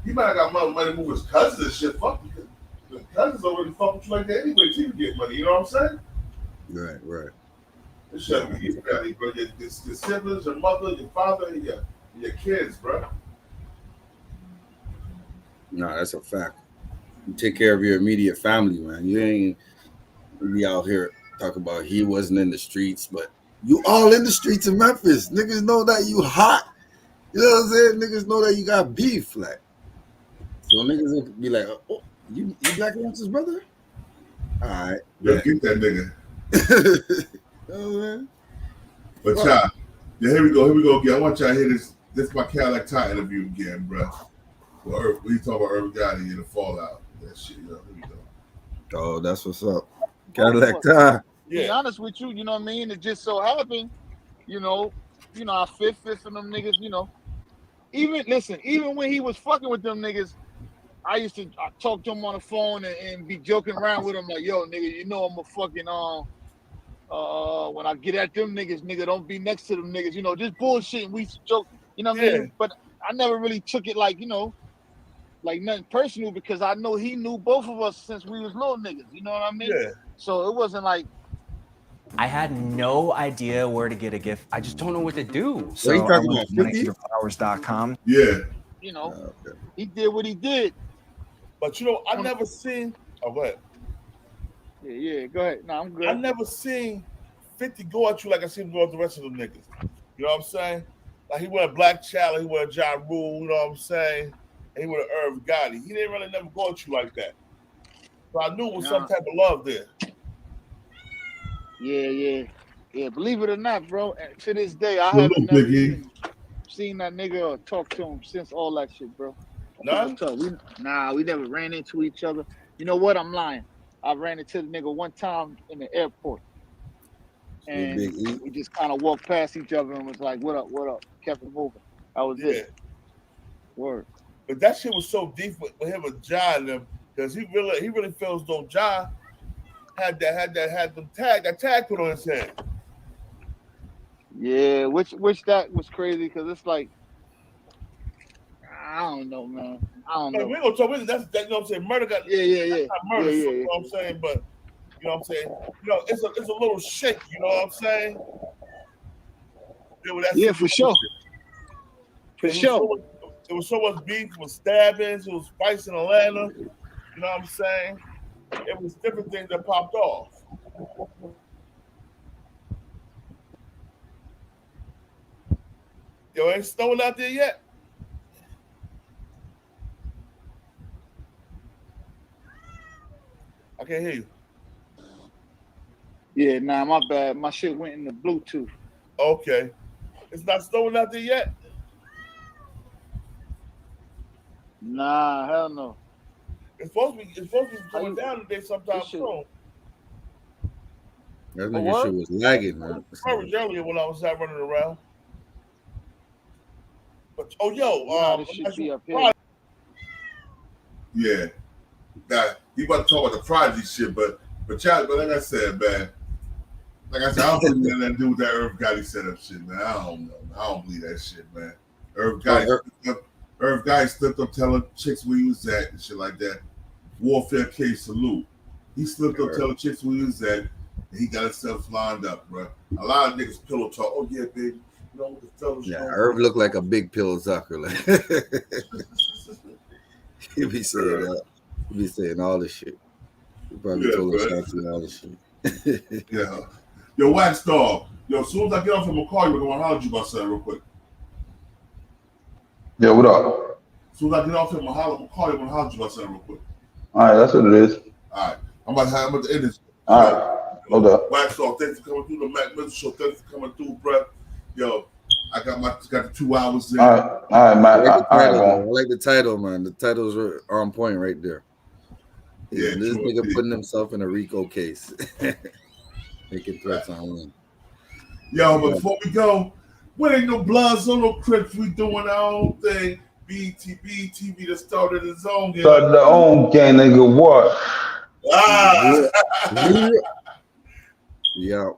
He might have got money to move his cousins and shit. Fuck, because the cousins already fuck with you like that anyway. So you can get money. You know what I'm saying? Right. This shit be your family, bro. Your siblings, your mother, your father, and your kids, bro. No, that's a fact. You take care of your immediate family, man. You ain't be out here talking about he wasn't in the streets, but you all in the streets of Memphis. Niggas know that you hot. You know what I'm saying? Niggas know that you got beef, like. So niggas will be like, "Oh, you Black Youngsta's brother? All right, yeah, get that nigga." Oh, man. But y'all, yeah, here we go again. I want y'all to hear this. This is my Cadillac Tie interview again, bro. We talk about Irv Gotti and the fallout. That shit, yo. Here we go. Oh, that's what's up. Cadillac Tie. To be honest with you, you know what I mean? It just so happened, I fifth for them niggas, Even when he was fucking with them niggas, I talk to him on the phone and be joking around with him like, yo, nigga, I'm a fucking when I get at them niggas, nigga, don't be next to them niggas, just bullshit. And we used to joke, you know what I mean? But I never really took it like, like nothing personal because I know he knew both of us since we was little niggas, you know what I mean? Yeah. So it wasn't like I had no idea where to get a gift. I just don't know what to do. So you talking about 50? Flowers.com. Yeah. He did what he did. But I never seen. Oh, go ahead. Yeah, go ahead. No, I'm good. I never seen 50 go at you like I seen him go at the rest of them niggas. You know what I'm saying? Like he went a Black Child, he went a Ja Rule, you know what I'm saying? And he went a Irv Gotti. He didn't really never go at you like that. So I knew it was some type of love there. Yeah. Believe it or not, bro, to this day, I haven't never even seen that nigga or talked to him since all that shit, bro. No? We never ran into each other. You know what? I'm lying. I ran into the nigga one time in the airport. And we just kind of walked past each other and was like, what up? Kept it moving. That was it. Word. But that shit was so deep with him and Ja and them, because he really feels though Ja had that tag put on his head. Yeah, which that was crazy because it's like I don't know, man. I don't know. We gonna talk with that's you know what I'm saying. Murder got yeah. Not murder, you know what I'm saying, but you know what I'm saying. It's a little shake. You know what I'm saying? Yeah, for sure. For sure. It was so much beef, it was stabbings, it was fights in Atlanta. You know what I'm saying? It was different things that popped off. Yo, ain't snowing out there yet? I can't hear you. Yeah, nah, my bad. My shit went in the Bluetooth. Okay. It's not snowing out there yet? Nah, hell no. It's supposed to be going down today sometime soon. That nigga shit was lagging, man. I was earlier when I was out running around. But this should be up here. Yeah. Now, he about to talk about the Prodigy shit, but like I said, man, I don't believe that had to do with that Irv Gotti setup shit, man. I don't know. I don't believe that shit, man. Irv Gotti slipped up telling chicks where he was at and shit like that. Warfare Case salute. He slipped up telling chicks where he was at, and he got himself lined up, bro. A lot of niggas pillow talk. Oh yeah, baby. You know what the fellas. Yeah, Irv looked like a big pillow sucker. Like he be saying that. He be saying all this shit. He probably told us not to all this shit. Yeah. Yo, Wack Star. Yo, as soon as I get off from McCall, we're going to holler at you about something real quick. Yo, what up? As soon as I get off from McCall, we're going to holler at you about something real quick. All right, that's what it is. All right. I'm about to end this. All right. Hold up. Wack Star, thanks for coming through the Mac Middle Show. Thanks for coming through, bro. Yo, I got the 2 hours in. All right, man. I like the title, man. The titles are on point right there. Yeah, this nigga putting himself in a Rico case. Making threats on him. Yo, but before we go, we ain't no Bloods, no Crips. We doing our own thing. BTV that started his own game. Started their own gang, nigga. What? Ah! Yeah.